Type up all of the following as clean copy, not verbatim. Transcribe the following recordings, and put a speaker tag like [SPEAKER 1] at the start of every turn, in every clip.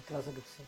[SPEAKER 1] ক্লাসে ঢুকছি।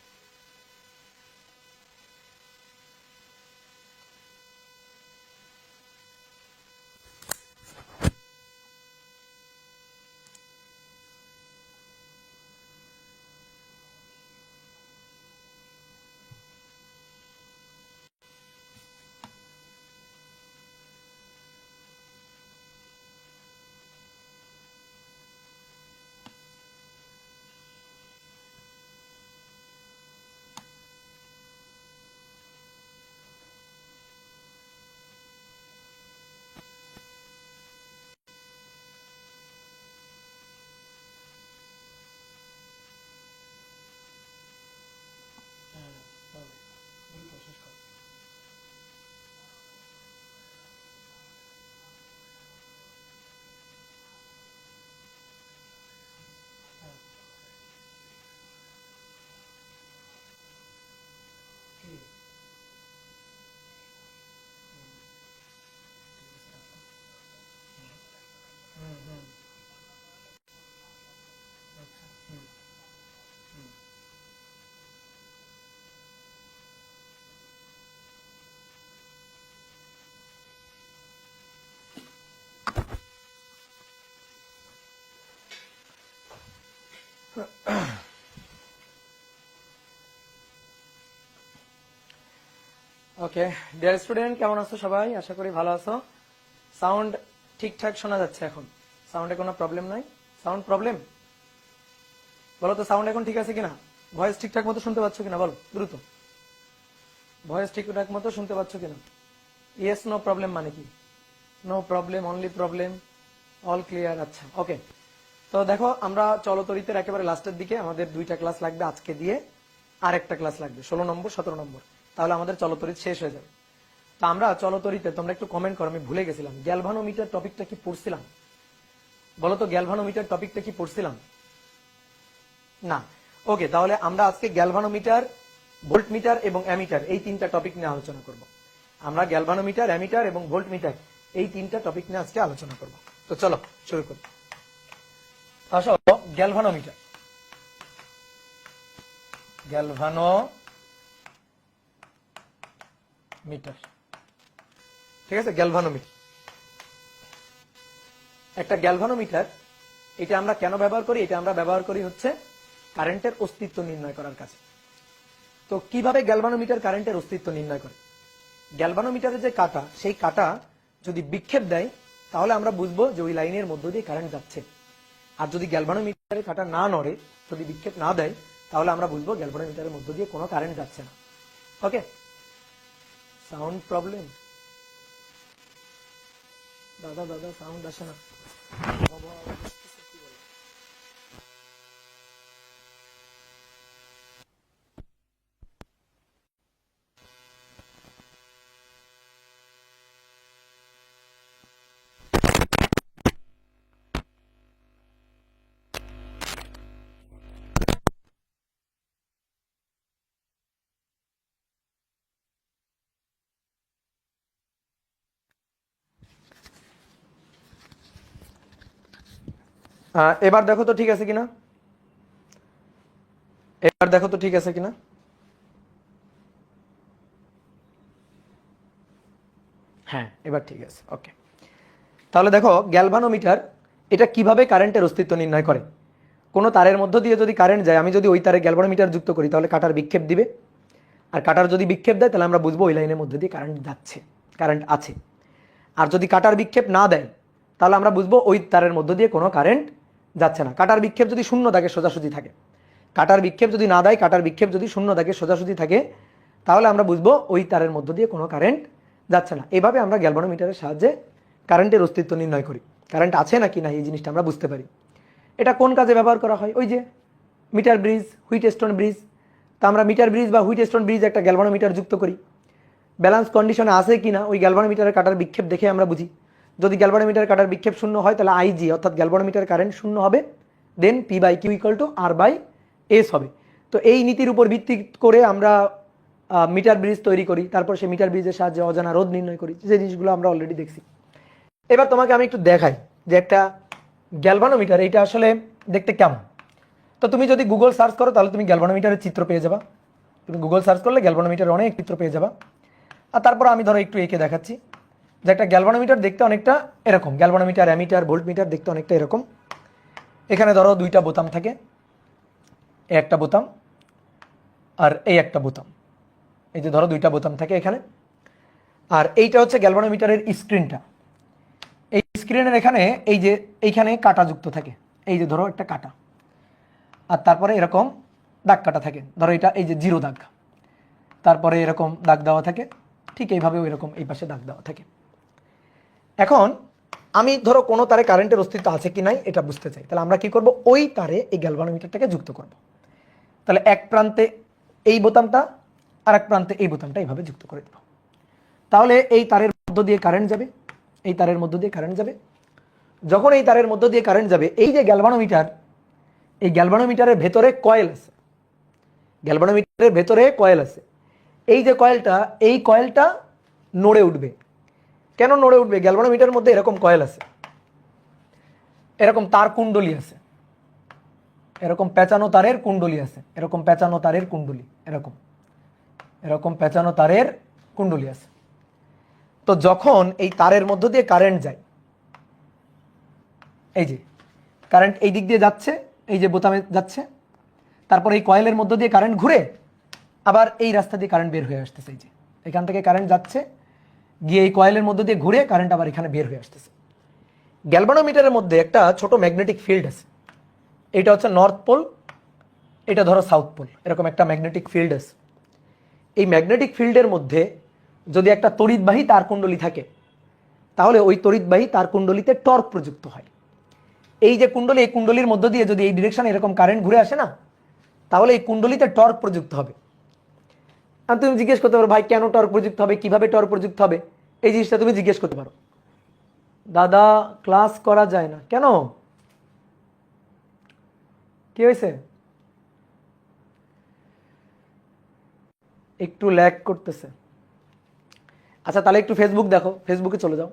[SPEAKER 1] Okay dear student, কেমন আছো সবাই? আশা করি ভালো আছো। সাউন্ড ঠিকঠাক শোনা যাচ্ছে এখন? সাউন্ডে কোনো প্রবলেম নাই? সাউন্ড প্রবলেম বলো তো, সাউন্ড এখন ঠিক আছে কিনা? ভয়েস ঠিকঠাক মতো শুনতে পাচ্ছ কিনা বলো দ্রুত। ভয়েস ঠিকঠাক মতো শুনতে পাচ্ছ কিনা? ইয়েস নো প্রবলেম মানে কি? No problem, only problem, all clear. আচ্ছা ওকে। তো দেখো, আমরা চলতরিতের একেবারে লাস্টের দিকে, আমাদের 2টা ক্লাস লাগবে আজকে দিয়ে, আর একটা ক্লাস লাগবে 16 নম্বর 17 নম্বর, তাহলে আমাদের চলতরিত শেষ হয়ে যাবে। তা আমরা চলতরিতে, তোমরা একটু কমেন্ট করো, আমি ভুলে গেছিলাম, গ্যালভানোমিটার টপিকটা কি পড়ছিলাম? বলো তো, গ্যালভানোমিটার টপিকটা কি পড়ছিলাম? না। ওকে, তাহলে আমরা আজকে গ্যালভানোমিটার, ভোল্টমিটার এবং অ্যামিটার, এই 3টা টপিক নিয়ে আলোচনা করব। আমরা গ্যালভানোমিটার, অ্যামিটার এবং ভোল্টমিটার, এই 3টা টপিক নিয়ে আজকে আলোচনা করব। তো চলো শুরু করি। আসো, গ্যালভানোমিটার, গ্যালভানোমিটার, ঠিক আছে? গ্যালভানোমিটার, একটা গ্যালভানোমিটার, এটা আমরা কেন ব্যবহার করি? এটা আমরা ব্যবহার করি হচ্ছে কারেন্টের অস্তিত্ব নির্ণয় করার কাছে। তো কিভাবে গ্যালভানোমিটার কারেন্টের অস্তিত্ব নির্ণয় করে? গ্যালভানোমিটারের যে কাঁটা, সেই কাঁটা যদি বিক্ষেপ দেয়, তাহলে আমরা বুঝবো যে ওই লাইনের মধ্য দিয়ে কারেন্ট যাচ্ছে। আর যদি গ্যালভানোমিটারের কাঁটা না নড়ে, যদি বিক্ষেপ না দেয়, তাহলে আমরা বুঝবো গ্যালভানোমিটারের মধ্য দিয়ে কোনো কারেন্ট যাচ্ছে না। ওকে, সাউন্ড প্রবলেম? দাদা দাদা সাউন্ড আসে না। এবার দেখো তো ঠিক আছে কিনা? এবার দেখো তো ঠিক আছে কিনা? হ্যাঁ, এবার ঠিক আছে। ওকে, তাহলে দেখো, গ্যালভানোমিটার এটা কিভাবে কারেন্টের অস্তিত্ব নির্ণয় করে। কোনো তারের মধ্য দিয়ে যদি কারেন্ট যায়, আমি যদি ওই তারে গ্যালভানোমিটার যুক্ত করি, তাহলে কাটার বিক্ষেপ দিবে। আর কাটার যদি বিক্ষেপ দেয়, তাহলে আমরা বুঝবো ওই লাইনের মধ্যে দিয়ে কারেন্ট যাচ্ছে, কারেন্ট আছে। আর যদি কাটার বিক্ষেপ না দেয়, তাহলে আমরা বুঝবো ওই তারের মধ্য দিয়ে কোনো কারেন্ট যাচ্ছে না। কাটার বিক্ষেপ যদি শূন্য থাকে, সোজাসুজি থাকে, কাটার বিক্ষেপ যদি না দেয়, কাটার বিক্ষেপ যদি শূন্য থাকে, সোজাসুজি থাকে, তাহলে আমরা বুঝবো ওই তারের মধ্য দিয়ে কোনো কারেন্ট যাচ্ছে না। এভাবে আমরা গ্যালভানোমিটারের সাহায্যে কারেন্টের অস্তিত্ব নির্ণয় করি, কারেন্ট আছে নাকি না এই জিনিসটা আমরা বুঝতে পারি। এটা কোন কাজে ব্যবহার করা হয়? ওই যে মিটার ব্রিজ, হুইটস্টোন ব্রিজ। তা আমরা মিটার ব্রিজ বা হুইটস্টোন ব্রিজ একটা গ্যালভানোমিটার যুক্ত করি, ব্যালেন্স কন্ডিশনে আছে কিনা ওই গ্যালভানোমিটারের কাটার বিক্ষেপ দেখে আমরা বুঝি। যদি গ্যালভানোমিটারের কাটার বিক্ষেপ শূন্য হয়, তাহলে আইজি অর্থাৎ গ্যালভানোমিটার কারেন্ট শূন্য হবে, then P by Q equal to R by S হবে। তো এই নীতির উপর ভিত্তি করে আমরা মিটার ব্রিজ তৈরি করি, তারপর সেই মিটার ব্রিজের সাহায্যে অজানা রোধ নির্ণয় করি, যে জিনিসগুলো আমরা অলরেডি দেখছি। এবার তোমাকে আমি একটু দেখাই যে একটা গ্যালভানোমিটার, এটা আসলে দেখতে কেমন। তো তুমি যদি গুগল সার্চ করো তাহলে তুমি গ্যালভানোমিটারের চিত্র পেয়ে যাবা। তুমি গুগল সার্চ করলে গ্যালভানোমিটারের অনেক চিত্র পেয়ে যাবা। আর তারপর আমি ধরো একটু এঁকে দেখাচ্ছি যে একটা গ্যালভানোমিটার দেখতে অনেকটা এরকম, গ্যালভানোমিটার, অ্যামিটার, ভোল্টমিটার দেখতে অনেকটা এরকম। এখানে ধরো দুইটা বোতাম থাকে, এই একটা বোতাম আর এই একটা বোতাম, এই যে ধরো দুইটা বোতাম থাকে এখানে। আর এইটা হচ্ছে গ্যালভানোমিটারের স্ক্রিনটা। এই স্ক্রিনের এখানে এই যে এইখানে কাটা যুক্ত থাকে, এই যে ধরো একটা কাটা, আর তারপরে এরকম দাগ কাটা থাকে, ধরো এটা এই যে জিরো দাগ, তারপরে এরকম দাগ দেওয়া থাকে, ঠিক এইভাবেও এরকম এই পাশে দাগ দেওয়া থাকে। এখন আমি ধরো কোনো তারে কারেন্টের অস্তিত্ব আছে কি নাই এটা বুঝতে চাই, তাহলে আমরা কি করব, ওই তারে এই গ্যালভানোমিটারটাকে যুক্ত করব। তাহলে এক প্রান্তে এই বোতামটা আর এক প্রান্তে এই বোতামটা এইভাবে যুক্ত করে দেব। তাহলে এই তারের মধ্য দিয়ে কারেন্ট যাবে, এই তারের মধ্য দিয়ে কারেন্ট যাবে। যখন এই তারের মধ্য দিয়ে কারেন্ট যাবে, এই যে গ্যালভানোমিটার, এই গ্যালভানোমিটারের ভেতরে কয়েল আছে, গ্যালভানোমিটারের ভেতরে কয়েল আছে। এই যে কয়েলটা, এই কয়েলটা নড়ে উঠবে। কেন নড়ে উঠবে? গ্যালভানোমিটারের মধ্যে এরকম কয়েল আছে, এরকম তার কুণ্ডলী আছে, এরকম পেঁচানো তারের কুণ্ডলী আছে, এরকম পেঁচানো তারের কুণ্ডলী, এরকম এরকম পেঁচানো তারের কুণ্ডলী আছে। তো যখন এই তারের মধ্য দিয়ে কারেন্ট যায়, এই যে কারেন্ট এই দিক দিয়ে যাচ্ছে, এই যে বোতামে যাচ্ছে, তারপর এই কয়েলের মধ্য দিয়ে কারেন্ট ঘুরে আবার এই রাস্তা দিয়ে কারেন্ট বের হয়ে আসতেছে। এই যে এখান থেকে কারেন্ট যাচ্ছে, গিয়ে এই কয়েলের মধ্য দিয়ে ঘুরে কারেন্ট আবার এখানে বের হয়ে আসতেছে। গ্যালভানোমিটারের মধ্যে একটা ছোট ম্যাগনেটিক ফিল্ড আছে, এটা হচ্ছে নর্থ পোল, এটা ধরো সাউথ পোল, এরকম একটা ম্যাগনেটিক ফিল্ড আছে। এই ম্যাগনেটিক ফিল্ডের মধ্যে যদি একটা তড়িৎবাহী তারকুণ্ডলী থাকে, তাহলে ওই তড়িৎবাহী তারকুণ্ডলীতে টর্ক প্রযুক্ত হয়। এই যে কুণ্ডলী, এই কুণ্ডলীর মধ্য দিয়ে যদি এই ডিরেকশনে এরকম কারেন্ট ঘুরে আসে না, তাহলে এই কুণ্ডলীতে টর্ক প্রযুক্ত হবে। আর তুমি জিজ্ঞেস করতে পারো, ভাই কেন টর্ক প্রযুক্ত হবে, কিভাবে টর্ক প্রযুক্ত হবে, এই জিনিসটা তুমি জিজ্ঞেস করতে পারো। দাদা ক্লাস করা যায় না কেন, কি হয়েছে? একটু ল্যাগ করতেছে। আচ্ছা তাহলে একটু ফেসবুক দেখো, ফেসবুকে চলে যাও।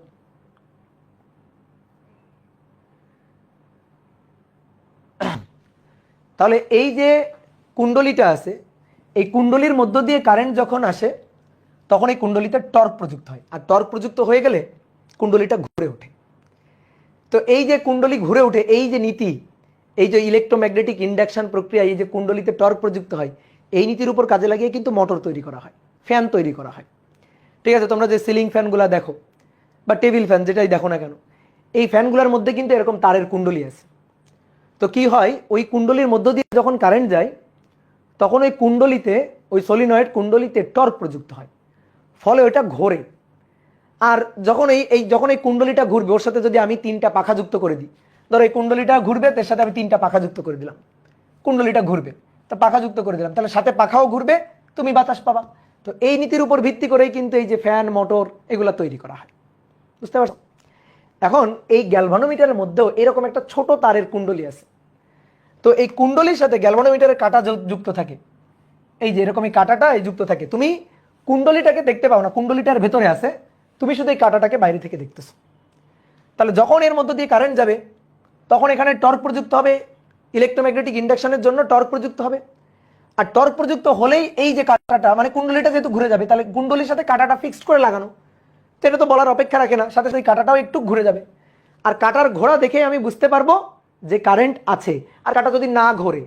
[SPEAKER 1] তাহলে এই যে কুণ্ডলীটা আছে, এই কুণ্ডলীর মধ্য দিয়ে কারেন্ট যখন আসে তখন এই কুণ্ডলীতে টর্ক প্রযুক্ত হয়, আর টর্ক প্রযুক্ত হয়ে গেলে কুণ্ডলীটা ঘুরে ওঠে। তো এই যে কুণ্ডলী ঘুরে ওঠে, এই যে নীতি, এই যে ইলেকট্রোম্যাগনেটিক ইন্ডাকশন প্রক্রিয়া, এই যে কুণ্ডলীতে টর্ক প্রযুক্ত হয়, এই নীতির উপর কাজে লাগিয়ে কিন্তু মোটর তৈরি করা হয়, ফ্যান তৈরি করা হয়। ঠিক আছে, তোমরা যে সিলিং ফ্যানগুলো দেখো বা টেবিল ফ্যান যেটাই দেখো না কেন, এই ফ্যানগুলোর মধ্যে কিন্তু এরকম তারের কুণ্ডলী আছে। তো কি হয়, ওই কুণ্ডলীর মধ্য দিয়ে যখন কারেন্ট যায় তখন ওই কুণ্ডলীতে, ওই সলিনয়েড কুণ্ডলীতে টর্ক প্রযুক্ত হয়, ফলে ওইটা ঘোরে। আর যখন যখন এই কুণ্ডলীটা ঘুরবে, ওর সাথে যদি আমি তিনটা পাখা যুক্ত করে দিই, ধরো এই কুণ্ডলীটা ঘুরবে, তার সাথে আমি তিনটা পাখা যুক্ত করে দিলাম, কুণ্ডলীটা ঘুরবে, তা পাখা যুক্ত করে দিলাম, তাহলে সাথে পাখাও ঘুরবে, তুমি বাতাস পাবা। তো এই নীতির উপর ভিত্তি করেই কিন্তু এই যে ফ্যান, মোটর এগুলা তৈরি করা হয়, বুঝতে পারছো? এখন এই গ্যালভানোমিটারের মধ্যেও এরকম একটা ছোট তারের কুণ্ডলী আছে। তো এই কুণ্ডলীর সাথে গ্যালভানোমিটারের কাঁটা যুক্ত থাকে, এই যে এরকম এই কাঁটাটা এই যুক্ত থাকে। তুমি কুণ্ডলীটাকে দেখতে পাও না, কুণ্ডলীটার ভেতরে আছে, তুমি শুধু এই কাঁটাটাকে বাইরে থেকে দেখতেছো। তাহলে যখন এর মধ্য দিয়ে কারেন্ট যাবে তখন এখানে টর্ক প্রযুক্ত হবে, ইলেকট্রোম্যাগনেটিক ইন্ডাকশনের জন্য টর্ক প্রযুক্ত হবে। আর টর্ক প্রযুক্ত হলেই এই যে কাঁটাটা, মানে কুণ্ডলীটা যেহেতু ঘুরে যাবে, তাহলে কুণ্ডলীর সাথে কাঁটাটা ফিক্সড করে লাগানো, তো এটা তো বলার অপেক্ষা রাখে না, সাথে সাথে কাঁটাটাও একটু ঘুরে যাবে। আর কাঁটার ঘোড়া দেখে আমি বুঝতে পারবো যে কারেন্ট আছে। আর কাঁটা যদি না ঘোরে,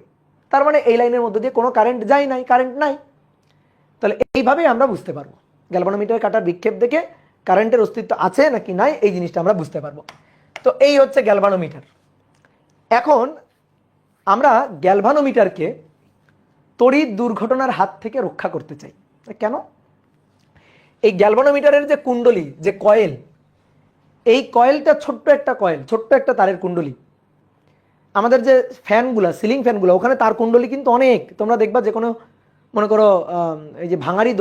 [SPEAKER 1] তার মানে এই লাইনের মধ্যে দিয়ে কোনো কারেন্ট যায় নাই, কারেন্ট নাই। তাহলে এইভাবেই আমরা বুঝতে পারবো, গ্যালভানোমিটারের কাঁটার বিক্ষেপ দেখে কারেন্টের অস্তিত্ব আছে নাকি নাই, এই জিনিসটা আমরা বুঝতে পারবো। তো এই হচ্ছে গ্যালভানোমিটার। এখন আমরা গ্যালভানোমিটারকে তড়িৎ দুর্ঘটনার হাত থেকে রক্ষা করতে চাই। কেন? এই গ্যালভানোমিটারের যে কুণ্ডলী, যে কয়েল, এই কয়েলটা ছোট্ট একটা কয়েল, ছোট্ট একটা তারের কুণ্ডলী। আমাদের যে ফ্যানগুলা, সিলিং ফ্যানগুলো, ওখানে তার কুণ্ডলী কিন্তু অনেক। তোমরা দেখবা যে কোনো, মনে করো এই যে ভাঙারি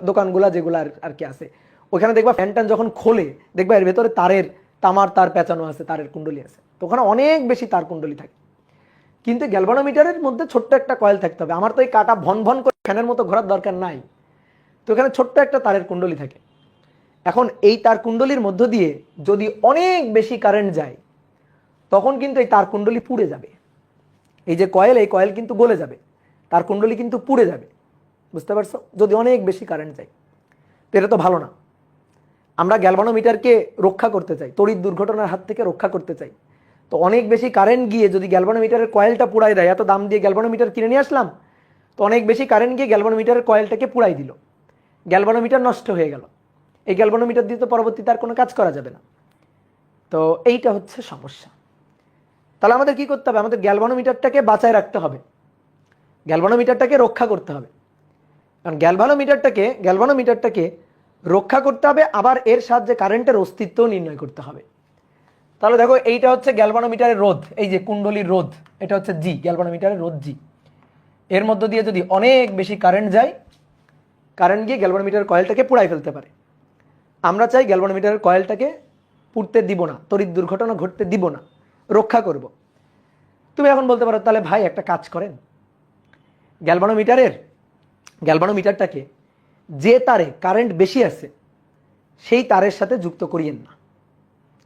[SPEAKER 1] দোকানগুলা যেগুলো আর কি আছে, ওখানে দেখবা ফ্যান ট্যান যখন খোলে, দেখবা এর ভেতরে তামার তার পেঁচানো আছে, তারের কুণ্ডলী আছে। তো ওখানে অনেক বেশি তার কুণ্ডলী থাকে। কিন্তু গ্যালভানোমিটারের মধ্যে ছোট্ট একটা কয়েল থাকতে হবে। আমার তো এই কাঁটা ভন ভন করে ফ্যানের মতো ঘোরার দরকার নাই, তো এখানে ছোট্ট একটা তারের কুণ্ডলী থাকে। এখন এই তার কুণ্ডলীর মধ্য দিয়ে যদি অনেক বেশি কারেন্ট যায়, তখন কিন্তু এই তার কুণ্ডলী পুড়ে যাবে। এই যে কয়েল, এই কয়েল কিন্তু গলে যাবে, তার কুণ্ডলী কিন্তু পুড়ে যাবে, বুঝতে পারছো, যদি অনেক বেশি কারেন্ট যায়। তো এটা তো ভালো না। আমরা গ্যালভানোমিটারকে রক্ষা করতে চাই, তড়িৎ দুর্ঘটনার হাত থেকে রক্ষা করতে চাই। তো অনেক বেশি কারেন্ট গিয়ে যদি গ্যালভানোমিটারের কয়েলটা পুড়াই দেয়, এত দাম দিয়ে গ্যালভানোমিটার কিনে নিয়ে আসলাম, তো অনেক বেশি কারেন্ট গিয়ে গ্যালভানোমিটারের কয়েলটাকে পুড়াই দিল, গ্যালভানোমিটার নষ্ট হয়ে গেল। এই গ্যালভানোমিটার দিয়ে তো পরবর্তীতে আর কোনো কাজ করা যাবে না। তো এইটা হচ্ছে সমস্যা। তাহলে আমাদের কি করতে হবে? আমাদের গ্যালভানোমিটারটাকে বাঁচায় রাখতে হবে, গ্যালভানোমিটারটাকে রক্ষা করতে হবে। কারণ গ্যালভানোমিটারটাকে রক্ষা করতে হবে, আবার এর সাহায্যে কারেন্টের অস্তিত্ব নির্ণয় করতে হবে। তাহলে দেখো, এইটা হচ্ছে গ্যালভানোমিটারের রোধ, এই যে কুণ্ডলীর রোধ, এটা হচ্ছে জি, গ্যালভানোমিটারের রোধ জি। এর মধ্য দিয়ে যদি অনেক বেশি কারেন্ট যায়, কারেন্ট গিয়ে গ্যালভানোমিটারের কয়েলটাকে পুড়াই ফেলতে পারে। আমরা চাই গ্যালভানোমিটারের কয়েলটাকে পুড়তে দিব না, তড়িৎ দুর্ঘটনা ঘটতে দিব না, রক্ষা করব। তুমি এখন বলতে পারো, তাহলে ভাই একটা কাজ করেন, গ্যালভানোমিটারটাকে যে তারে কারেন্ট বেশি আছে সেই তারের সাথে যুক্ত করিয়েন না।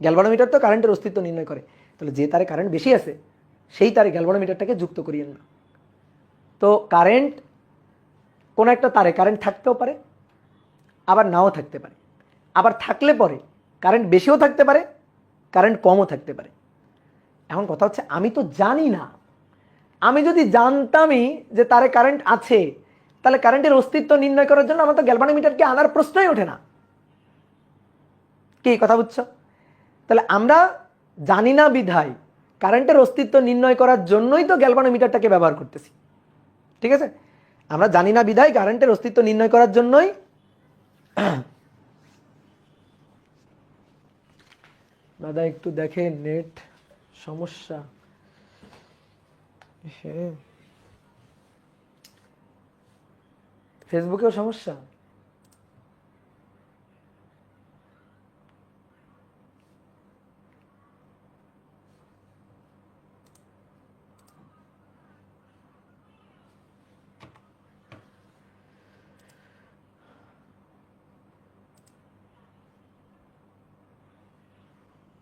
[SPEAKER 1] গ্যালভানোমিটার তো কারেন্টের অস্তিত্ব নির্ণয় করে, তাহলে যে তারে কারেন্ট বেশি আছে সেই তারে গ্যালভানোমিটারটাকে যুক্ত করিয়েন না। তো কারেন্ট, কোনো একটা তারে কারেন্ট থাকতেও পারে, আবার নাও থাকতে পারে, আবার থাকলে পরে কারেন্ট বেশিও থাকতে পারে, কারেন্ট কমও থাকতে পারে। এখন কথা হচ্ছে, আমি তো জানি না। আমি যদি জানতামই যে তারে কারেন্ট আছে, তাহলে কারেন্টের অস্তিত্ব নির্ণয় করার জন্য আমার তো গ্যালভানোমিটারকে আনার প্রশ্নই ওঠে না। কি কথা বুঝছো? তাহলে আমরা জানি না বিধায় কারেন্টের অস্তিত্ব নির্ণয় করার জন্যই তো গ্যালভানোমিটারটাকে ব্যবহার করতেছি, ঠিক আছে? আমরা জানি না বিধায় কারেন্টের অস্তিত্ব নির্ণয় করার জন্যই। দাদা একটু দেখে, নেট সমস্যা। হ্যাঁ, ফেসবুকেও সমস্যা।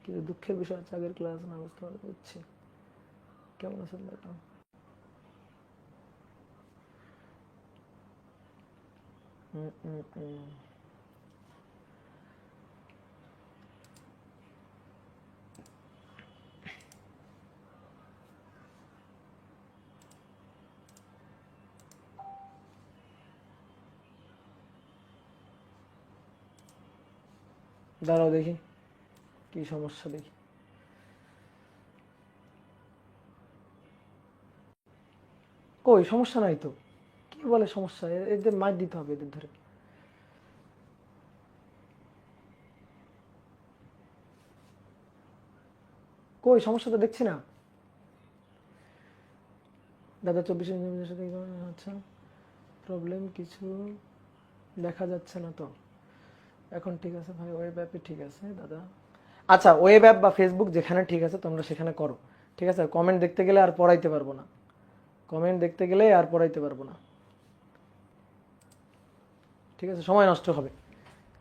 [SPEAKER 1] কিন্তু দুঃখের বিষয় হচ্ছে, আগের ক্লাস না বুঝতে পারছি। কেমন আছেন দাদা? দাঁড়াও দেখি কি সমস্যা, দেখি। কই সমস্যা নাই তো, কি বলে সমস্যা? এদের মার দিতে হবে, এদের ধরে। কই সমস্যা তো দেখছি না দাদা। 24 ইঞ্চির সাথে আচ্ছা, প্রবলেম কিছু দেখা যাচ্ছে না তো এখন। ঠিক আছে ভাই, ওয়েব অ্যাপে ঠিক আছে দাদা। আচ্ছা, ওয়েব অ্যাপ বা ফেসবুক যেখানে ঠিক আছে তোমরা সেখানে করো, ঠিক আছে? কমেন্ট দেখতে গেলে আর পড়াইতে পারবো না, কমেন্ট দেখতে গেলে আর পড়াইতে পারবো না, ঠিক আছে? সময় নষ্ট হবে।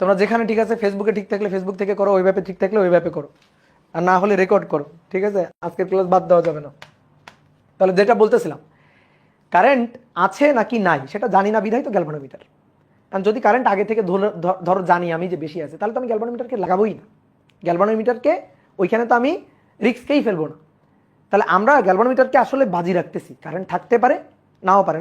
[SPEAKER 1] তোমরা যেখানে ঠিক আছে, ফেসবুকে ঠিক থাকলে ফেসবুক থেকে করো, ওয়েব অ্যাপে ঠিক থাকলে ওয়েব অ্যাপে করো, আর না হলে রেকর্ড করো, ঠিক আছে? আজকের ক্লাস বাদ দেওয়া যাবে না। তাহলে যেটা বলতেছিলাম, কারেন্ট আছে নাকি নাই সেটা জানি না বিধায় তো গ্যালভানোমিটার। কারণ যদি কারেন্ট আগে থেকে ধরো জানি আমি যে বেশি আছে, তাহলে তো আমি গ্যালভানোমিটারকে লাগাবোই না। গ্যালভানোমিটারকে ওইখানে তো আমি রিস্ককেই ফেলবো না। তাহলে আমরা গ্যালভানোমিটারকে আসলে বাজি রাখতেছি, কারেন্ট থাকতে পারে, নাও পারে,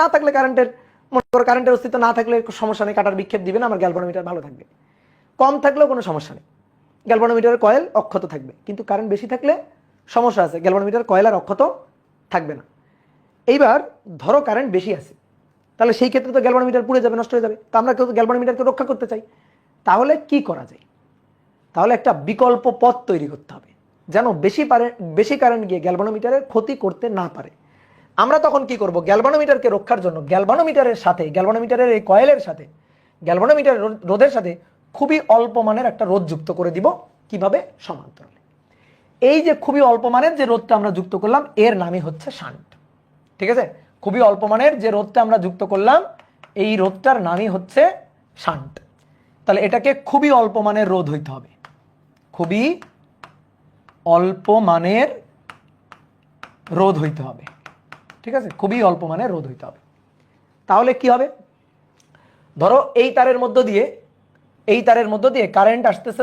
[SPEAKER 1] না থাকলে কারেন্টের, মনে করো কারেন্টের অস্তিত্ব না থাকলে সমস্যা নেই, কাটার বিক্ষেপ দিবে না, আমার গ্যালভানোমিটার ভালো থাকবে। কম থাকলেও কোনো সমস্যা নেই, গ্যালভানোমিটারের কয়েল অক্ষত থাকবে। কিন্তু কারেন্ট বেশি থাকলে সমস্যা আছে, গ্যালভানোমিটার কয়েল আর অক্ষত থাকবে না। এইবার ধরো কারেন্ট বেশি আছে, তাহলে সেই ক্ষেত্রে তো গ্যালভানোমিটার পুড়ে যাবে, নষ্ট হয়ে যাবে। তো আমরা কেউ গ্যালভানোমিটারকে রক্ষা করতে চাই, তাহলে কি করা যায়? তাহলে একটা বিকল্প পথ তৈরি করতে হবে, যেন বেশি কারেন্ট গিয়ে গ্যালভানোমিটারের ক্ষতি করতে না পারে। আমরা তখন কি করব? গ্যালভানোমিটারকে রক্ষার জন্য গ্যালভানোমিটারের সাথে, গ্যালভানোমিটারের এই কয়েলের সাথে, গ্যালভানোমিটার রোধের সাথে খুবই অল্প মানের একটা রোধ যুক্ত করে দিব। কিভাবে? সমান্তরালে। এই যে খুবই অল্প মানের যে রোধটা আমরা যুক্ত করলাম, এর নামই হচ্ছে শান্ট, ঠিক আছে? খুবই অল্প মানের যে রোধটা আমরা যুক্ত করলাম, এই রোধটার নামই হচ্ছে শান্ট। তাহলে এটাকে খুবই অল্প মানের রোধ হইতে হবে, খুবই অল্প মানের রোধ হইতে হবে, ঠিক আছে, খুবই অল্প মানের রোধ হইতে হবে। তাহলে কি হবে, ধরো এই তারের মধ্য দিয়ে কারেন্ট আসতেছে,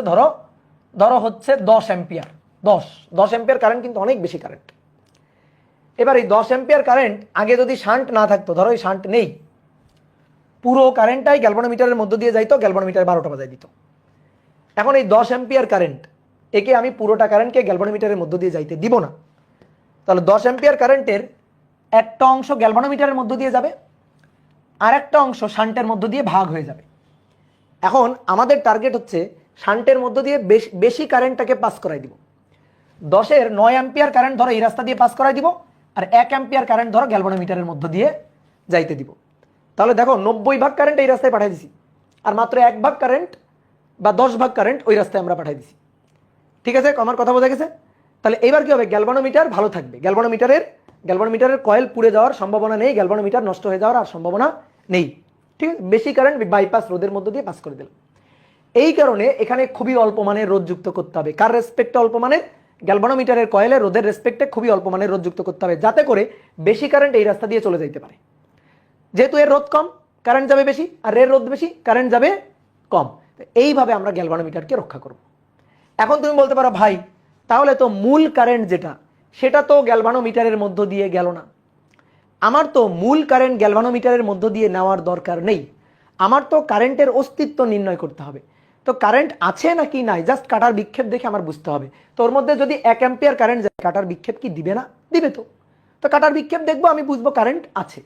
[SPEAKER 1] ধরো হচ্ছে 10 অ্যাম্পিয়ার। 10 অ্যাম্পিয়ার কারেন্ট কিন্তু অনেক বেশি কারেন্ট। এবার এই 10 অ্যাম্পিয়ার কারেন্ট আগে যদি শান্ট না থাকতো, ধরো এই শান্ট নেই, পুরো কারেন্টটাই গ্যালভানোমিটারের মধ্য দিয়ে যাইতো, গ্যালভানোমিটার 12টা বাজায় দিত। এখন এই 10 অ্যাম্পিয়ার কারেন্ট, একে আমি পুরোটা কারেন্টকে গ্যালভানোমিটারের মধ্য দিয়ে যাইতে দিব না। তাহলে 10 অ্যাম্পিয়ার কারেন্টের একটা অংশ গ্যালভানোমিটারের মধ্য দিয়ে যাবে, আর একটা অংশ শান্টের মধ্য দিয়ে ভাগ হয়ে যাবে। এখন আমাদের টার্গেট হচ্ছে শান্টের মধ্য দিয়ে বেশি কারেন্টটাকে পাস করাই দিব। 10-এর 9 অ্যাম্পিয়ার কারেন্ট ধরো এই রাস্তা দিয়ে পাস করাই দিব, আর 1 অ্যাম্পিয়ার কারেন্ট ধরো গ্যালভানোমিটারের মধ্য দিয়ে যাইতে দিব। তাহলে দেখো 90 ভাগ কারেন্ট এই রাস্তায় পাঠিয়ে দিছি, আর মাত্র 1 ভাগ কারেন্ট বা 10 ভাগ কারেন্ট ওই রাস্তায় আমরা পাঠিয়ে দিছি। ঠিক আছে, আমার কথা বোঝা গেছে? তাহলে এবার কি হবে, গ্যালভানোমিটার ভালো থাকবে, গ্যালভানোমিটারের কয়েল পুড়ে যাওয়ার সম্ভাবনা নেই, গ্যালভানোমিটার নষ্ট হয়ে যাওয়ার আর সম্ভাবনা নেই। ঠিক আছে, বেশি কারেন্ট বাইপাস রোধের মধ্য দিয়ে পাস করে দিলাম। এই কারণে এখানে খুবই অল্প মানের রোধ যুক্ত করতে হবে। কার রেসপেক্টে অল্প মানের? গ্যালভানোমিটারের কয়েলে রোধের রেসপেক্টে খুবই অল্প মানের রোধ যুক্ত করতে হবে, যাতে করে বেশি কারেন্ট এই রাস্তা দিয়ে চলে যাইতে পারে। যেহেতু এর রোধ কম, কারেন্ট যাবে বেশি, আর এর রোধ বেশি, কারেন্ট যাবে কম। এইভাবে আমরা গ্যালভানোমিটারকে রক্ষা করব। এখন তুমি বলতে পারো, ভাই তাহলে তো মূল কারেন্ট যেটা, সেটা তো গ্যালভানোমিটারের মধ্য দিয়ে গেল না। আমার তো মূল কারেন্ট গ্যালভানোমিটারের মধ্য দিয়ে নেওয়ার দরকার নেই, আমার তো কারেন্টের অস্তিত্ব নির্ণয় করতে হবে। তো কারেন্ট আছে নাকি নাই জাস্ট কাটার বিক্ষেপ দেখে আমার বুঝতে হবে। তো ওর মধ্যে যদি 1 অ্যাম্পিয়ার কারেন্ট যায়, কাটার বিক্ষেপ কি দিবে না? দিবে। তো কাটার বিক্ষেপ দেখবো, আমি বুঝবো কারেন্ট আছে।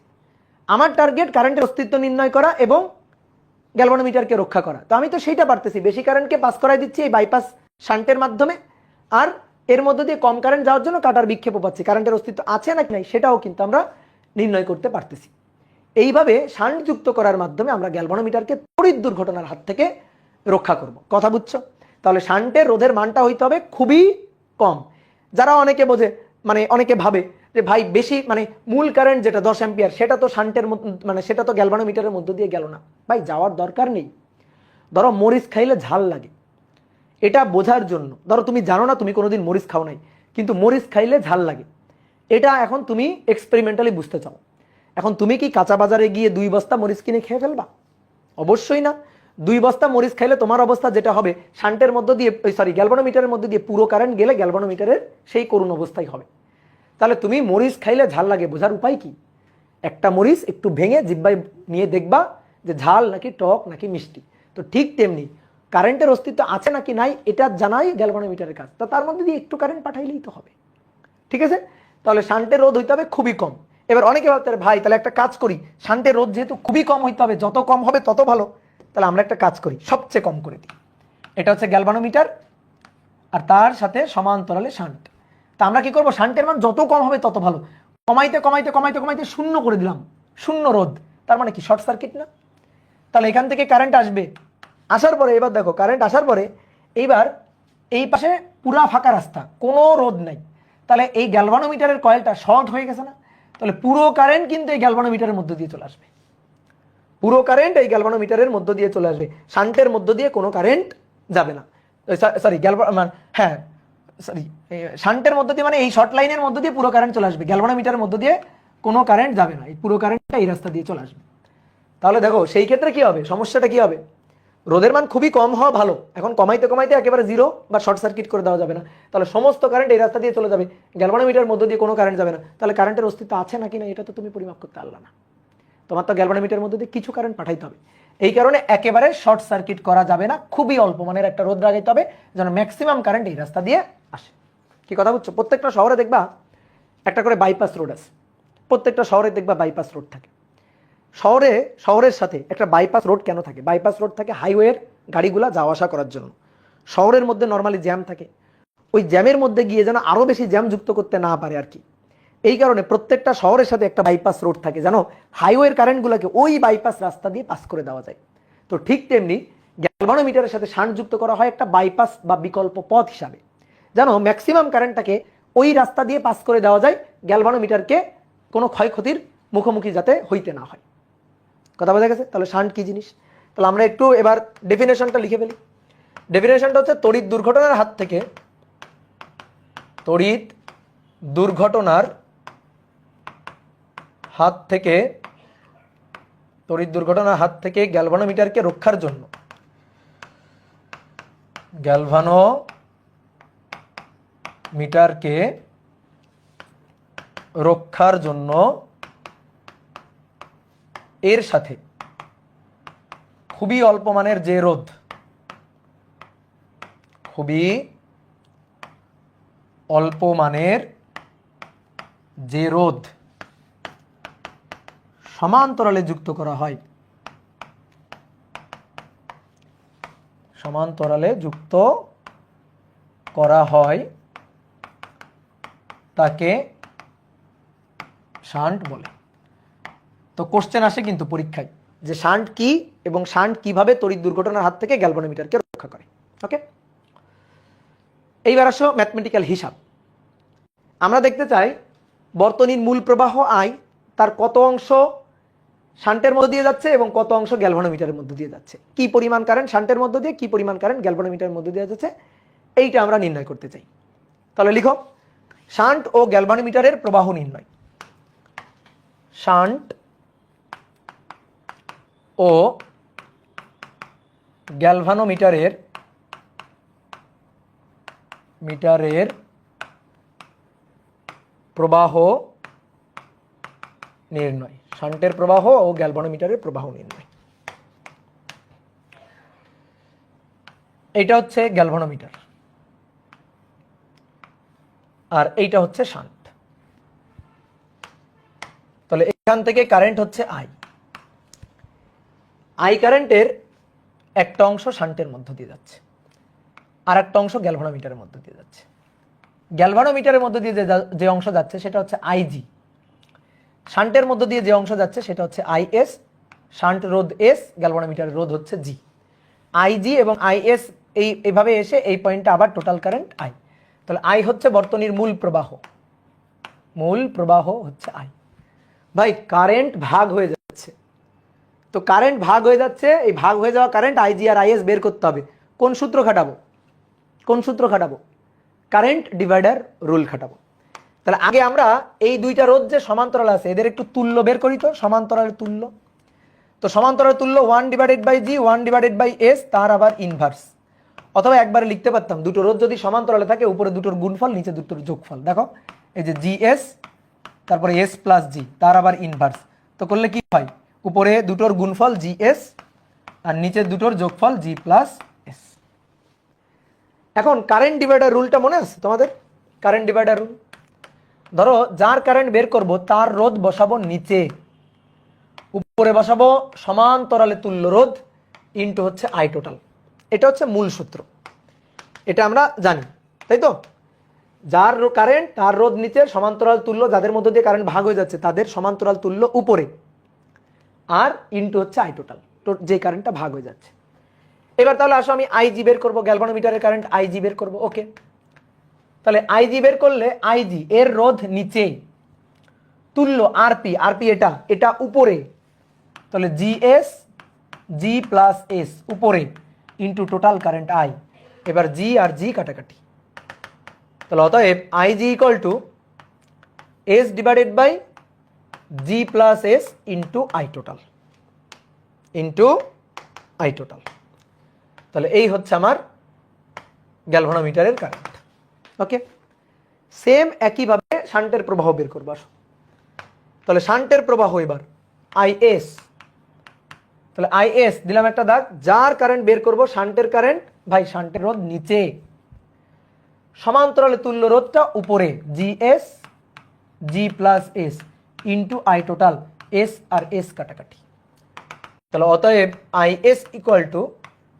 [SPEAKER 1] আমার টার্গেট কারেন্টের অস্তিত্ব নির্ণয় করা এবং গ্যালভানোমিটারকে রক্ষা করা। তো আমি তো সেইটা পারতেছি, বেশি কারেন্টকে পাস করাই দিচ্ছি এই বাইপাস শান্টের মাধ্যমে, আর এর মধ্য দিয়ে কম কারেন্ট যাওয়ার জন্য কাটার বিক্ষেপও পাচ্ছি। কারেন্টের অস্তিত্ব আছে নাকি নাই সেটাও কিন্তু আমরা নির্ণয় করতে পারতেছি। এইভাবে শান্ট যুক্ত করার মাধ্যমে আমরা গ্যালভানোমিটারকে তড়িৎ দুর্ঘটনার হাত থেকে রক্ষা করব। কথা বুঝছো? তাহলে শান্টের রোধের মানটা হইতে হবে খুবই কম। যারা অনেকে বোঝে, মানে অনেকে ভাবে যে ভাই বেশি মানে মূল কারেন্ট যেটা 10 অ্যাম্পিয়ার, সেটা তো শান্টের মানে সেটা তো গ্যালভানোমিটারের মধ্য দিয়ে গেল না। ভাই যাওয়ার দরকার নেই। ধরো মরিচ খাইলে ঝাল লাগে, এটা বোঝার জন্য, ধরো তুমি জানো না, তুমি কোনোদিন মরিচ খাও নাই, কিন্তু মরিচ খাইলে ঝাল লাগে, এটা এখন তুমি এক্সপেরিমেন্টালি বুঝতে চাও। এখন তুমি কি কাঁচা বাজারে গিয়ে 2 বস্তা মরিচ কিনে খেয়ে ফেলবা? অবশ্যই না। 2 বস্তা মরিচ খাইলে তোমার অবস্থা যেটা হবে, শান্টের মধ্য দিয়ে গ্যালভানোমিটারের মধ্যে দিয়ে পুরো কারেন্ট গেলে গ্যালভানোমিটারের সেই করুণ অবস্থাই হবে। তাহলে তুমি মরিচ খাইলে ঝাল লাগে বোঝার উপায় কি? একটা মরিচ একটু ভেঙে জিব্বায় নিয়ে দেখবা যে ঝাল নাকি টক নাকি মিষ্টি। তো ঠিক তেমনি কারেন্টের অস্তিত্ব আছে নাকি নাই এটা জানাই গ্যালভানোমিটারের কাজ। তো তার মধ্যে দিয়ে একটু কারেন্ট পাঠাইলেই তো হবে। ঠিক আছে, তাহলে শান্টের রোধ হইতে হবে খুবই কম। এবার অনেকে ভাবতে পারে, ভাই তাহলে একটা কাজ করি, শান্টের রোধ যেহেতু খুবই কম হইতে হবে, যত কম হবে তত ভালো, তাহলে আমরা একটা কাজ করি, সবচেয়ে কম করে দিই। এটা হচ্ছে গ্যালভানোমিটার, আর তার সাথে সমান্তরালে শান্ট। তা আমরা কি করবো, শান্টের মান যত কম হবে তত ভালো। কমাইতে কমাইতে কমাইতে কমাইতে শূন্য করে দিলাম, শূন্য রোধ, তার মানে কি শর্ট সার্কিট না? তাহলে এখান থেকে কারেন্ট আসবে, আসার পরে এবার দেখো কারেন্ট আসার পরে এইবার এই পাশে পুরা ফাঁকা রাস্তা, কোনো রোধ নাই। তাহলে এই গ্যালভানোমিটারের কয়েলটা শর্ট হয়ে গেছে না? তাহলে পুরো কারেন্ট কিন্তু এই গ্যালভানোমিটারের মধ্য দিয়ে চলে আসবে, পুরো কারেন্ট এই গ্যালভানোমিটারের মধ্য দিয়ে চলে আসবে, শান্টের মধ্য দিয়ে কোনো কারেন্ট যাবে না। সরি হ্যাঁ সরি শান্টের মধ্য দিয়ে মানে এই শর্ট লাইনের মধ্য দিয়ে পুরো কারেন্ট চলে আসবে, গ্যালভানোমিটারের মধ্য দিয়ে কোনো কারেন্ট যাবে না, এই পুরো কারেন্টটা এই রাস্তা দিয়ে চলে আসবে। তাহলে দেখো সেই ক্ষেত্রে কি হবে, সমস্যাটা কি হবে, রোধের মান খুবই কম হওয়া ভালো, এখন কমাইতে কমাইতে একেবারে জিরো বা শর্ট সার্কিট করে দেওয়া যাবে না। তাহলে সমস্ত কারেন্ট এই রাস্তা দিয়ে চলে যাবে, গ্যালভানোমিটারের মধ্য দিয়ে কোনো কারেন্ট যাবে না। তাহলে কারেন্টের অস্তিত্ব আছে নাকি না এটা তো তুমি পরিমাপ করতে পারলা না, তোমার তো গ্যালভানোমিটারের মধ্যে দিয়ে কিছু কারেন্ট পাঠাইতে হবে। এই কারণে একেবারে শর্ট সার্কিট করা যাবে না, খুবই অল্প মানের একটা রোধ লাগাইতে হবে যেন ম্যাক্সিমাম কারেন্ট এই রাস্তা দিয়ে আসে। কি কথা বুঝছো? প্রত্যেকটা শহরে দেখবা একটা করে বাইপাস রোড আছে, প্রত্যেকটা শহরে দেখবা বাইপাস রোড থাকে। শহরের সাথে একটা বাইপাস রোড কেন থাকে? বাইপাস রোড থাকে হাইওয়ের গাড়িগুলা যাওয়া আসা করার জন্য। শহরের মধ্যে নর্মালি জ্যাম থাকে, ওই জ্যামের মধ্যে গিয়ে যেন আরো বেশি জ্যাম যুক্ত করতে না পারে আর কি। এই কারণে প্রত্যেকটা শহরের সাথে একটা বাইপাস রোড থাকে, যেন হাইওয়ের কারেন্টগুলোকে ওই বাইপাস রাস্তা দিয়ে পাস করে দেওয়া যায়। তো ঠিক তেমনি গ্যালভানোমিটারের সাথে শান্ট যুক্ত করা হয় একটা বাইপাস বা বিকল্প পথ হিসাবে, যেন ম্যাক্সিমাম কারেন্টটাকে ওই রাস্তা দিয়ে পাস করে দেওয়া যায়, গ্যালভানোমিটারকে কোনো ক্ষয়ক্ষতির মুখোমুখি যাতে হইতে না হয়। কথা বোঝা গেছে? তাহলে শান্ট কি জিনিস, তাহলে আমরা একটু এবার ডেফিনেশনটা লিখে ফেলি। ডেফিনেশনটা হচ্ছে তড়িৎ দুর্ঘটনার হাত থেকে তড়িৎ দুর্ঘটনার হাত থেকে গ্যালভানোমিটারকে রক্ষার জন্য গ্যালভানোমিটারকে রক্ষার জন্য এর সাথে খুবই অল্প মানের যে রোধ, খুবই অল্প মানের যে রোধ সমান্তরালে যুক্ত করা হয়, সমান্তরালে যুক্ত করা হয় তাকে শান্ট বলে। তো কোশ্চেন আসে কিন্তু পরীক্ষায় যে শান্ট কি এবং শান্ট কিভাবে তড়িৎ দুর্ঘটনার হাত থেকে গ্যালভানোমিটারকে রক্ষা করে। ওকে, এইবার আসো ম্যাথমেটিক্যাল হিসাব। আমরা দেখতে চাই বর্তনীর মূল প্রবাহ আই, তার কত অংশ শান্টের মধ্যে দিয়ে যাচ্ছে এবং কত অংশ গ্যালভানোমিটারের মধ্যে দিয়ে যাচ্ছে, কি পরিমাণ কারেন্ট শান্টের মধ্যে দিয়ে, কি পরিমাণ কারেন্ট গ্যালভানোমিটারের মধ্যে দিয়ে যাচ্ছে, এইটা আমরা নির্ণয় করতে চাই। তাহলে লিখো শান্ট ও গ্যালভানোমিটারের প্রবাহ নির্ণয়। শান্ট ও গ্যালভানোমিটারের প্রবাহ নির্ণয়, শান্টের প্রবাহ ও গ্যালভানোমিটারের প্রবাহ নির্ণয়। এইটা হচ্ছে গ্যালভানোমিটার আর এইটা হচ্ছে শান্ট। তাহলে এখান থেকে কারেন্ট হচ্ছে আই, আই কারেন্টের একটা অংশ শান্টের মধ্য দিয়ে যাচ্ছে আর একটা অংশ গ্যালভানোমিটারের মধ্য দিয়ে যাচ্ছে। গ্যালভানোমিটারের মধ্য দিয়ে যে অংশ যাচ্ছে সেটা হচ্ছে আইজি, শান্টের মধ্য দিয়ে যে অংশ যাচ্ছে সেটা হচ্ছে আইএস, শান্ট রোধ এস, গ্যালভানোমিটারের রোধ হচ্ছে জি। আইজি এবং আইএস এইভাবে এসে এই পয়েন্টে আবার টোটাল কারেন্ট আই। তাহলে আই হচ্ছে বর্তনীর মূল প্রবাহ হচ্ছে আই। ভাই কারেন্ট ভাগ হয়ে যাচ্ছে, তো কারেন্ট ভাগ হয়ে যাচ্ছে, এই ভাগ হয়ে যাওয়া কারেন্ট আইজি আর আইএস বের করতে হবে। কোন সূত্র খাটাবো? কারেন্ট ডিভাইডার রুল খাটাবো। তাহলে আগে আমরা এই দুইটা রোধ যে সমান্তরাল আছে এদের একটু তুল্য বের করি। তো সমান্তরালের তুল্য, তো সমান্তরালের তুল্য 1/G 1/S, তার আবার ইনভার্স। অথবা একবারে লিখতে পারতাম দুটো রোধ যদি সমান্তরালে থাকে উপরে দুটোর গুণফল নিচে দুটোর যোগফল। দেখো এই যে GS তারপরে S প্লাস G তার আবার ইনভার্স। তো করলে কি হয়, উপরে দুটোর গুণফল GS আর নিচে দুটোর যোগফল G প্লাস S। এখন কারেন্ট ডিভাইডার রুলটা মনে আছে তোমাদের? কারেন্ট ডিভাইডার রুল, ধরো যার কারেন্ট বের করব তার রোধ বসাবো নিচে, উপরে বসাবো সমান্তরালে তুল্য রোধ ইনটু হচ্ছে আই টোটাল। এটা হচ্ছে মূল সূত্র, এটা আমরা জানি, তাই তো? যার কারেন্ট তার রোধ নিচে, সমান্তরাল তুল্য যাদের মধ্যে দিয়ে কারেন্ট ভাগ হয়ে যাচ্ছে তাদের সমান্তরাল তুল্য উপরে, আর ইনটু হচ্ছে আই টোটাল, যে কারেন্টটা ভাগ হয়ে যাচ্ছে। এবার তাহলে আসো আমি আইজি বের করবো, গ্যালভানোমিটারের কারেন্ট আইজি বের করবো। ওকে, তাহলে আইজি বের করলে আইজি এর রোধ নিচে, তুল্য আরপি, আরপি এটা উপরে, তাহলে জিএস জি প্লাস এস উপরে ইন্টু টোটাল কারেন্ট আই। এবার জি আর জি কাটাকাটি, তাহলে অতএব IG equal to S divided by G plus S into I total, তাহলে এই হচ্ছে আমার গ্যালভানোমিটারের কারেন্ট। ওকে, সেম একইভাবে শান্টের প্রবাহ বের করবো। আসো তাহলে শান্টের প্রবাহ এবার আইএস, তাহলে আইএস দিলাম একটা দাগ, যার কারেন্ট বের করব শান্টের কারেন্ট, ভাই শান্টের রোধ নিচে, সমান্তরালে তুল্য রোধটা উপরে, GS G plus S into I total, S আর এস কাটাকাটি। তাহলে অতএব IS equal to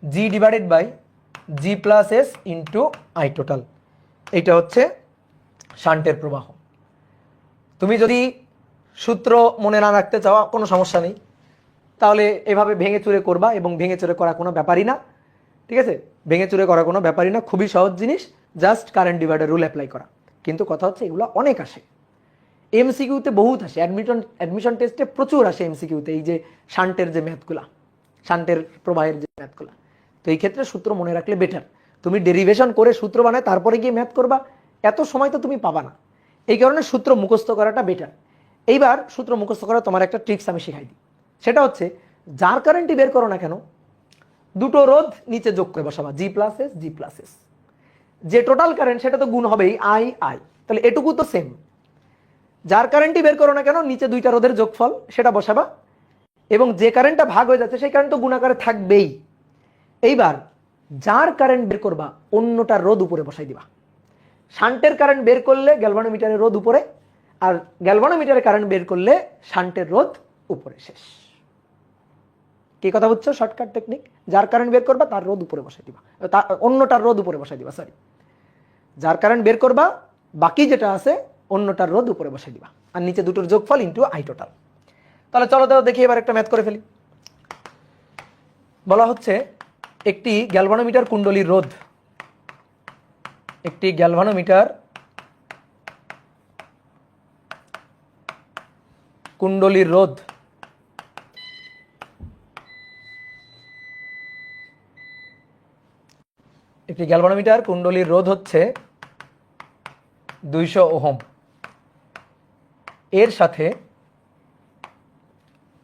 [SPEAKER 1] G divided by G plus S into I total. এইটা হচ্ছে শান্টের প্রবাহ। তুমি যদি সূত্র মনে না রাখতে চাও কোনো সমস্যা নেই, তাহলে এভাবে ভেঙে চুরে করবা, এবং ভেঙে চুরে করা কোনো ব্যাপারই না, ঠিক আছে? ভেঙে চুরে করা কোনো ব্যাপারই না, খুবই সহজ জিনিস, just current divider rule apply করা। কিন্তু কথা হচ্ছে এগুলো অনেক আসে, এমসিকিউতে বহুত আসে, অ্যাডমিশন টেস্টে প্রচুর আসে এমসিকিউতে, এই যে শান্টের যে ম্যাথগুলা, শান্টের প্রবাহের যে ম্যাথগুলা। তো এই ক্ষেত্রে সূত্র মনে রাখলে বেটার। তুমি ডেরিভেশন করে সূত্র বানায় তারপরে গিয়ে ম্যাথ করবা, এত সময় তো তুমি পাবা না। এই কারণে সূত্র মুখস্থ করাটা বেটার। এইবার সূত্র মুখস্থ করা তোমার একটা ট্রিক্স আমি শিখাই দিই। সেটা হচ্ছে যার কারেন্টই বের করো না কেন, দুটো রোধ নিচে যোগ করে বসাবা, G plus S G plus S. যে টোটাল কারেন্ট সেটা তো গুণ হবেই আই আই, তাহলে এটুকু তো সেম। যার কারেন্টই বের করো না কেন নিচে দুইটা রোধের যোগফল সেটা বসাবা, এবং যে কারেন্টটা ভাগ হয়ে যাচ্ছে সেই কারেন্ট তো গুণাকারে থাকবেই। এইবার যার কারেন্ট বের করবা অন্যটার রোধ উপরে বসাই দিবা। শান্টের কারেন্ট বের করলে গ্যালভানোমিটারের রোধ উপরে, আর গ্যালভানোমিটারের কারেন্ট বের করলে শান্টের রোধ উপরে। শেষ। কি কথা বুঝছো? Shortcut technique. যার কারেন্ট বের করবা তার রোধ উপরে বসাই দিবা, অন্যটার রোধ উপরে বসাই দিবা, সরি। যার কারেন্ট বের করবা বাকি যেটা আছে অন্যটার রোধ উপরে বসাই দিবা, আর নিচে দুটোর যোগফল ইন্টু আই টোটাল। তাহলে চলো তো দেখি এবার একটা ম্যাথ করে ফেলি। বলা হচ্ছে একটি গ্যালভানোমিটার কুণ্ডলীর রোধ, একটি গ্যালভানোমিটার কুণ্ডলীর রোধ একটি গ্যালভানোমিটার কুণ্ডলীর রোধ হচ্ছে 200 ওহম। এর সাথে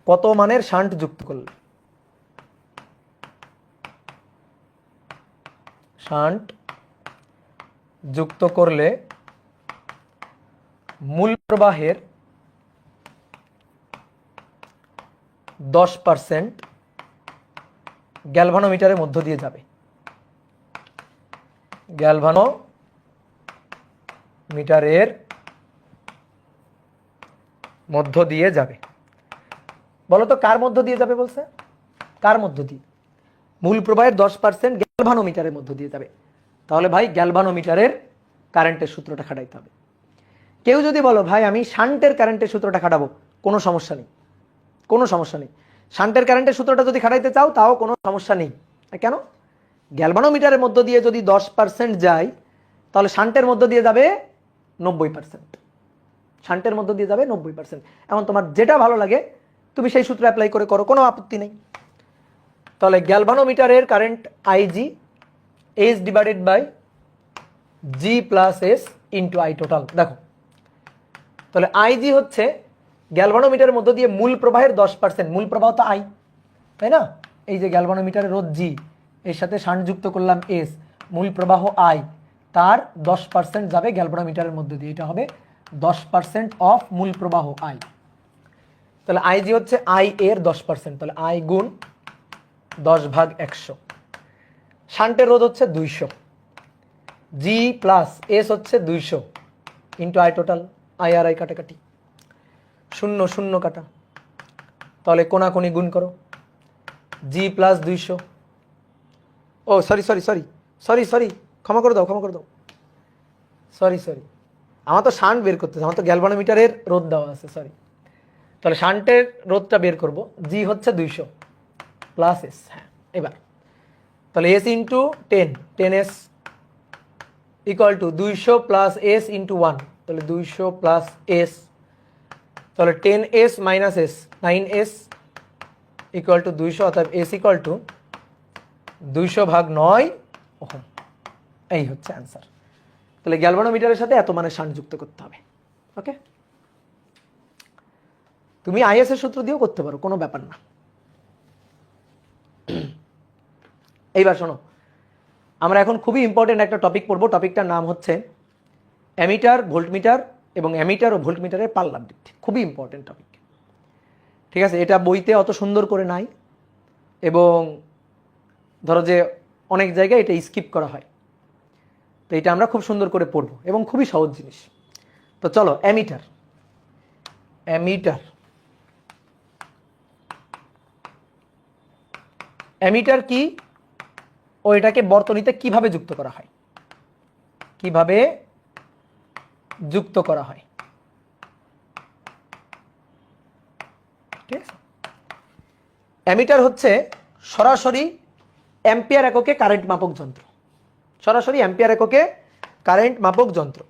[SPEAKER 1] কত মানের শান্ট যুক্ত করলে, শান্ট যুক্ত করলে মূল প্রবাহের 10% গ্যালভানোমিটারের মধ্য দিয়ে যাবে, গ্যালভানোমিটারের মধ্য দিয়ে যাবে। বলো তো কার মধ্য দিয়ে যাবে বলছে? কার মধ্য দিয়ে? মূল প্রবাহের 10% গ্যালভানোমিটারের মধ্য দিয়ে যাবে। তাহলে ভাই গ্যালভানোমিটারের কারেন্টের সূত্রটা খাটাইতে হবে। কেউ যদি বলো ভাই আমি শান্টের কারেন্টের সূত্রটা খাটাবো, কোনো সমস্যা নেই, কোনো সমস্যা নেই। শান্টের কারেন্টের সূত্রটা যদি খাটাইতে চাও তাও কোনো সমস্যা নেই। কেন? গ্যালভানোমিটারের মধ্য দিয়ে যদি 10% যায় তাহলে শান্টের মধ্য দিয়ে যাবে 90%। শান্টের মধ্য দিয়ে যাবে 90%। এখন তোমার যেটা ভালো লাগে তুমি সেই সূত্র অ্যাপ্লাই করে করো, কোনো আপত্তি নেই। তাহলে গ্যালভানোমিটারের current I G S divided by G plus S into I total. দেখো তাহলে আইজি হচ্ছে গ্যালভানোমিটারের মধ্য দিয়ে মূল প্রবাহের 10%, মূল প্রবাহ তো আই, তাই না? এই যে গ্যালভানোমিটারের রোধ জি, এর সাথে শান্ট যুক্ত করলাম এস, মূল প্রবাহ আই, তার 10% যাবে গ্যালভানোমিটারের মধ্য দিয়ে, এটা হবে 10% অফ মূল প্রবাহ আই। তাহলে আইজি হচ্ছে আই এর 10%, তাহলে আই গুণ 10/100। শান্টের রোধ হচ্ছে 200, জি প্লাস এস হচ্ছে 200 into I total. I R I কাটাকাটি, 0 0 কাটা, তাহলে কোনাকুনি গুণ করো, জি প্লাস 200, ও sorry sorry sorry sorry sorry ক্ষমা করে দাও, ক্ষমা করে দাও, সরি সরি, আমার তো শান্ট বের করতে, আমার তো গ্যালভানোমিটারের রোধ দেওয়া আছে, সরি। তাহলে শান্টের রোধটা বের করব, জি হচ্ছে 200 প্লাস এস। হ্যাঁ, এবার তাহলে S into 10 10s equal to 200 plus S into 1, তাহলে 200 প্লাস এস, তাহলে 10s minus S 9s equal to 200, অর্থাৎ এস ইকুয়াল টু 200/9 ওহম। এই হচ্ছে অ্যান্সার। তাহলে গ্যালভানোমিটারের সাথে এত মানের শান্ট যুক্ত করতে হবে। ওকে, তুমি আইএস এর সূত্র দিয়েও করতে পারো, কোনো ব্যাপার না। এইবার শোনো, আমরা এখন খুবই ইম্পর্টেন্ট একটা টপিক পড়বো। টপিকটার নাম হচ্ছে অ্যামিটার, ভোল্টমিটার এবং অ্যামিটার ও ভোল্টমিটারের পাল্লার দিক। খুবই ইম্পর্টেন্ট টপিক, ঠিক আছে? এটা বইতে অত সুন্দর করে নাই, এবং ধরো যে অনেক জায়গায় এটা স্কিপ করা হয়, তো এটা আমরা খুব সুন্দর করে পড়বো এবং খুবই সহজ জিনিস। তো চলো, অ্যামিটার। অ্যামিটার অ্যামিটার কি ও এটাকে বর্তনীতে কিভাবে যুক্ত করা হয়, কিভাবে যুক্ত করা হয়, ঠিক আছে? অ্যামিটার হচ্ছে সরাসরি অ্যাম্পিয়ার এককে কারেন্ট মাপক যন্ত্র, সরাসরি অ্যাম্পিয়ার এককে কারেন্ট মাপক যন্ত্র।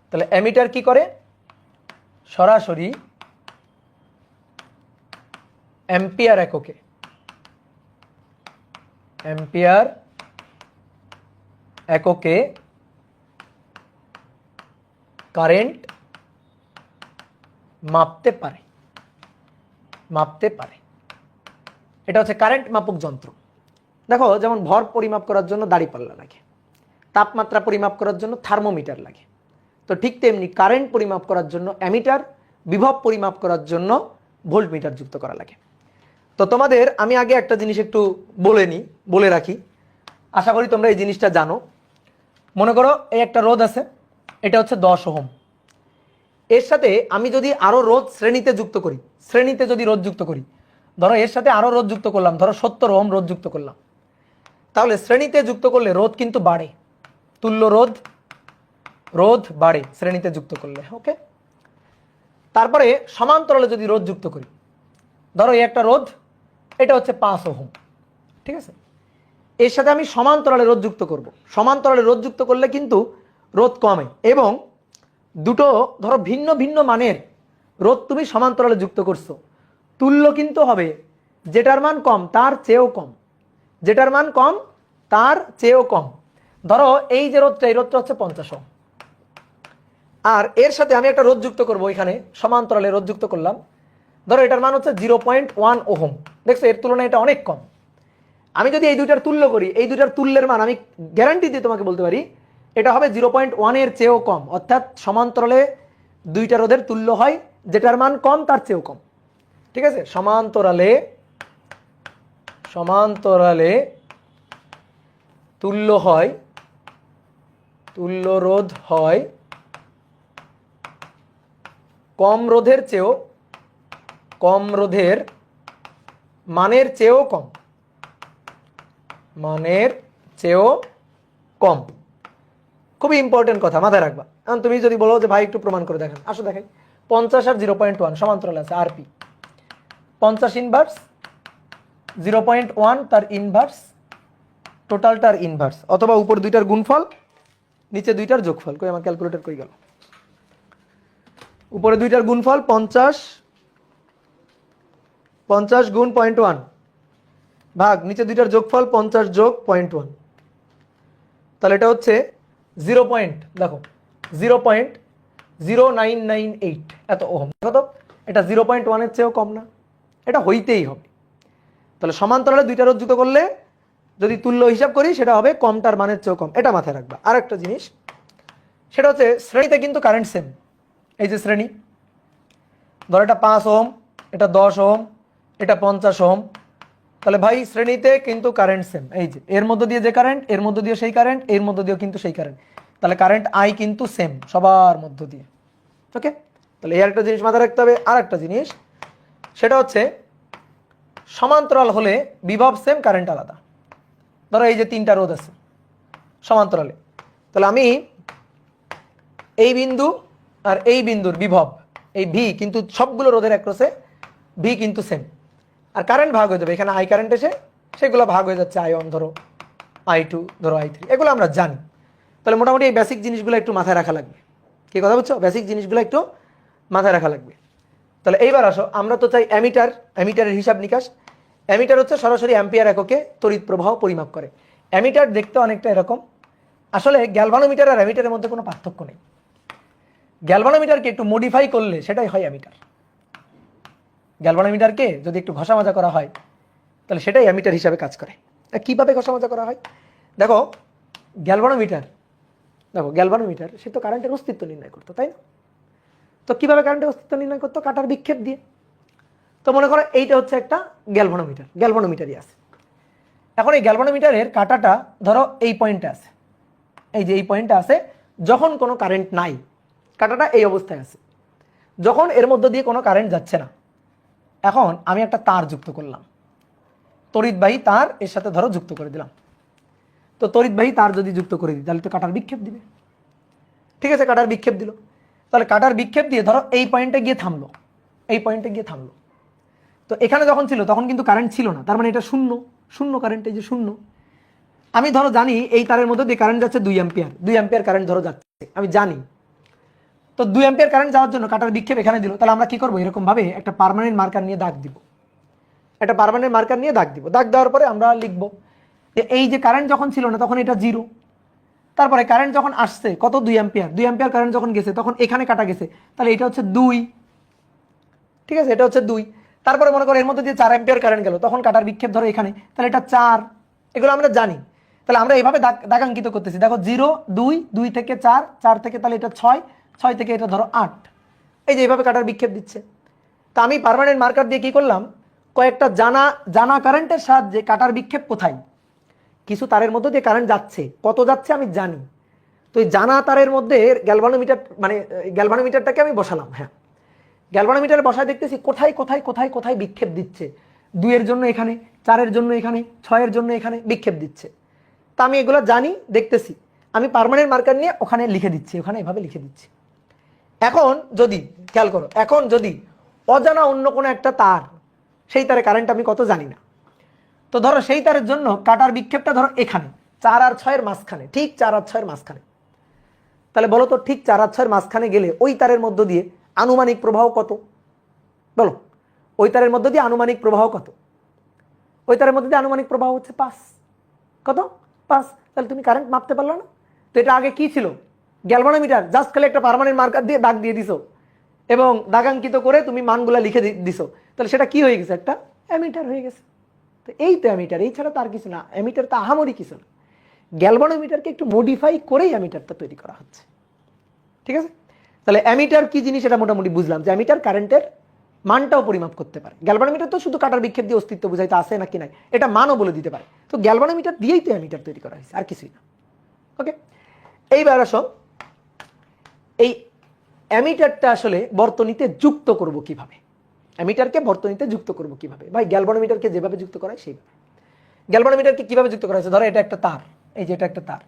[SPEAKER 1] তাহলে অ্যামিটার কি করে? সরাসরি অ্যাম্পিয়ার এককে, অ্যাম্পিয়ার এককে কারেন্ট মাপতে পারে, মাপতে পারে। এটা হচ্ছে কারেন্ট মাপক যন্ত্র। দেখো যেমন ভর পরিমাপ করার জন্য দাঁড়িপাল্লা লাগে, তাপমাত্রা পরিমাপ করার জন্য থার্মোমিটার লাগে, তো ঠিক তেমনি কারেন্ট পরিমাপ করার জন্য অ্যামিটার, বিভব পরিমাপ করার জন্য ভোল্টমিটার যুক্ত করা লাগে। তো তোমাদের আমি আগে একটা জিনিস একটু বলে রাখি, আশা করি তোমরা এই জিনিসটা জানো। মনে করো এই একটা রোধ আছে, এটা হচ্ছে 10 ওহম। এর সাথে আমি যদি আরো রোধ শ্রেণীতে যুক্ত করি, শ্রেণীতে যদি রোধ যুক্ত করি, ধরো এর সাথে আরো রোধ যুক্ত করলাম, ধরো 70 ওহম রোধ যুক্ত করলাম, তাহলে শ্রেণীতে যুক্ত করলে রোধ কিন্তু বাড়ে, তুল্য রোধ বাড়ে শ্রেণীতে যুক্ত করলে। ওকে, তারপরে সমান্তরালে যদি রোধ যুক্ত করি, ধরো এই একটা রোধ, এটা হচ্ছে 5 ওহম, ঠিক আছে, এর সাথে আমি সমান্তরালে রোধ যুক্ত করব। সমান্তরালে রোধ যুক্ত করলে কিন্তু রোধ কমে, এবং দুটো ধরো ভিন্ন ভিন্ন মানের রোধ তুমি সমান্তরালে যুক্ত করছো, তুল্য কিন্তু হবে যেটার মান কম তার চেয়েও কম, যেটার মান কম তার চেয়েও কম। ধরো এই যে রোধটা, এই রোধটা হচ্ছে 50 ওহম, আর এর সাথে আমি একটা রোধ যুক্ত করবো, এখানে সমান্তরালে রোধ যুক্ত করলাম, ধরো এটার মান হচ্ছে 0.1 ওহম। দেখছো এর তুলনায় এটা অনেক কম। আমি যদি এই দুইটার তুল্য করি, এই দুইটার তুল্যের মান আমি গ্যারান্টি দিয়ে তোমাকে বলতে পারি এটা হবে 0.1 এর চেয়েও কম, অর্থাৎ সমান্তরালে দুইটা রোধের তুল্য হয় যেটার মান কম তার চেয়েও কম, ঠিক আছে। সমান্তরালে তুল্য হয়, তুল্য রোধ হয় কম রোধের চেয়েও, কম রোধের মানের চেয়েও কম, মানের চেয়েও কম। খুবই ইম্পর্টেন্ট কথা, মাথায় রাখবা। এখন তুমি যদি বলো যে ভাই একটু প্রমাণ করে দেখেন, আসো দেখাই। 50 আর 0.1 সমান্তরাল আছে, আরপি 50 ইনভার্স 0.1 তার ইনভার্স, টোটালটার ইনভার্স, অথবা উপর দুইটার গুণফল নিচে দুইটার যোগফল। কই আমার ক্যালকুলেটর কই গেল? উপরে দুইটার গুণফল 50 গুণ 0.1 ভাগ নিচে দুইটার যোগফল 50 যোগ 0.1, তাহলে এটা হচ্ছে 0.0998 এত ওহম। দেখো তো এটা 0.1 এর চেয়েও কম না, এটা হইতেই হবে। তাহলে সমান্তরালে দুইটা রোধ যুক্ত করলে যদি তুল্য হিসাব করি সেটা হবে কমটার মানের চেয়েও কম, এটা মাথায় রাখবা। আর একটা জিনিস সেটা হচ্ছে শ্রেণীতে কিন্তু কারেন্ট সেম। এই যে শ্রেণী, ধর এটা 5 ওহম, এটা 10 ওহম, এটা 50 ওহম, তাহলে ভাই শ্রেণীতে কিন্তু কারেন্ট সেম। এই যে এর মধ্য দিয়ে যে কারেন্ট, এর মধ্য দিয়ে সেই কারেন্ট, এর মধ্য দিয়েও কিন্তু সেই কারেন্ট, তাহলে কারেন্ট আই কিন্তু সেম সবার মধ্য দিয়ে। ওকে, তাহলে এই একটা জিনিস মাথায় রাখতে হবে। আর একটা জিনিস সেটা হচ্ছে সমান্তরাল হলে বিভব সেম, কারেন্ট আলাদা। ধরো এই যে 3টা রোধ আছে সমান্তরালে, তাহলে আমি এই বিন্দু আর এই বিন্দুর বিভব, এই ভি কিন্তু সবগুলো রোধের একরসে, ভি কিন্তু সেম। আর কারেন্ট ভাগ হয়ে যাবে, এখানে আই কারেন্ট এসে সেগুলো ভাগ হয়ে যাচ্ছে, I1 ধরো, I2 ধরো, I3, এগুলো আমরা জানি। তাহলে মোটামুটি এই বেসিক জিনিসগুলো একটু মাথায় রাখা লাগবে। কি কথা বুঝছো? বেসিক জিনিসগুলো একটু মাথায় রাখা লাগবে। তাহলে এইবার আসো, আমরা তো চাই অ্যামিটার, অ্যামিটারের হিসাব নিকাশ। অ্যামিটার হচ্ছে সরাসরি অ্যাম্পিয়ার এককে তড়িৎ প্রবাহ পরিমাপ করে। অ্যামিটার দেখতে অনেকটা এরকম। আসলে গ্যালভানোমিটার আর অ্যামিটারের মধ্যে কোনো পার্থক্য নেই। গ্যালভানোমিটারকে একটু মডিফাই করলে সেটাই হয় অ্যামিটার। গ্যালভানোমিটারকে যদি একটু ঘষা মাজা করা হয় তাহলে সেটাই অ্যামিটার হিসাবে কাজ করে। কিভাবে ঘষা মাজা করা হয়? দেখো গ্যালভানোমিটার সে তো কারেন্টের অস্তিত্ব নির্ণয় করতো, তাই না? তো কিভাবে কারেন্টের অস্তিত্ব নির্ণয় করতো? কাটার বিক্ষেপ দিয়ে। তো মনে করো এইটা হচ্ছে একটা গ্যালভানোমিটারই আছে। এখন এই গ্যালভানোমিটারের কাটাটা ধরো এই পয়েন্টে আছে, এই যে এই পয়েন্টে আছে, যখন কোনো কারেন্ট নাই কাটাটা এই অবস্থায় আছে, যখন এর মধ্য দিয়ে কোনো কারেন্ট যাচ্ছে না, এখন আমি একটা তার যুক্ত করলাম, তড়িৎবাহী তার এর সাথে ধরো যুক্ত করে দিলাম। তো তড়িৎবাহী তার যদি যুক্ত করে দিই তাহলে তো কাটার বিক্ষেপ দিবে, ঠিক আছে? কাটার বিক্ষেপ দিল, তাহলে কাটার বিক্ষেপ দিয়ে ধরো এই পয়েন্টে গিয়ে থামলো, এই পয়েন্টে গিয়ে থামলো। তো এখানে যখন ছিল তখন কিন্তু কারেন্ট ছিল না, তার মানে এটা শূন্য, শূন্য কারেন্ট, এই যে শূন্য। আমি ধরো জানি এই তারের মধ্যে দিয়ে কারেন্ট যাচ্ছে 2 অ্যাম্পিয়ার, 2 অ্যাম্পিয়ার কারেন্ট ধরো যাচ্ছে, আমি জানি। তো 2 অ্যাম্পিয়ার কারেন্ট যাওয়ার জন্য কাটার বিক্ষেপ এখানে দিল, তাহলে আমরা কি করবো? এরকম ভাবে একটা পার্মানেন্ট মার্কার নিয়ে দাগ দিব, একটা পার্মানেন্ট মার্কার নিয়ে দাগ দিব। দাগ দেওয়ার পরে আমরা লিখবো যে এই যে কারেন্ট যখন ছিল না তখন এটা 0, তারপরে কারেন্ট যখন আসছে কত? 2 অ্যাম্পিয়ার, 2 অ্যাম্পিয়ার কারেন্ট যখন গেছে তখন এখানে কাটা গেছে, তাহলে এটা হচ্ছে 2, ঠিক আছে, এটা হচ্ছে 2। তারপরে মনে করো এর মধ্যে দিয়ে 4 অ্যাম্পিয়ার কারেন্ট গেল, তখন কাটার বিক্ষেপ ধরো এখানে, তাহলে এটা 4। এগুলো আমরা জানি। তাহলে আমরা এইভাবে দাগাঙ্কিত করতেছি, দেখো 0 2 2 থেকে 4, 4 থেকে তাহলে এটা 6, 6 থেকে এটা ধরো 8। এই যে এইভাবে কাটার বিক্ষেপ দিচ্ছে। তা আমি পার্মানেন্ট মার্কার দিয়ে কি করলাম, কয়েকটা জানা কারেন্টের সাহায্যে কাটার বিক্ষেপ কোথায়, কিছু তারের মধ্যে দিয়ে কারেন্ট যাচ্ছে, কত যাচ্ছে আমি জানি। তো এই জানা তারের মধ্যে গ্যালভানোমিটার মানে গ্যালভানোমিটারটাকে আমি বসালাম। হ্যাঁ, গ্যালভানোমিটারে বসায় দেখতেছি কোথায় কোথায় কোথায় কোথায় বিক্ষেপ দিচ্ছে। 2 এর জন্য এখানে, 4 এর জন্য এখানে, 6 এর জন্য এখানে বিক্ষেপ দিচ্ছে। তা আমি এগুলো জানি, দেখতেছি, আমি পার্মানেন্ট মার্কার নিয়ে ওখানে লিখে দিচ্ছি, ওখানে এভাবে লিখে দিচ্ছি। এখন যদি খেয়াল করো, এখন যদি অজানা অন্য কোনো একটা তার, সেই তারে কারেন্ট আমি কত জানি না, তো ধরো সেই তারের জন্য কাটার বিক্ষেপটা ধরো এখানে 4 আর 6 এর মাঝখানে, ঠিক 4 আর 6 এর মাঝখানে। তাহলে বলো তো ঠিক 4 আর 6 এর মাঝখানে গেলে ওই তারের মধ্য দিয়ে আনুমানিক প্রবাহ কত? বলো, ওই তারের মধ্য দিয়ে আনুমানিক প্রবাহ কত? ওই তারের মধ্যে দিয়ে আনুমানিক প্রবাহ হচ্ছে 5। কত? 5। তাহলে তুমি কারেন্ট মাপতে পারলো না? তো এটা আগে কি ছিল? গ্যালভানোমিটার। জাস্ট খালি একটা পার্মানেন্ট মার্কার দিয়ে দাগ দিয়ে দিছো এবং দাগাঙ্কিত করে তুমি মানগুলা লিখে দিছো, তাহলে সেটা কি হয়ে গেছে? একটা অ্যামিটার হয়ে গেছে। তো এই তো অ্যামিটার, এই ছাড়া তো আর কিছু না। অ্যামিটার তো আহামরি কিছু না, গ্যালভানোমিটারকে একটু মডিফাই করেই অ্যামিটারটা তৈরি করা হচ্ছে। ঠিক আছে, তাহলে অ্যামিটার কি জিনিস এটা মোটামুটি বুঝলাম, যে অ্যামিটার কারেন্টের মানটাও পরিমাপ করতে পারে। গ্যালভানোমিটার তো শুধু কাটার বিক্ষেপ দিয়ে অস্তিত্ব বুঝাইতে আছে নাকি নাই এটা মানও বলে দিতে পারে। তো গ্যালভানোমিটার দিয়েই তো অ্যামিটার তৈরি করা হয়েছে, আর কিছুই না। ওকে, এইবার আসো, এই অ্যামিটারটা আসলে বর্তনীতে যুক্ত করব কিভাবে? অ্যামিটারকে বর্তনীতে যুক্ত করব কিভাবে? ভাই গ্যালভানোমিটারকে যেভাবে যুক্ত করা হয় সেইভাবে। গ্যালভানোমিটারকে কিভাবে যুক্ত করা হয়েছে? ধরো এটা একটা তার, এই যে এটা একটা তার,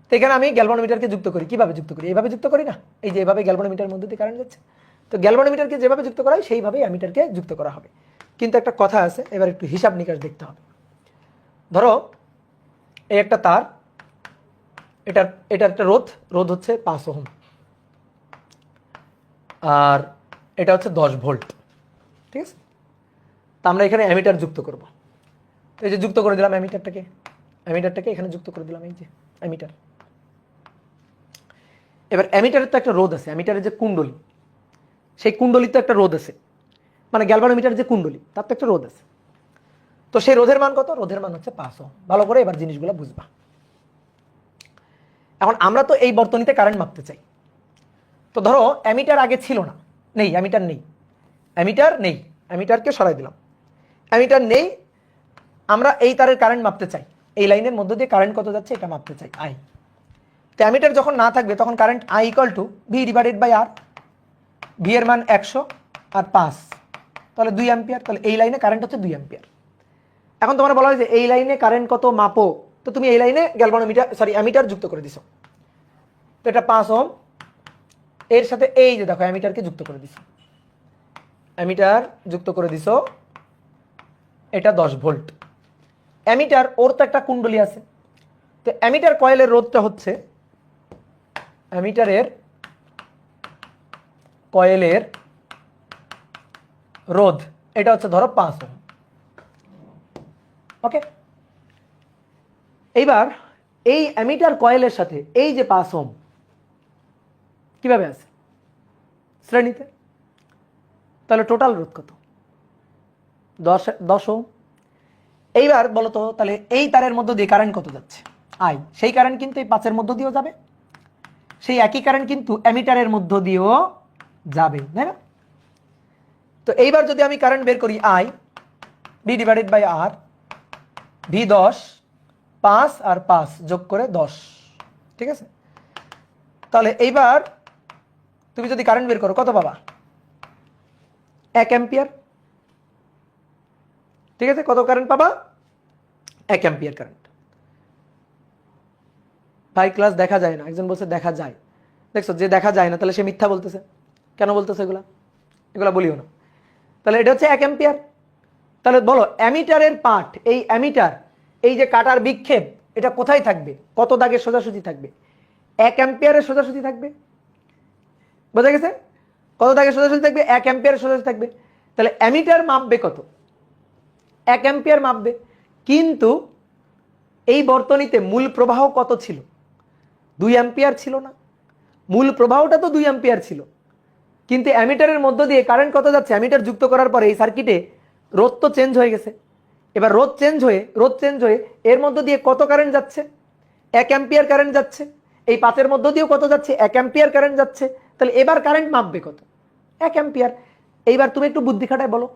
[SPEAKER 1] তো এখানে আমি গ্যালভানোমিটারকে যুক্ত করি। কিভাবে যুক্ত করি? এইভাবে যুক্ত করি না, এই যে এভাবে গ্যালভানোমিটারের মধ্যে দিয়ে কারেন্ট যাচ্ছে। তো গ্যালভানোমিটারকে যেভাবে যুক্ত করা হয় সেইভাবেই অ্যামিটারকে যুক্ত করা হবে। কিন্তু একটা কথা আছে, এবার একটু হিসাব নিকাশ দেখতে হবে। ধরো এই একটা তার, এটা একটা রোধ হচ্ছে 5 ওহম, আর এটা হচ্ছে 10 ভোল্ট। ঠিক আছে, তা আমরা এখানে অ্যামিটার যুক্ত করব। তো এই যে যুক্ত করে দিলাম অ্যামিটারটাকে এখানে যুক্ত করে দিলাম, এই যে অ্যামিটার। এবার অ্যামিটারের তো একটা রোধ আছে, অ্যামিটারের যে কুণ্ডলী, সেই কুণ্ডলীর তো একটা রোধ আছে, মানে গ্যালভানোমিটারের যে কুণ্ডলী তার তো একটা রোধ আছে। তো সেই রোধের মান কত? রোধের মান হচ্ছে 5 ওহম। ভালো করে এবার জিনিসগুলো বুঝবা। এখন আমরা তো এই বর্তনীতে কারেন্ট মাপতে চাই। তো ধরো অ্যামিটার আগে ছিল না, নেই, অ্যামিটার নেই, অ্যামিটারকে সরাই দিলাম, অ্যামিটার নেই। আমরা এই তারের কারেন্ট মাপতে চাই, এই লাইনের মধ্য দিয়ে কারেন্ট কত যাচ্ছে এটা মাপতে চাই, আই। তো অ্যামিটার যখন না থাকবে তখন current I equal to V divided by R. V এর মান 100 আর 5, তাহলে 2 অ্যাম্পিয়ার। তাহলে এই লাইনে কারেন্ট হচ্ছে 2 অ্যাম্পিয়ার। এখন তোমার বলা হয়েছে এই লাইনে কারেন্ট কত মাপো, তো তুমি এই লাইনে অ্যামিটার যুক্ত করে দিছো। তো এটা 5 ওহম, এর সাথে এই যে দেখো অ্যামিটারকে যুক্ত করে দিছো, অ্যামিটার যুক্ত করে দিছো, এটা 10 ভোল্ট। অ্যামিটার ওর তো একটা কুণ্ডলী আছে, তো অ্যামিটার কয়েলের রোধটা হচ্ছে, অ্যামিটারের কয়েলের রোধ এটা হচ্ছে ধরো 5 ওহম। ওকে, এইবার এই অ্যামিটার কয়েলের সাথে এই যে 5 ওহম কিভাবে আছে? শ্রেণীতে। তাহলে টোটাল রোধ কত? 10 ওহম। এইবার বলো তো, তাহলে এই তারের মধ্য দিয়ে কারেন্ট কত যাচ্ছে? আই। সেই কারেন্ট কিন্তু এই 5 এর মধ্য দিয়েও যাবে, সেই একই কারেন্ট কিন্তু অ্যামিটারের মধ্য দিয়েও যাবে, তাই না? তো এইবার যদি আমি কারেন্ট বের করি, I V divided by R, V 10, 5 আর 5 যোগ করে 10। ঠিক আছে, তাহলে এইবার তুমি যদি কারেন্ট বের করো কত পাবা? 1 অ্যাম্পিয়ার। ঠিক আছে, কত কারেন্ট পাবা? 1 অ্যাম্পিয়ার কারেন্ট। ভাই ক্লাস দেখা যায় না, একজন বলছে দেখা যায়। দেখছো, যে দেখা যায় না তাহলে সে মিথ্যা বলতেছে। কেন বলতেছে এগুলা বলিও না। তাহলে এটা হচ্ছে 1 অ্যাম্পিয়ার। তাহলে বলো অ্যামিটারের পার্ট, এই অ্যামিটার, এই যে কাটার বিক্ষেপ, এটা কোথায় থাকবে? কত দাগের সোজাসুজি থাকবে? 1 অ্যাম্পিয়ারের সোজাসুজি থাকবে। বোঝা গেছে? কত দাগের সোজাসুজি থাকবে? 1 অ্যাম্পিয়ারের সোজাসুজি থাকবে। তাহলে অ্যামিটার মাপবে কত? 1 অ্যাম্পিয়ার মাপবে। কিন্তু এই বর্তনীতে মূল প্রবাহ কত ছিল? 2 অ্যাম্পিয়ার ছিল না? মূল প্রবাহটা তো 2 অ্যাম্পিয়ার ছিল। কিন্তু অ্যামিটারের মধ্য দিয়ে কারেন্ট কত যাচ্ছে, অ্যামিটার যুক্ত করার পরে এই সার্কিটে রোধ তো চেঞ্জ হয়ে গেছে। এবার রোধ চেঞ্জ হয়ে এর মধ্য দিয়ে কত কারেন্ট যাচ্ছে, 1 অ্যাম্পিয়ার কারেন্ট যাচ্ছে। এই 5-এর মধ্য দিয়েও কত যাচ্ছে, 1 অ্যাম্পিয়ার কারেন্ট যাচ্ছে। তাহলে এবার কারেন্ট মাপবে কত, 1 অ্যাম্পিয়ার। এইবার তুমি একটু বুদ্ধি খাটায় বলো,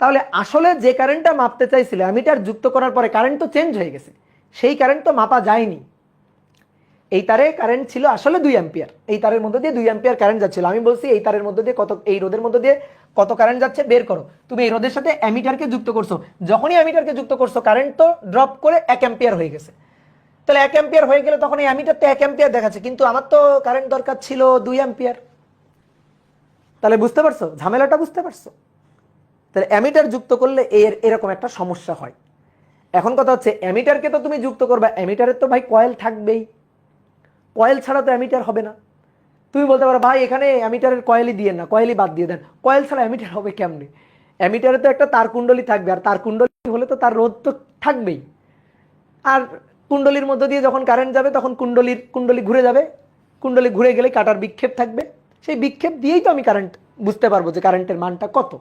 [SPEAKER 1] তাহলে আসলে যে কারেন্টটা মাপতে চাইছিলে অ্যামিটার যুক্ত করার পরে কারেন্ট তো চেঞ্জ হয়ে গেছে, সেই কারেন্ট তো মাপা যায়নি। এই তারে কারেন্ট ছিল আসলে 2 অ্যাম্পিয়ার, এই তারের মধ্যে দিয়ে 2 অ্যাম্পিয়ার কারেন্ট যাচ্ছিল। আমি বলছি এই তারের মধ্যে দিয়ে কত, এই রোধের মধ্যে দিয়ে কত কারেন্ট যাচ্ছে বের করো। তুমি এই রোধের সাথে অ্যামিটারকে যুক্ত করছো, যখনই অ্যামিটারকে যুক্ত করছো কারেন্ট তো ড্রপ করে 1 অ্যাম্পিয়ার হয়ে গেছে। তাহলে 1 অ্যাম্পিয়ার হয়ে গেলে তখন এই অ্যামিটার তো 1 অ্যাম্পিয়ার দেখাচ্ছে, কিন্তু আমার তো কারেন্ট দরকার ছিল 2 অ্যাম্পিয়ার। তাহলে বুঝতে পারছো ঝামেলাটা, বুঝতে পারছো? তাহলে অ্যামিটার যুক্ত করলে এরকম একটা সমস্যা হয়। এখন কথা হচ্ছে অ্যামিটারকে তো তুমি যুক্ত করবে, অ্যামিটারের তো ভাই কয়েল থাকবেই, কয়েল ছাড়া তো অ্যামিটার হবে না। তুমি বলতে পারো ভাই এখানে অ্যামিটারের কয়েলই দিয়ে না, কয়েলই বাদ দিয়ে দেন। কয়েল ছাড়া অ্যামিটার হবে কেমনে? অ্যামিটারে তো একটা তার কুণ্ডলী থাকবে, আর তার কুণ্ডলী হলে তো তার রোধ তো থাকবেই। আর কুণ্ডলীর মধ্য দিয়ে যখন কারেন্ট যাবে তখন কুণ্ডলী ঘুরে যাবে, কুণ্ডলী ঘুরে গেলে কাটার বিক্ষেপ থাকবে, সেই বিক্ষেপ দিয়েই তো আমি কারেন্ট বুঝতে পারবো যে কারেন্টের মানটা কত।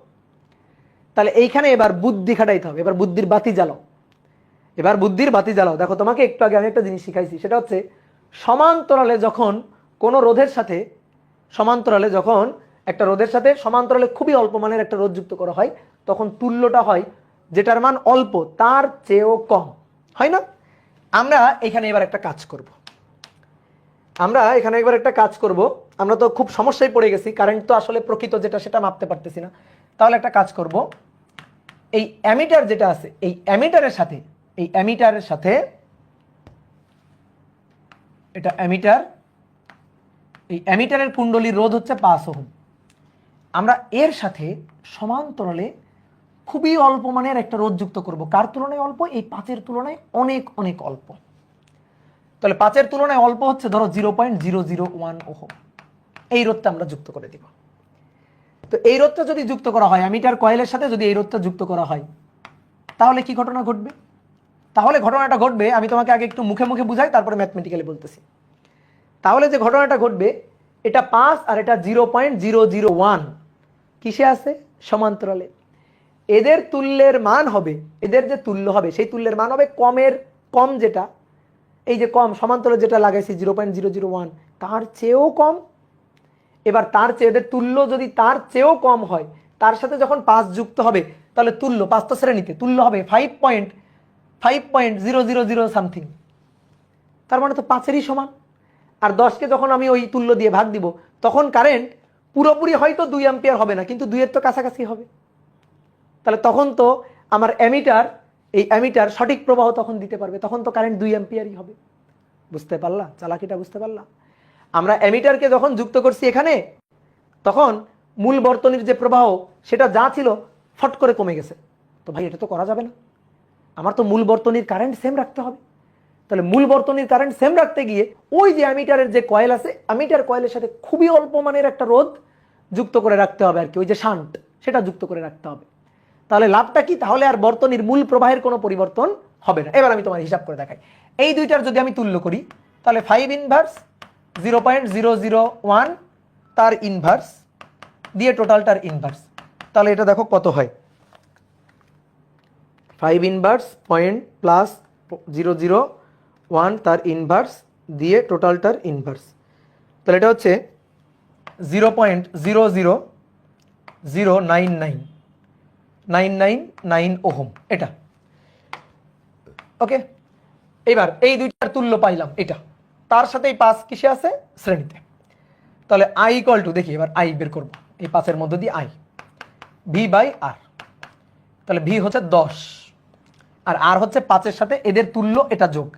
[SPEAKER 1] তাহলে এইখানে এবার বুদ্ধি খাটাইতে হবে, এবার বুদ্ধির বাতি জ্বালাও, এবার বুদ্ধির বাতি জ্বালাও। দেখো তোমাকে একটু আগে আমি একটা জিনিস শিখাইছি, সেটা হচ্ছে সমান্তরালে যখন কোনো রোধের সাথে, সমান্তরালে যখন একটা রোধের সাথে সমান্তরালে খুবই অল্প মানের একটা রোধ যুক্ত করা হয়, তখন তুল্যটা হয় যেটার মান অল্প তার চেয়েও কম, হয় না? আমরা এখানে এবার একটা কাজ করব, আমরা তো খুব সমস্যায় পড়ে গেছি, কারেন্ট তো আসলে প্রকৃত যেটা সেটা মাপতে পারতেছি না। তাহলে একটা কাজ করব, এই অ্যামিটার যেটা আছে এই অ্যামিটারের সাথে এটা অ্যামিটার, এই অ্যামিটারের কুণ্ডলীর রোধ হচ্ছে 5 ওহম। আমরা এর সাথে সমান্তরালে খুবই অল্প মানের একটা রোধ যুক্ত করব। কার তুলনায় অল্প? এই 5-এর তুলনায় অনেক অনেক অল্প। তাহলে 5-এর তুলনায় অল্প হচ্ছে ধরো 0.001 ওহম। এই রোধটা আমরা যুক্ত করে দিব। তো এই রোধটা যদি যুক্ত করা হয় অ্যামিটার কয়েলের সাথে, যদি এই রোধটা যুক্ত করা হয়, তাহলে কি ঘটনা ঘটবে? তাহলে ঘটনাটা ঘটবে, আমি তোমাকে আগে একটু মুখে মুখে বুঝাই, তারপরে ম্যাথমেটিক্যালি বলতেছি। তাহলে যে ঘটনাটা ঘটবে, এটা 5 আর এটা 0.001 কিসে আছে? সমান্তরালে। এদের তুল্যের মান হবে, এদের যে তুল্য হবে সেই তুল্যের মান হবে কম যেটা, এই যে কম সমান্তরালে যেটা লাগাইছি 0.001 তার চেয়েও কম। এবার তার চেয়ে এদের তুল্য যদি তার চেয়েও কম হয়, তার সাথে যখন 5 যুক্ত হবে তাহলে তুল্য 5 তো শ্রেণীতে তুল্য হবে 5.000 সামথিং। তার মানে তো 5-এরই সমান। আর 10কে যখন আমি ওই তুল্য দিয়ে ভাগ দিব তখন কারেন্ট পুরোপুরি হয়তো 2 অ্যাম্পিয়ার হবে না, কিন্তু 2-এর তো কাছাকাছি হবে। তাহলে তখন তো আমার অ্যামিটার সঠিক প্রবাহ তখন দিতে পারবে, তখন তো কারেন্ট 2 অ্যাম্পিয়ারই হবে। বুঝতে পারলা চালাকিটা? বুঝতে পারলা? আমরা অ্যামিটারকে যখন যুক্ত করছি এখানে, তখন মূল বর্তনীর যে প্রবাহ সেটা যা ছিল ফট করে কমে গেছে। তো ভাই এটা তো করা যাবে না, আমার তো মূল বর্তনীর কারেন্ট সেম রাখতে হবে। তাহলে মূল বর্তনীর কারেন্ট সেম রাখতে গিয়ে ওই যে অ্যামিটারের যে কয়েল আছে, অ্যামিটার কয়েলের সাথে খুবই অল্প মানের একটা রোধ যুক্ত করে রাখতে হবে আর কি, ওই যে শান্ট সেটা যুক্ত করে রাখতে হবে। তাহলে লাভটা কি? তাহলে আর বর্তনীর মূল প্রবাহের কোনো পরিবর্তন হবে না। এবার আমি তোমার হিসাব করে দেখাই, এই দুইটার যদি আমি তুল্য করি তাহলে 5 ইনভার্স 0.001 তার ইনভার্স দিয়ে টোটালটার ইনভার্স, তাহলে এটা দেখো কত হয়, 5 ইনভার্স পয়েন্ট প্লাস 001 তার ইনভার্স দিয়ে টোটালটার ইনভার্স, তাহলে এটা হচ্ছে 0.0009999 ওহম এটা। ওকে, এবার এই দুইটার তুল্য পাইলাম এটা, তার সাথে এই 5 কিসে আছে? শ্রেণীতে। তাহলে আই ইকুয়াল টু, দেখি এবার আই বের করবো, এই 5-এর মধ্যে দিয়ে আই ভি বাই আর। তাহলে ভি হচ্ছে 10 আর আর হচ্ছে 5-এর সাথে এদের তুল্য এটা যোগ,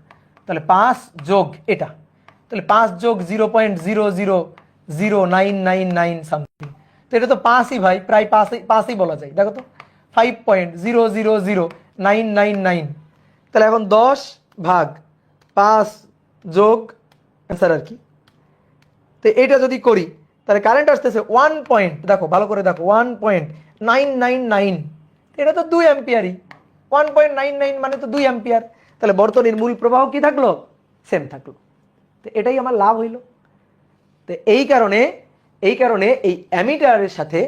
[SPEAKER 1] তাহলে 5 যোগ এটা, তাহলে 5 যোগ 0.0009999 সামথিং। তো এটা তো 5ই ভাই, প্রায় 5ই বলা যায়। দেখো তো 5.0009999, তাহলে এখন 10 ভাগ 5 যোগ অ্যান্সার আর কি। তো এটা যদি করি তাহলে কারেন্ট আসতেছে 1 পয়েন্ট, দেখো ভালো করে দেখো 1.999, এটা তো 2 অ্যাম্পিয়ারই, 1.99 মানে তো 2 অ্যাম্পিয়ার। তাহলে বর্তনীর মূল প্রবাহ কি থাকলো? সেম থাকলো। তো এটাই আমার লাভ হইল। তো এই কারণে এই কারণে এই অ্যামিটারের সাথে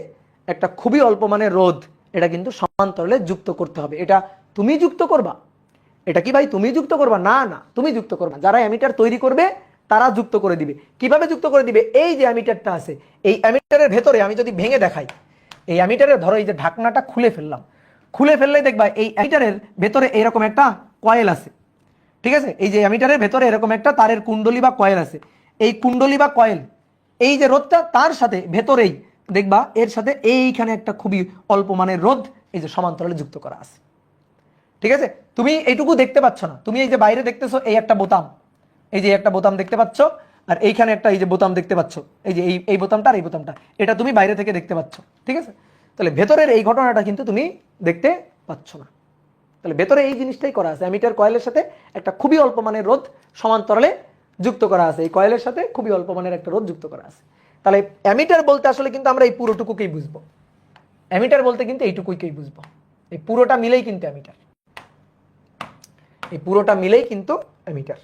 [SPEAKER 1] একটা খুবই অল্প মানের রোধ এটা কিন্তু সমান্তরালে যুক্ত করতে হবে। এটা তুমি যুক্ত করবা? এটা কি ভাই তুমি যুক্ত করবা? না না, তুমি যুক্ত করবা। যারা অ্যামিটার তৈরি করবে তারা যুক্ত করে দিবে। কিভাবে যুক্ত করে দিবে? এই যে অ্যামিটারটা আছে, এই অ্যামিটারের ভেতরে আমি যদি ভেঙে দেখাই, এই অ্যামিটারের ধরো এই যে ঢাকনাটা খুলে ফেললাম, খুলে ফেললেই দেখবা এই অ্যামিটারের ভেতরে এরকম একটা কয়েল আছে। ঠিক আছে, এই যে অ্যামিটারের ভেতরে এরকম একটা তারের কুণ্ডলী বা কয়েল আছে। এই কুণ্ডলী বা কয়েল, এই যে রোধটা, তার সাথে ভেতরেই দেখবা এর সাথে এইখানে একটা খুবই অল্প মানের রোধ এই যে সমান্তরালে যুক্ত করা আছে। ঠিক আছে, তুমি এইটুকু দেখতে পাচ্ছ না, তুমি এই যে বাইরে দেখতেছো এই একটা বোতাম, এই যে একটা বোতাম দেখতে পাচ্ছ, আর এইখানে একটা এই যে বোতাম দেখতে পাচ্ছ, এই যে এই বোতামটা আর এই বোতামটা, এটা তুমি বাইরে থেকে দেখতে পাচ্ছ। ঠিক আছে, তাহলে ভেতরের এই ঘটনাটা কিন্তু তুমি দেখতে পাচ্ছ না। তাহলে ভেতরে এই জিনিসটাই করা আছে, অ্যামিটার কয়েলের সাথে একটা খুবই অল্প মানের রোধ সমান্তরালে যুক্ত করা আছে, এই কয়েলের সাথে খুবই অল্প মানের একটা রোধ যুক্ত করা আছে। তাহলে অ্যামিটার বলতে আসলে কিন্তু আমরা এই পুরোটুকুকেই বুঝবো। অ্যামিটার বলতে কিন্তু এইটুকুকেই বুঝবো, এই পুরোটা মিলেই কিন্তু অ্যামিটার, এই পুরোটা মিলেই কিন্তু অ্যামিটার।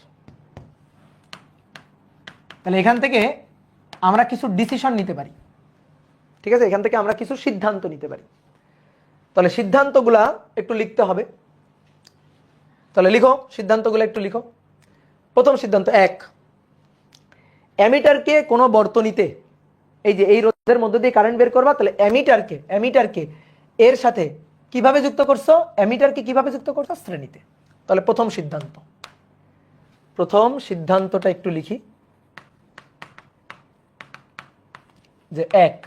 [SPEAKER 1] তাহলে এখান থেকে আমরা কিছু ডিসিশন নিতে পারি। ঠিক আছে, এখান থেকে আমরা কিছু সিদ্ধান্ত নিতে পারি। তাহলে সিদ্ধান্তগুলা একটু লিখতে হবে। তাহলে লিখো, সিদ্ধান্তগুলো একটু লিখো। প্রথম সিদ্ধান্ত 1, অ্যামিটারকে কোনো বর্তনীতে, এই যে এই রোধের মধ্যে দিয়ে কারেন্ট বের করবা, তাহলে অ্যামিটারকে এর সাথে কিভাবে যুক্ত করছো? অ্যামিটারকে কিভাবে যুক্ত করছো? শ্রেণীতে। তাহলে প্রথম সিদ্ধান্তটা একটু লিখি যে 1,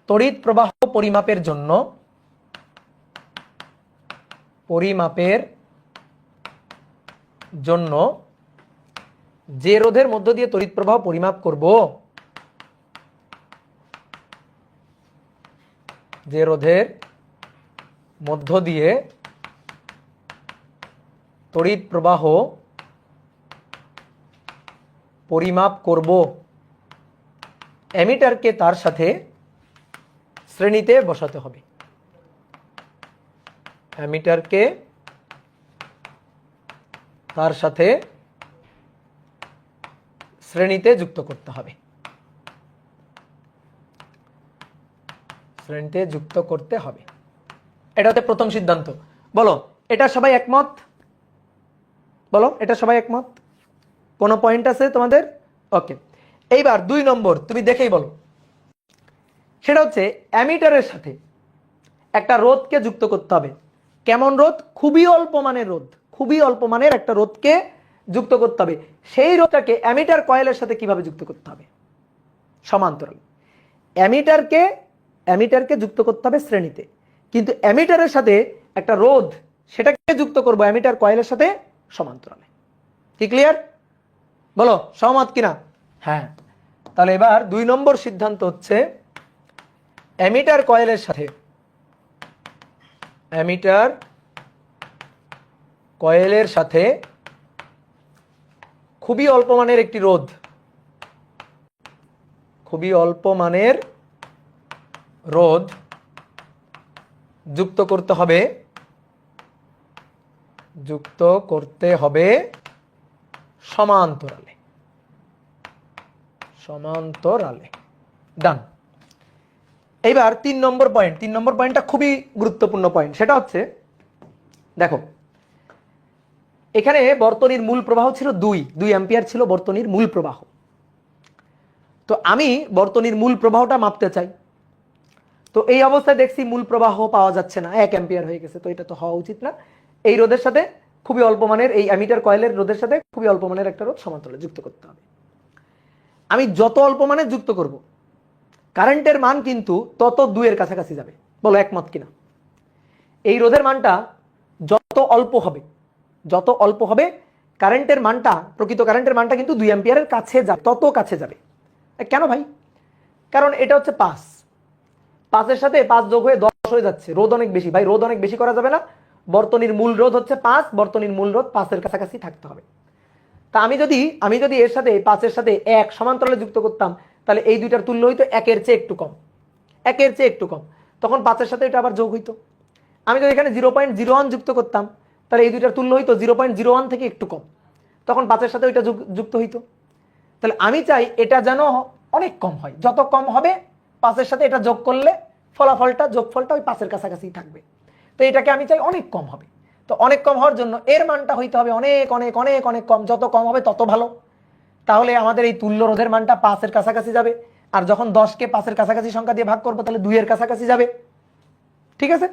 [SPEAKER 1] তড়িৎ প্রবাহ পরিমাপের জন্য যে রোধের মধ্য দিয়ে তড়িৎ প্রবাহ পরিমাপ করব, যে রোধের মধ্য দিয়ে তড়িৎ প্রবাহ পরিমাপ করব, অ্যামিটারকে তার সাথে শ্রেণীতে বসাতে হবে। অ্যামিটারকে তার সাথে শ্রেণীতে যুক্ত করতে হবে, শ্রেণীতে যুক্ত করতে হবে। এটা হচ্ছে প্রথম সিদ্ধান্ত। বলো, এটা সবাই একমত? বলো, এটা সবাই একমত? কোনো পয়েন্ট আছে তোমাদের? ওকে, এইবার 2 নম্বর তুমি দেখেই বলো। সেটা হচ্ছে অ্যামিটারের সাথে একটা রোধকে যুক্ত করতে হবে। কেমন রোধ? খুবই অল্প মানের রোধ, খুবই অল্প মানের একটা রোধকে যুক্ত করতে হবে। সেই রোধটাকে অ্যামিটার কয়েলের সাথে কিভাবে যুক্ত করতে হবে? সমান্তরাল। অ্যামিটারকে যুক্ত করতে হবে শ্রেণীতে, কিন্তু অ্যামিটারের সাথে একটা রোধ সেটাকে যুক্ত করব অ্যামিটার কয়েলের সাথে সমান্তরালে। কি ক্লিয়ার? বলো সহমত কিনা? হ্যাঁ। তাহলে এবার 2 নম্বর সিদ্ধান্ত হচ্ছে অ্যামিটার কয়েলের সাথে খুবই অল্প মানের একটি রোধ, খুবই অল্প মানের রোধ যুক্ত করতে হবে সমান্তরালে। ডান। এইবার 3 নম্বর পয়েন্টটা খুবই গুরুত্বপূর্ণ পয়েন্ট। সেটা হচ্ছে দেখো, এখানে বর্তনীর মূল প্রবাহ ছিল 2 অ্যাম্পিয়ার ছিল বর্তনীর মূল প্রবাহ। তো আমি বর্তনীর মূল প্রবাহটা মাপতে চাই। তো এই অবস্থায় দেখছি মূল প্রবাহ পাওয়া যাচ্ছে না, 1 অ্যাম্পিয়ার হয়ে গেছে। তো এটা তো হওয়া উচিত না। এই রোধের সাথে খুবই অল্প মানের, এই অ্যামিটার কয়েলের রোধের সাথে খুবই অল্প মানের একটা রোধ সমান্তরালে যুক্ত করতে হবে। আমি যত অল্প মানের যুক্ত করব, কারেন্টের মান কিন্তু তত 2 এর কাছাকাছি যাবে। বলো একমত কিনা? এই রোধের মানটা যত অল্প হবে কারেন্টের মানটা, প্রকৃত কারেন্টের মানটা কিন্তু 2 অ্যাম্পিয়ারের কাছে যাবে, তত কাছে যাবে। কেন ভাই? কারণ এটা হচ্ছে 5 এর সাথে 5 যোগ হয়ে 10 হয়ে যাচ্ছে। রোধ অনেক বেশি ভাই, রোধ অনেক বেশি করা যাবে না। বর্তনীর মূল রোধ হচ্ছে 5, বর্তনীর মূল রোধ 5 এর কাছাকাছি থাকতে হবে। তা আমি যদি এর সাথে 5 এর সাথে 1 সমান্তরালে যুক্ত করতাম, তাহলে এই দুইটার তুল্য হইতো 1 এর চেয়ে একটু কম, তখন 5 এর সাথে এটা আবার যোগ হইতো। আমি যদি এখানে 0.01 যুক্ত করতাম, তাহলে এই দুইটার তুল্য হইতো 0.01 থেকে একটু কম, তখন 5 এর সাথে ওইটা যুক্ত হইতো। তাহলে আমি চাই এটা যেন অনেক কম হয়। যত কম হবে 5-এর সাথে এটা যোগ করলে যোগফলটা ওই 5-এর কাছাকাছি থাকবে। তো এটাকে আমি চাই অনেক কম হবে। তো অনেক কম হওয়ার জন্য এর মানটা হইতে হবে অনেক অনেক অনেক অনেক কম, যত কম হবে তত ভালো। তাহলে আমাদের এই তুল্য রোধের মানটা 5-এর কাছাকাছি যাবে। আর যখন 10কে 5-এর কাছাকাছি সংখ্যা দিয়ে ভাগ করবো তাহলে 2-এর কাছাকাছি যাবে। ঠিক আছে,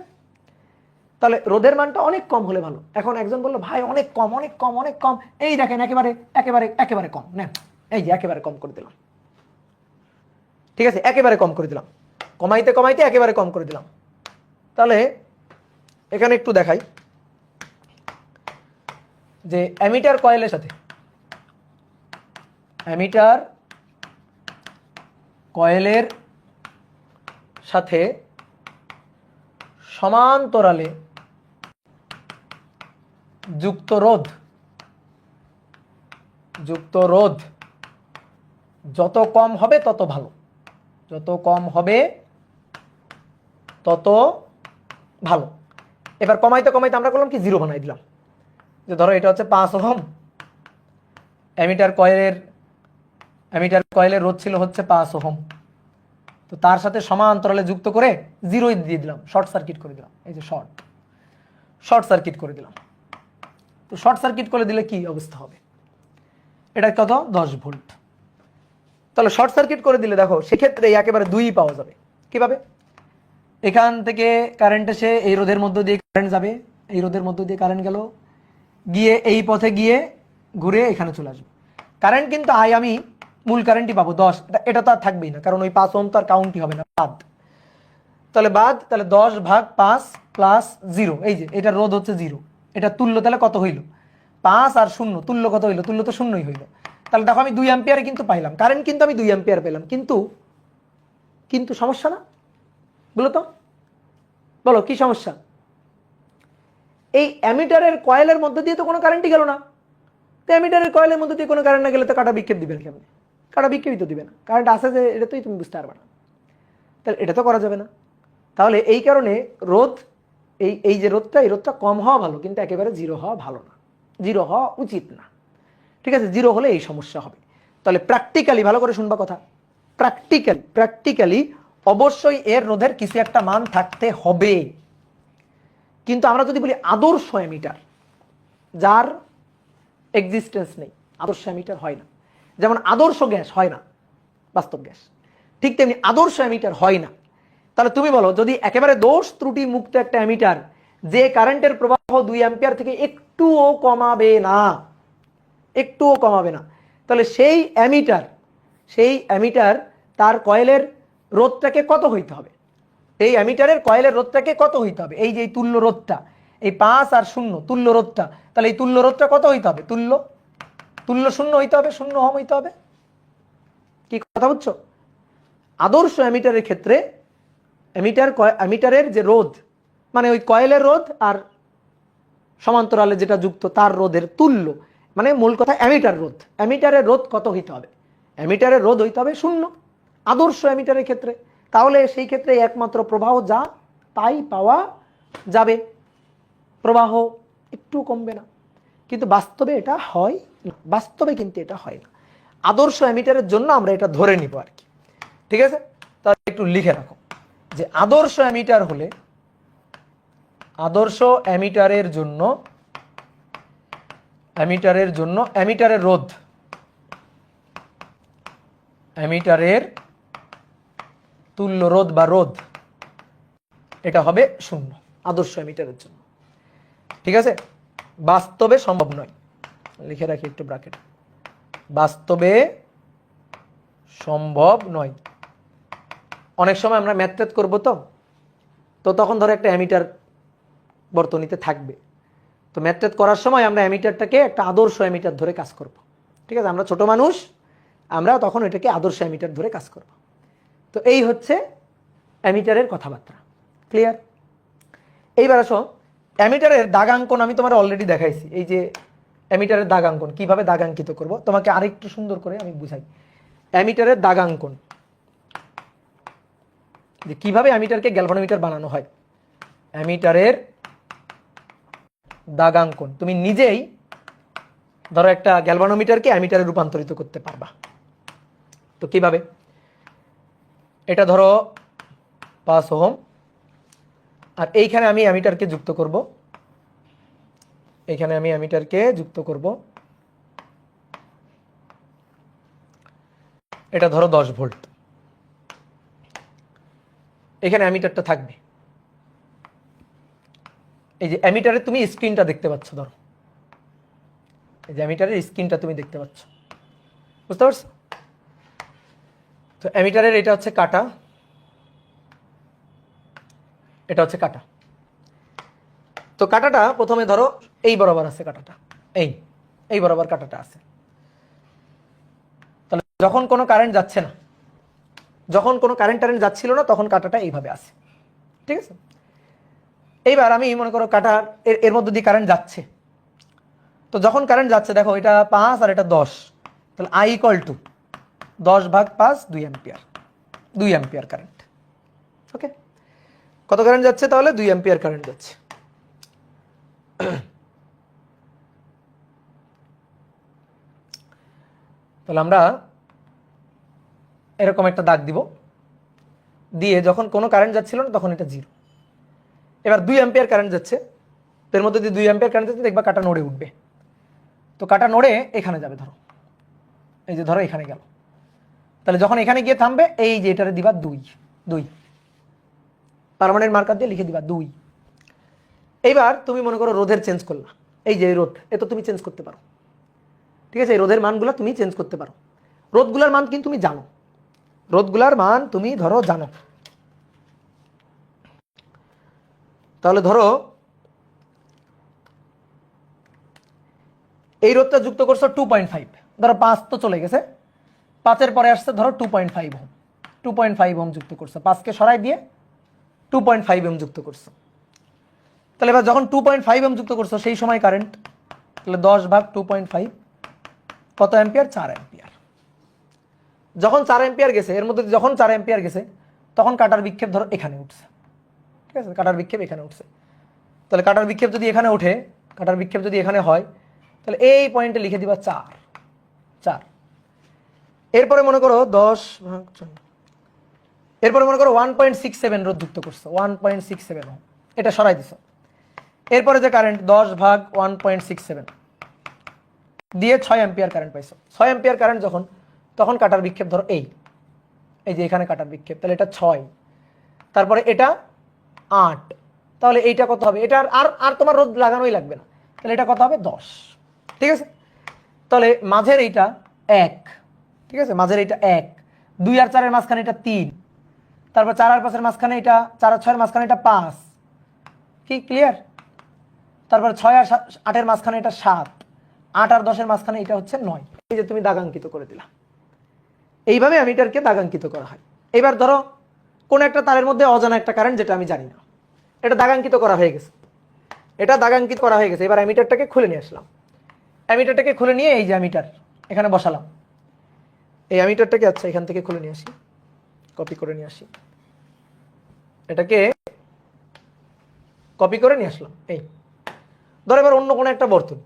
[SPEAKER 1] তাহলে রোধের মানটা অনেক কম হলে ভালো। এখন একজন বললো ভাই অনেক কম অনেক কম অনেক কম, এই দেখেন একেবারে একেবারে একেবারে কম, নেন এই যে একেবারে কম করে দিলাম। ঠিক আছে, একেবারে কম করে দিলাম, কমাইতে কমাইতে একেবারে কম করে দিলাম। তাহলে এখানে একটু দেখাই যে অ্যামিটার কয়েলের সাথে অ্যামিটার কয়েলের সাথে সমান্তরালে যুক্ত রোধ যত কম হবে তত ভালো, যত কম হবে তত ভালো। এবার কমাইতে কমাইতে আমরা করলাম কি 0 বানাই দিলাম, যে ধরো এটা হচ্ছে 5 ওহম, অ্যামিটার কয়েলের রোধ ছিল হচ্ছে 5 ওহম, তো তার সাথে সমান্তরালে যুক্ত করে 0 দিয়ে দিলাম, শর্ট সার্কিট করে দিলাম। এই যে শর্ট সার্কিট করে দিলাম। তো শর্ট সার্কিট করে দিলে কি অবস্থা হবে, এটা কত 10 ভোল্ট। তাহলে শর্ট সার্কিট করে দিলে দেখো সেক্ষেত্রে একেবারে 2 পাওয়া যাবে। কিভাবে, এখান থেকে কারেন্ট এসে এই রোধের মধ্য দিয়ে কারেন্ট যাবে, এই রোধের মধ্য দিয়ে কারেন্ট গেল, গিয়ে এই পথে গিয়ে ঘুরে এখানে চলে আসবে কারেন্ট। কিন্তু আমি মূল কারেন্টই পাবো 10, এটা তো আর থাকবেই না, কারণ ওই 5 ওহম তো আর কাউন্টই হবে না, বাদ। তাহলে 10 ভাগ 5 প্লাস 0, এই যে এটা রোধ হচ্ছে 0, এটা তুল্য তাহলে কত হইল 5 আর 0, তুল্য কত হইল, তুল্য তো 0ই হইল। তাহলে দেখো আমি 2 অ্যাম্পিয়ারে কিন্তু পাইলাম কারেন্ট, কিন্তু আমি 2 অ্যাম্পিয়ার পেলাম, কিন্তু সমস্যা না, বলো কি সমস্যা? এই অ্যামিটারের কয়েলের মধ্যে দিয়ে তো কোনো কারেন্টই গেল না। তো অ্যামিটারের কয়েলের মধ্যে দিয়ে কোনো কারেন্ট না গেলে তো কাটা বিক্ষেপ দিবে না, কেমন কাটা বিক্ষেপই তো দিবে না, কারেন্ট আসে যে এটা তোই তুমি বুঝতে পারবে না, তাহলে এটা তো করা যাবে না। তাহলে এই কারণে রোধ, এই যে রোধটা, এই রোধটা কম হওয়া ভালো, কিন্তু একেবারে 0 হওয়া ভালো না, 0 হওয়া উচিত না। ঠিক আছে, 0 হলে এই সমস্যা হবে। তাহলে প্র্যাকটিক্যালি ভালো করে শুনবা কথা, প্র্যাকটিক্যালি অবশ্যই এর রোধের কিছু একটা মান থাকতে হবে। কিন্তু আমরা যদি বলি আদর্শ অ্যামিটার, যার এক্সিস্টেন্স নেই, আদর্শ অ্যামিটার হয় না। যেমন আদর্শ গ্যাস হয় না বাস্তব গ্যাস, ঠিক তেমনি আদর্শ অ্যামিটার হয় না। তাহলে তুমি বলো, যদি একেবারে দোষ ত্রুটি মুক্ত একটা অ্যামিটার, যে কারেন্টের প্রবাহ 2 অ্যাম্পিয়ার থেকে একটুও কমাবে না, তাহলে সেই অ্যামিটার তার কয়েলের রোধটাকে কত হইতে হবে, এই অ্যামিটারের কয়েলের রোধটাকে কত হইতে হবে, এই যে তুল্য রোধটা, এই 5 আর 0 তুল্য রোধটা, তাহলে এই তুল্য রোধটা কত হইতে হবে, তুল্য 0 হইতে হবে, 0 ওহম হইতে হবে। কি কথা বুঝছো? আদর্শ অ্যামিটারের ক্ষেত্রে অ্যামিটারের যে রোধ, মানে ওই কয়েলের রোধ আর সমান্তরালে যেটা যুক্ত তার রোধের তুল্য, মানে মূল কথা অ্যামিটারের রোধ কত হইতে হবে, অ্যামিটারের রোধ হইতে হবে 0 আদর্শ অ্যামিটারের ক্ষেত্রে। তাহলে সেই ক্ষেত্রে একমাত্র প্রবাহ যা তাই পাওয়া যাবে, প্রবাহ একটু কমবে না। কিন্তু বাস্তবে এটা হয় না, কিন্তু এটা হয় না। আদর্শ অ্যামিটারের জন্য আমরা এটা ধরে নিব আর কি। ঠিক আছে, তাহলে একটু লিখে রাখো যে আদর্শ অ্যামিটারের জন্য অ্যামিটারের রোধ, অ্যামিটারের তুল্য রোধ বা রোধ, এটা হবে 0 আদর্শ অ্যামিটারের জন্য। ঠিক আছে, বাস্তবে সম্ভব নয়, লিখে রাখি একটু ব্র্যাকেট, বাস্তবে সম্ভব নয়। অনেক সময় আমরা ম্যাথ করবো, তো তখন ধরো একটা অ্যামিটার বর্তনীতে থাকবে, তো ম্যাথ করার সময় আমরা অ্যামিটারটাকে একটা আদর্শ অ্যামিটার ধরে কাজ করব। ঠিক আছে, আমরা ছোট মানুষ, আমরা তখন এটাকে আদর্শ অ্যামিটার ধরে কাজ করব। তো এই হচ্ছে অ্যামিটারের কথাবার্তা, ক্লিয়ার? এইবার আসো, অ্যামিটারের দাগাঙ্কন আমি তোমার অলরেডি দেখাইছি। এই যে অ্যামিটারের দাগাঙ্কন কিভাবে দাগাঙ্কিত করব, তোমাকে আরেকটু সুন্দর করে আমি বুঝাই। অ্যামিটারের দাগাঙ্কন, যে কিভাবে অ্যামিটারকে গ্যালভানোমিটার বানানো হয়। অ্যামিটারের দাগাঙ্কন তুমি নিজেই ধরো একটা গ্যালভানোমিটারকে অ্যামিটারে রূপান্তরিত করতে পারবা। তো কিভাবে, এটা ধরো 5 ওহম, আর এইখানে আমি অ্যামিটারকে যুক্ত করব, এইখানে আমি অ্যামিটারকে যুক্ত করব, এটা ধরো 10 ভোল্ট, এখানে অ্যামিটারটা থাকবে। এই যে অ্যামিটারের তুমি স্ক্রিনটা দেখতে পাচ্ছ, ধরো এই যে অ্যামিটারের স্ক্রিনটা তুমি দেখতে পাচ্ছ, বুঝতে পারছো? তো অ্যামিটারের এটা হচ্ছে কাটা, এটা হচ্ছে কাটা। তো কাটাটা প্রথমে ধরো এই বরাবর আছে কাটাটা, এই বরাবর কাটাটা আছে। তাহলে যখন কোনো কারেন্ট যাচ্ছে না, যখন কোনো কারেন্ট যাচ্ছিল না, তখন কাটাটা এইভাবে আছে, ঠিক আছে? এইবার আমি মনে করো কাটার এর মধ্যে দিয়ে কারেন্ট যাচ্ছে, তো যখন কারেন্ট যাচ্ছে দেখো এটা 5 আর এটা 10, তাহলে I = 10/5 2 ampere, 2 ampere current. Okay, কত কারেন্ট যাচ্ছে তাহলে? 2 অ্যাম্পিয়ার কারেন্ট যাচ্ছে। তাহলে আমরা এরকম একটা দাগ দিব, দিয়ে যখন কোনো কারেন্ট যাচ্ছিল না তখন এটা 0। এবার 2 অ্যাম্পিয়ার কারেন্ট যাচ্ছে, এর মধ্যে দিয়ে 2 অ্যাম্পিয়ার কারেন্ট যাচ্ছে, দেখবা কাটা নড়ে উঠবে। তো কাটা নড়ে এখানে যাবে, ধরো এই যে ধরো এখানে গেল, তাহলে যখন এখানে গিয়ে থামবে এই যে এটারে দিবা 2 পার্মানেন্ট মার্কার দিয়ে লিখে দিবা 2। এইবার তুমি মনে করো রোধের চেঞ্জ করলা, এই যে রোধ এ তো তুমি চেঞ্জ করতে পারো, ঠিক আছে? এই রোধের মানগুলো তুমি চেঞ্জ করতে পারো, রোধগুলার মান কিন্তু তুমি জানো, রোধগুলার মান তুমি ধরো জানো। তাহলে ধরো এই রোধটা যুক্ত করছো 2.5, ধরো 5 তো চলে গেছে, 5-এর পরে আসছে ধরো 2.5 ওহম, 2.5 ওহম যুক্ত করছো, 5কে সরাই দিয়ে 2.5 ওহম যুক্ত করছো। তাহলে এবার যখন 2.5 ওহম যুক্ত করছো সেই সময় কারেন্ট, তাহলে 10/2.5 কত অ্যাম্পিয়ার? 4 অ্যাম্পিয়ার। যখন 4 অ্যাম্পিয়ার গেছে, এর মধ্যে যখন 4 অ্যাম্পিয়ার গেছে তখন কাটার বিক্ষেপ ধরো এখানে উঠছে, ঠিক আছে? কাটার বিক্ষেপ এখানে উঠছে, তাহলে কাটার বিক্ষেপ যদি এখানে ওঠে, কাটার বিক্ষেপ যদি এখানে হয়, তাহলে এই পয়েন্টে লিখে দিবা 4। এরপরে মনে করো 10/4, এরপরে মনে করো 1.67 রোধ যুক্ত করছো, 1.67 ওহম, এটা সরাই দিছো। এরপরে যে কারেন্ট 10/1.67 দিয়ে 6 অ্যাম্পিয়ার কারেন্ট পাইছো। 6 অ্যাম্পিয়ার কারেন্ট যখন, তখন কাটার বিক্ষেপ ধরো এই যে এখানে কাটার বিক্ষেপ, তাহলে এটা 6, তারপরে এটা 8, তাহলে এইটা কত হবে? এটা আর তোমার রোধ লাগানোই লাগবে না, তাহলে এটা কত হবে? 10, ঠিক আছে? তাহলে মাঝের এইটা 1, ঠিক আছে? মাঝের এইটা 1, 2 আর 4-এর মাঝখানে এটা 3, তারপর 4 আর 5-এর মাঝখানে এটা, 4 আর 6-এর মাঝখানে এটা 5, কি ক্লিয়ার? তারপর 6 আর 8-এর মাঝখানে এটা 7, 8 আর 10-এর মাঝখানে এটা হচ্ছে 9। এই যে তুমি দাগাঙ্কিত করে দিলা, এইভাবে অ্যামিটারকে দাগাঙ্কিত করা হয়। এবার ধরো কোন একটা তারের মধ্যে অজানা একটা কারেন্ট যেটা আমি জানি না, এটা দাগাঙ্কিত করা হয়ে গেছে, এটা দাগাঙ্কিত করা হয়ে গেছে। এবার অ্যামিটারটাকে খুলে নিয়ে আসলাম, অ্যামিটারটাকে খুলে নিয়ে এই যে অ্যামিটার এখানে বসালাম, এই অ্যামিটারটাকে আচ্ছা এখান থেকে খুলে নিয়ে আসি, কপি করে নিয়ে আসি, এটাকে কপি করে নিয়ে আসলাম। এই ধরো এবার অন্য কোনো একটা বর্তনী,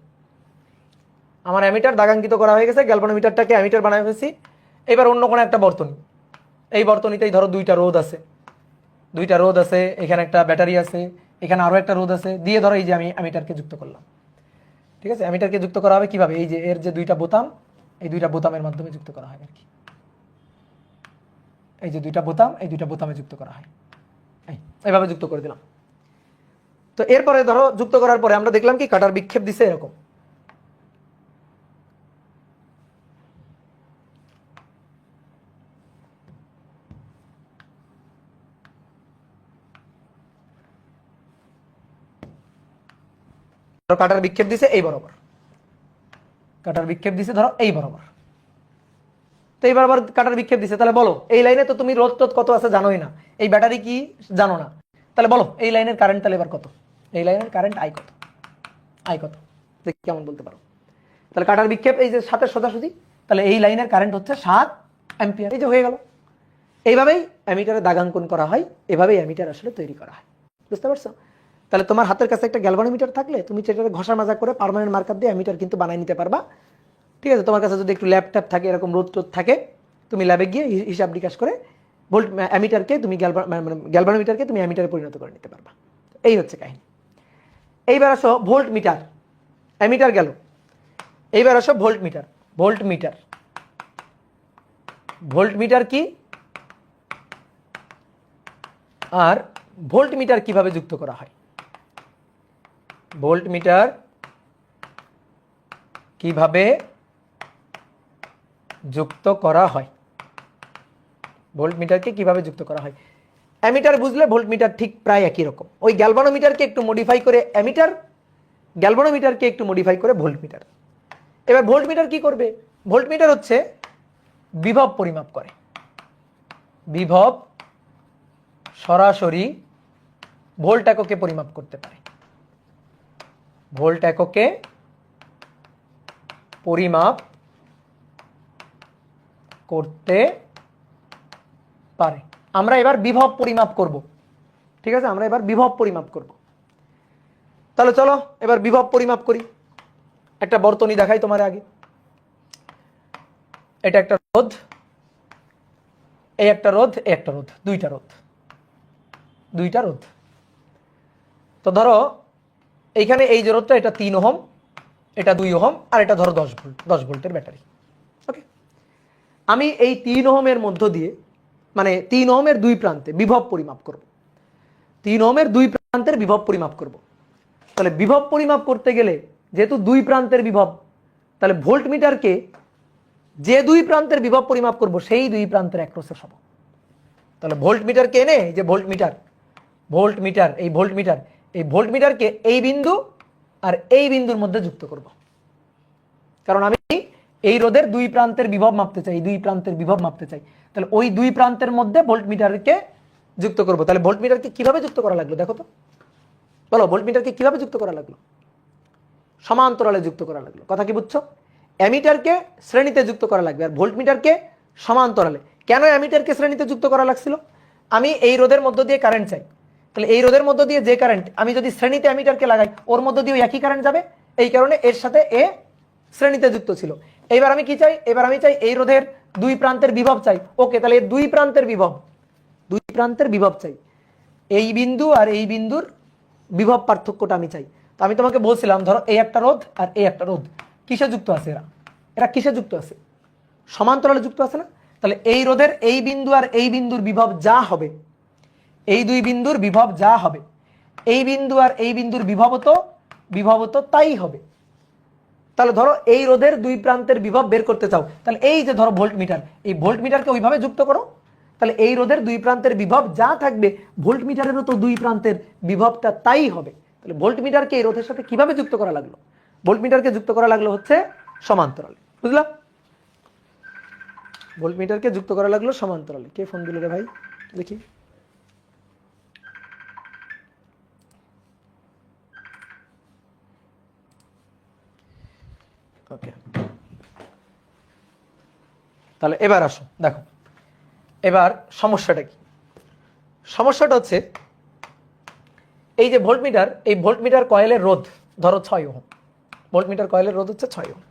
[SPEAKER 1] আমার অ্যামিটার দাগাঙ্কিত করা হয়ে গেছে, গ্যালভানোমিটারটাকে অ্যামিটার বানায় ফেলেছি। এবার অন্য কোনো একটা বর্তনী, এই বর্তনীতেই ধরো 2টা রোধ আছে, 2টা রোধ আছে, এখানে একটা ব্যাটারি আছে, এখানে আরো একটা রোধ আছে, দিয়ে ধরো এই যে আমি অ্যামিটারকে যুক্ত করলাম, ঠিক আছে? অ্যামিটারকে যুক্ত করা হবে কিভাবে? এই যে এর যে 2টা বোতাম, এই 2টা বোতামের মাধ্যমে যুক্ত করা হয় আর কি, এই যে 2টা বোতাম, এই 2টা বোতামে যুক্ত করা হয়, এইভাবে যুক্ত করে দিলাম। তো এরপরে ধরো যুক্ত করার পরে আমরা দেখলাম কি কাটার বিক্ষেপ দিছে এরকম, কাটার বিক্ষেপ দিছে এই বরাবর, কাটার বিক্ষেপ দিছে ধরো এই বরাবর, তো এই বরাবর কাটার বিক্ষেপ দিছে। তাহলে বলো এই লাইনে তো তুমি রোধ টোধ কত আছে জানোই না, এই ব্যাটারি কি জানো না, তাহলে বলো এই লাইনের কারেন্ট তাহলে এবার কত? এই লাইনের কারেন্ট আই কত? আই কত দেখি কেমন বলতে পারো? তাহলে কাটার বিক্ষেপ এই যে 7-এর সোজাসুজি, তাহলে এই লাইনের কারেন্ট হচ্ছে 7 অ্যাম্পিয়ার। এই যে হয়ে গেল। এইভাবেই অ্যামিটারে দাগাঙ্কন করা হয়, এভাবেই অ্যামিটার আসলে তৈরি করা হয়, বুঝতে পারছো? তাহলে তোমার হাতের কাছে একটা গ্যালভানোমিটার থাকলে তুমি সেটাকে ঘষা মাজা করে পার্মানেন্ট মার্কার দিয়ে অ্যামিটার কিন্তু বানিয়ে নিতে পারবা, ঠিক আছে? তোমার কাছে যদি একটু ল্যাপটপ থাকে, এরকম রোদ টোদ থাকে, তুমি ল্যাবে গিয়ে হিসাব নিকাশ করে ভোল্ট অ্যামিটারকে তুমি গ্যালভানোমিটারকে তুমি অ্যামিটারে পরিণত করে নিতে পারবা। এই হচ্ছে কাহিনী। এইবার আসো ভোল্ট মিটার, অ্যামিটার গেল, এইবার আসো volt metre. Volt metre, volt metre কি আর ভোল্ট মিটার কিভাবে যুক্ত করা হয়? ভোল্ট মিটার কিভাবে যুক্ত করা হয়? ভোল্ট মিটারকে কিভাবে যুক্ত করা হয়? অ্যামিটার বুঝলে ভোল্ট মিটার ঠিক প্রায় একই রকম। ওই গ্যালভানোমিটারকে একটু মডিফাই করে অ্যামিটার, গ্যালভানোমিটারকে একটু মডিফাই করে ভোল্ট মিটার। এবার ভোল্ট মিটার কি করবে? ভোল্ট মিটার হচ্ছে বিভব পরিমাপ করে। বিভব সরাসরি ভোল্ট এককে পরিমাপ করতে পারে। ভোল্ট এককে পরিমাপ করতে পারে। আমরা এবার বিভব পরিমাপ করব, ঠিক আছে? আমরা এবার বিভব পরিমাপ করব। তাহলে চলো এবার বিভব পরিমাপ করি। একটা বর্তনী দেখাই তোমার আগে। এটা একটা রোধ, এই একটা রোধ, এই একটা রোধ, দুইটা রোধ, দুইটা রোধ। তো ধরো এইখানে এই যে রোধটা, এটা 3 ওহম, এটা 2 ওহম, আর এটা ধরো 10 ভোল্ট, 10 ভোল্টের ব্যাটারি। ওকে, আমি এই 3 ওহমের মধ্য দিয়ে, মানে 3 ওহমের দুই প্রান্তে বিভব পরিমাপ করব। 3 ওহমের দুই প্রান্তের বিভব পরিমাপ করব। তাহলে বিভব পরিমাপ করতে গেলে যেহেতু দুই প্রান্তের বিভব, তাহলে ভোল্ট মিটারকে যে দুই প্রান্তের বিভব পরিমাপ করব সেই দুই প্রান্তের অ্যাক্রসের সমান। তাহলে ভোল্ট মিটারকে এনে, যে ভোল্ট মিটার, ভোল্ট মিটার, এই ভোল্ট মিটার, এই ভোল্ট মিটারকে এই বিন্দু আর এই বিন্দুর মধ্যে যুক্ত করব। কারণ আমি এই রোধের দুই প্রান্তের বিভব মাপতে চাই, দুই প্রান্তের বিভব মাপতে চাই। তাহলে ওই দুই প্রান্তের মধ্যে ভোল্ট মিটারকে যুক্ত করব। তাহলে ভোল্ট মিটারকে কিভাবে যুক্ত করা লাগলো দেখো তো, বলো ভোল্ট মিটারকে কিভাবে যুক্ত করা লাগলো? সমান্তরালে যুক্ত করা লাগলো। কথা কি বুঝছো? অ্যামিটারকে শ্রেণীতে যুক্ত করা লাগবে আর ভোল্ট মিটারকে সমান্তরালে। কেন অ্যামিটারকে শ্রেণীতে যুক্ত করা লাগছিল? আমি এই রোধের মধ্য দিয়ে কারেন্ট চাই, তাহলে এই রোধের মধ্য দিয়ে যে কারেন্ট আমি যদি শ্রেণীতে অ্যামিটারকে লাগাই, ওর মধ্য দিয়ে একই কারেন্ট যাবে, এই কারণে এর সাথে এ শ্রেণীতে যুক্ত ছিল। এইবার আমি কি চাই? এবার আমি চাই এই রোধের দুই প্রান্তের বিভব চাই। ওকে, তাহলে এর দুই প্রান্তের বিভব, দুই প্রান্তের বিভব চাই, এই বিন্দু আর এই বিন্দুর বিভব পার্থক্যটা আমি চাই। তো আমি তোমাকে বলছিলাম ধরো এই একটা রোধ আর এই একটা রোধ কিসে যুক্ত আছে? এরা এরা কিসে যুক্ত আছে? সমান্তরালে যুক্ত আছে না? তাহলে এই রোধের এই বিন্দু আর এই বিন্দুর বিভব যা হবে, এই দুই বিন্দুর বিভব যা হবে, এই বিন্দু আর এই বিন্দুর বিভব তো তাই হবে। তাহলে ধরো এই রোধের দুই প্রান্তের বিভব বের করতে চাও, তাহলে এই যে ধরো ভোল্ট মিটার, এই ভোল্ট মিটারকে ওইভাবে যুক্ত করো। তাহলে এই রোধের দুই প্রান্তের বিভব যা থাকবে, ভোল্ট মিটারেরও তো দুই প্রান্তের বিভবটা তাই হবে। তাহলে ভোল্ট মিটারকে এই রোধের সাথে কিভাবে যুক্ত করা লাগলো? ভোল্ট মিটারকে যুক্ত করা লাগলো হচ্ছে সমান্তরালে। বুঝলাম? ভোল্ট মিটারকে যুক্ত করা লাগলো সমান্তরালে। কে ফোন দিল রে ভাই? দেখি। ওকে, তাহলে এবার আসো দেখো, এবার সমস্যাটা কি? সমস্যাটা হচ্ছে এই যে ভোল্ট মিটার, এই ভোল্ট মিটার কয়েলের রোধ ধরো 6 ওহম, ভোল্ট মিটার কয়েলের রোধ হচ্ছে 6 ওহম।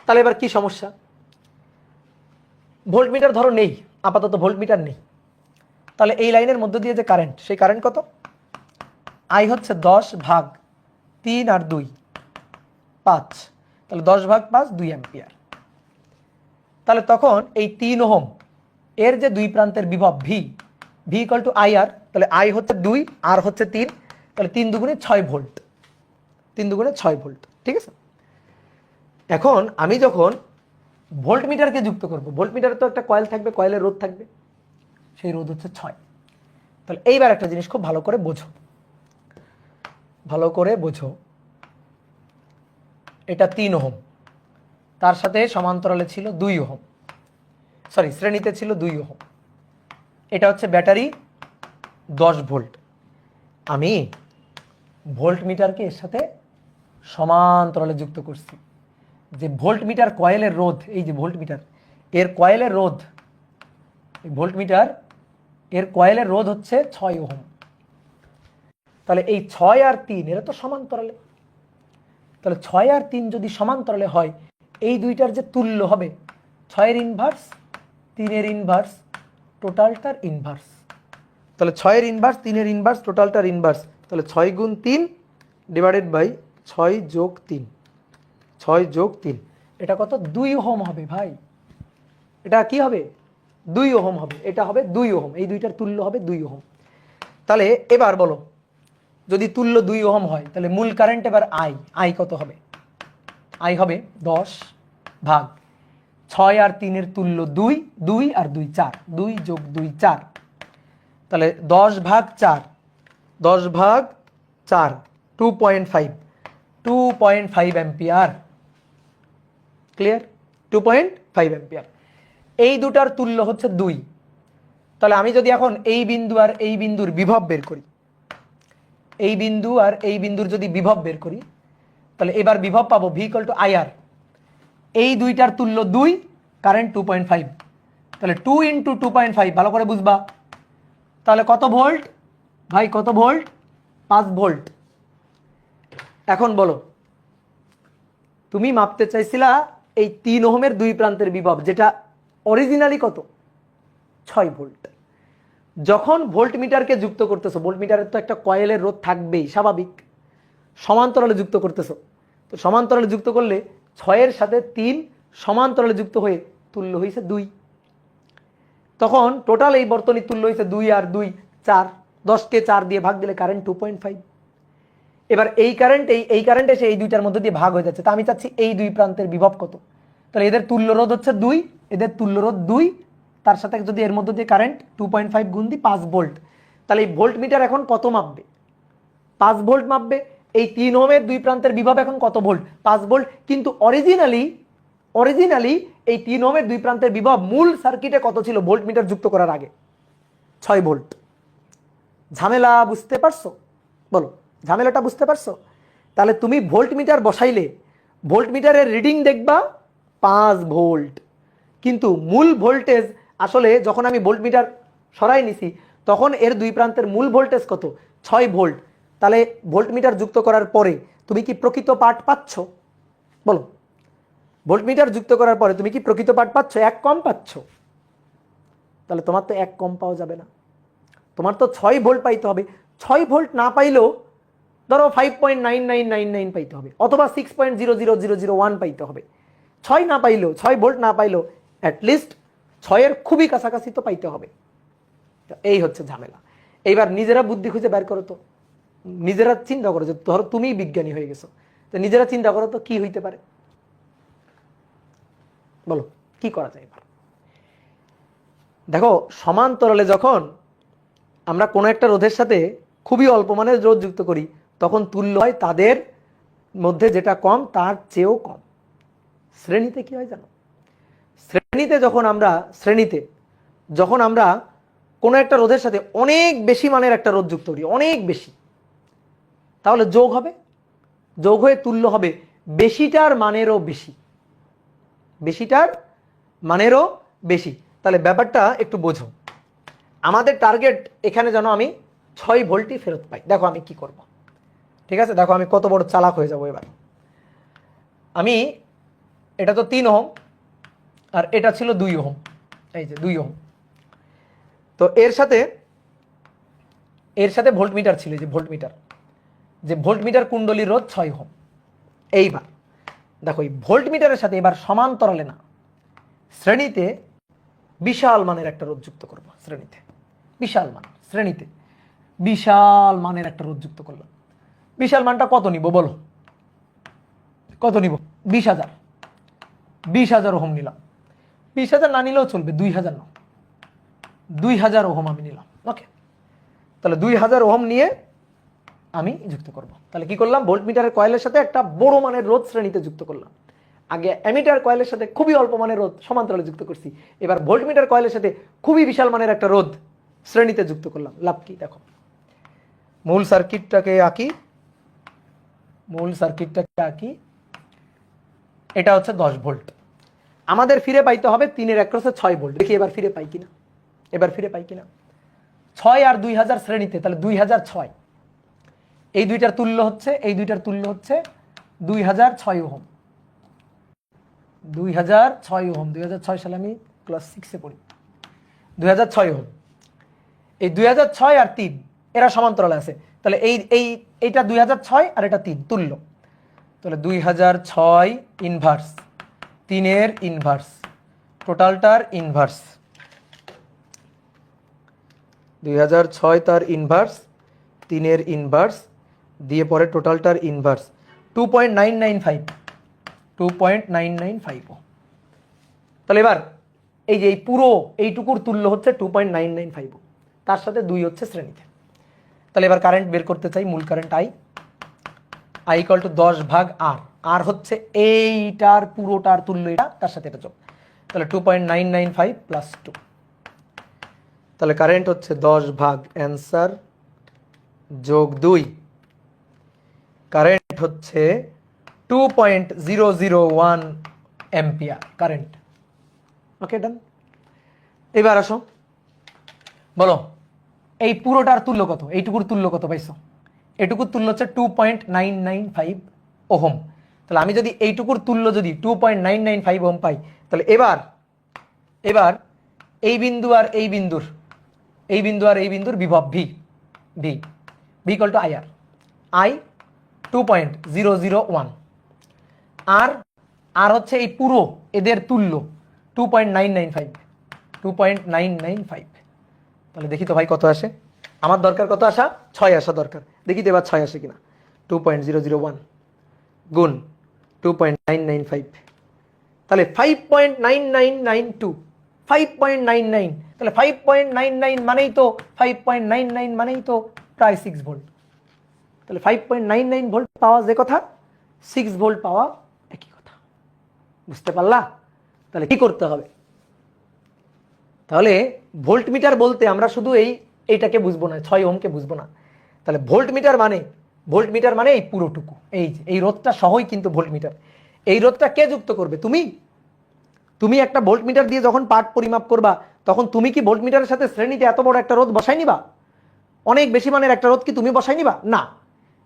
[SPEAKER 1] তাহলে এবার কি সমস্যা? ভোল্ট মিটার ধরো নেই, আপাতত ভোল্ট মিটার নেই। তাহলে এই লাইনের মধ্য দিয়ে যে কারেন্ট, সেই কারেন্ট কত? আই হচ্ছে 10/3 আর 2 5, তাহলে 10/5 2 অ্যাম্পিয়ার। তাহলে তখন এই 3 ওহম এর যে দুই প্রান্তের বিভব V, V equal to I R, তাহলে আই হচ্ছে 2 আর হচ্ছে 3, তাহলে 3 দুগুণে 6 ভোল্ট, 3 দুগুণে 6 ভোল্ট। ঠিক আছে, এখন আমি যখন ভোল্ট মিটারকে যুক্ত করব, ভোল্ট মিটারে তো একটা কয়েল থাকবে, কয়েলের রোধ থাকবে, সেই রোধ হচ্ছে 6। তাহলে এইবার একটা জিনিস খুব ভালো করে বোঝো, ভালো করে বোঝো, এটা 3 ওহম, তার সাথে সমান্তরালে ছিল 2 ওহম, সরি শ্রেণীতে ছিল 2 ওহম। এটা হচ্ছে ব্যাটারি 10 ভোল্ট। আমি ভোল্ট মিটারকে এর সাথে সমান্তরালে যুক্ত করছি। যে ভোল্ট মিটার কয়েলের রোধ, এই যে ভোল্ট মিটার এর কয়েলের রোধ, ভোল্ট মিটার এর কয়েলের রোধ হচ্ছে 6 ওহম। তাহলে এই 6 আর 3 এরা তো সমান্তরালে। তাহলে 6 আর 3 যদি সমান্তরালে হয়, এই দুইটার যে তুল্য হবে 6 এর ইনভার্স 3 এর ইনভার্স টোটালটার ইনভার্স। তাহলে 6-এর ইনভার্স, 3-এর ইনভার্স, টোটালটার ইনভার্স। তাহলে 6 গুণ 3 ডিভাইডেড বাই 6 যোগ 3, 6 যোগ 3, এটা কত? 2 ওহম হবে ভাই। এটা কি হবে? 2 ওহম হবে। এটা হবে 2 ওহম। এই দুইটার তুল্য হবে 2 ওহম। তাহলে এবার বলো, যদি তুল্য 2 ওহম হয় তাহলে মূল কারেন্ট এবার আই কত হবে? আই হবে 10 ভাগ 6 আর 3-এর তুল্য 2, 2 আর 2 4, 2 যোগ 2 4, তাহলে 10 ভাগ 4, 10 ভাগ 4, 2.5 অ্যাম্পিয়ার। ক্লিয়ার? 2.5 অ্যাম্পিয়ার। এই দুটার তুল্য হচ্ছে 2। তাহলে আমি যদি এখন এই বিন্দু আর এই বিন্দুর বিভব বের করি, এই বিন্দু আর এই বিন্দুর যদি বিভব বের করি, তাহলে এবার বিভব পাবো V = IR। এই দুইটার তুল্য 2, কারেন্ট 2.5, তাহলে 2 × 2.5 ভালো করে বুঝবা। তাহলে কত ভোল্ট ভাই? কত ভোল্ট? 5 ভোল্ট। এখন বলো, তুমি মাপতে চাইছিলা এই 3 ওহমের দুই প্রান্তের বিভব, যেটা অরিজিনালি কত? 6 ভোল্ট। যখন ভোল্টমিটারকে যুক্ত করতেছো, ভোল্টমিটারের তো একটা কয়েলের রোধ থাকবেই, স্বাভাবিক। সমান্তরালে যুক্ত করতেছো, তো সমান্তরালে যুক্ত করলে 6-এর সাথে 3 সমান্তরালে যুক্ত হয়ে তুল্য হয়েছে 2। তখন টোটাল এই বর্তনীর তুল্য হয়েছে 2 আর 2 4, 10কে 4 দিয়ে ভাগ দিলে কারেন্ট 2.5। এবার এই কারেন্ট এসে এই দুইটার মধ্যে দিয়ে ভাগ হয়ে যাচ্ছে। তা আমি চাচ্ছি এই দুই প্রান্তের বিভব কত। তাহলে এদের তুল্য রোধ হচ্ছে 2, এদের তুল্য রোধ 2, তার সাথে যদি এর মধ্যে দিয়ে কারেন্ট 2.5 গুণ দিই 5 ভোল্ট। তাহলে এই ভোল্টমিটার এখন কত মাপবে? 5 ভোল্ট মাপবে। এই 3 ওহমের দুই প্রান্তের বিভব এখন কত ভোল্ট? 5 ভোল্ট। কিন্তু অরিজিনালি এই 3 ওহমের দুই প্রান্তের বিভব মূল সার্কিটে কত ছিল ভোল্টমিটার যুক্ত করার আগে? 6 ভোল্ট। ঝামেলা বুঝতে পারছো? বলো, ঝামেলাটা বুঝতে পারছো? তাহলে তুমি ভোল্টমিটার বসাইলে ভোল্টমিটারের রিডিং দেখবা 5 ভোল্ট, কিন্তু মূল ভোল্টেজ আসলে যখন আমি ভোল্টমিটার সরাই নিছি তখন এর দুই প্রান্তের মূল ভোল্টেজ কত? 6 ভোল্ট। তাহলে ভোল্টমিটার যুক্ত করার পরে তুমি কি প্রকৃত পাঠ পাচ্ছ? বলো, ভোল্টমিটার যুক্ত করার পরে তুমি কি প্রকৃত পাঠ পাচ্ছ? 1 কম পাচ্ছ। তাহলে তোমার তো 1 কম পাওয়া যাবে না, তোমার তো 6 ভোল্ট পাইতে হবে। 6 ভোল্ট না পাইলেও ধরো 5.9999 পাইতে হবে, অথবা 6.00001 পাইতে হবে। 6 না পাইলেও, 6 ভোল্ট না পাইলেও অ্যাটলিস্ট 6-এর খুবই কাছাকাছি তো পাইতে হবে। এই হচ্ছে ঝামেলা। এইবার নিজেরা বুদ্ধি খুঁজে বের করো তো, নিজেরা চিন্তা করো যে ধরো তুমি বিজ্ঞানী হয়ে গেছো, তো নিজেরা চিন্তা করো তো কি হইতে পারে। বলো কি করা যায় এবার? দেখো, সমান্তরালে যখন আমরা কোনো একটা রোধের সাথে খুবই অল্প মানের রোধ যুক্ত করি তখন তুল্য হয় তাদের মধ্যে যেটা কম তার চেয়েও কম। শ্রেণীতে কি হয় জানো? শ্রেণীতে যখন আমরা কোনো একটা রোধের সাথে অনেক বেশি মানের একটা রোধ যুক্ত করি, অনেক বেশি, তাহলে যোগ হবে, যোগ হয়ে তুল্য হবে বেশিটার মানেরও বেশি, বেশিটার মানেরও বেশি। তাহলে ব্যাপারটা একটু বোঝো। আমাদের টার্গেট এখানে যেন আমি 6 ভোল্টই ফেরত পাই। দেখো আমি কি করব, ঠিক আছে? দেখো আমি কত বড় চালাক হয়ে যাব এবার। আমি, এটা তো 3 ওহম আর এটা ছিল 2 ওহম, এই যে 2 ওহম, তো এর সাথে ভোল্টমিটার ছিল, যে ভোল্টমিটার কুণ্ডলীর রোধ 6 ওহম। এইবার দেখো এই ভোল্টমিটারের সাথে এবার সমান্তরালে না, শ্রেণীতে বিশাল মানের একটা রোধ যুক্ত করব। শ্রেণীতে বিশাল মানের একটা রোধ যুক্ত করলাম। বিশাল মানটা কত নিব বলো? কত নিব? 20,000 ওহম নিলাম। 20,000 না নিলেও চলবে, 2,000 নাও, 2,000 ওহম আমি নিলাম। ওকে, তাহলে 2,000 ওহম নিয়ে আমি যুক্ত করব। তাহলে কি করলাম? ভোল্টমিটারের কয়েলের সাথে একটা বড় মানের রোধ শ্রেণীতে যুক্ত করলাম। আগে অ্যামিটার কয়েলের সাথে খুবই অল্প মানের রোধ সমান্তরালে যুক্ত করছি, এবার ভোল্টমিটার কয়েলের সাথে খুবই বিশাল মানের একটা রোধ শ্রেণীতে যুক্ত করলাম। লাভ কি? দেখো মূল সার্কিটটাকে আঁকি। এটা হচ্ছে 10 ভোল্ট, আমাদের ফিরে পাইতে হবে 3-এর অ্যাক্রসে 6 ভোল্ট। দেখি এবার ফিরে পাই কিনা, 6 আর 2,000 শ্রেণীতে, তাহলে 2006। এই দুইটার তুল্য হচ্ছে 2006 ওহম। 2006 ওহম, 2006 সালে আমি ক্লাস 6-এ পড়ি। 2006 ওহম। এই 2006 আর 3 এরা সমান্তরালে আছে, তাহলে এইটা 2006 আর এটা 3 তুল্য, তাহলে 2006 ইনভার্স 3-এর ইনভার্স, টোটালটার ইনভার্স, 2006 তার ইনভার্স 3-এর ইনভার্স দিয়ে পরে টোটালটার ইনভার্স 2.995, 2.995। তাহলে এবার এই যে এই পুরো এইটুকুর তুল্য হচ্ছে 2.995, তার সাথে 2 হচ্ছে শ্রেণীতে। তাহলে এবার কারেন্ট বের করতে চাই, মূল current I equal to 10/R, আর হচ্ছে এইটার পুরোটার তুল্য এটা, তার সাথে এটা যোগ, তাহলে 2.995 প্লাস 2, তাহলে কারেন্ট হচ্ছে 10 অ্যান্সার যোগ 2, কারেন্ট হচ্ছে 2.001 অ্যাম্পিয়ার কারেন্ট। ওকে, ডান। এবার আসো, বলো এই পুরোটার তুল্য কত, এইটুকুর তুল্য কত পাইছো? এইটুকুর তুল্য হচ্ছে 2.995 ওহম। তাহলে আমি যদি এইটুকুর তুল্য যদি 2.995 ওহম পাই, তাহলে এবার এই বিন্দু আর এই বিন্দুর বিভব V equal two IR, I 2.001, আর হচ্ছে এই পুরো এদের তুল্য 2.995। তাহলে দেখি তো ভাই কত আসে, আমার দরকার কত আসা, 6 আসা দরকার, দেখি তো এবার 6 আসে কিনা। 2.001 গুণ 2.995, তাহলে 5.9992, 5.99, তাহলে 5.99 মানেই তো 5.99 মানেই তো প্রায় 6 ভোল্ট। তাহলে 5.99 ভোল্ট পাওয়া যে কথা, 6 ভোল্ট পাওয়া একই কথা। বুঝতে পারলা? তাহলে কি করতে হবে? তাহলে ভোল্ট মিটার বলতে আমরা শুধু এইটাকে বুঝবো না, 6 ওহমকে বুঝবো না। তাহলে ভোল্ট মিটার মানে এই পুরোটুকু, এই রোধটা সহই কিন্তু ভোল্ট মিটার। এই রোধটা কে যুক্ত করবে? তুমি একটা ভোল্ট মিটার দিয়ে যখন পার্ট পরিমাপ করবা, তখন তুমি কি ভোল্ট মিটারের সাথে শ্রেণীতে এত বড় একটা রোধ বসাই নিবা? অনেক বেশি মানের একটা রোধ কি তুমি বসাই নিবা? না,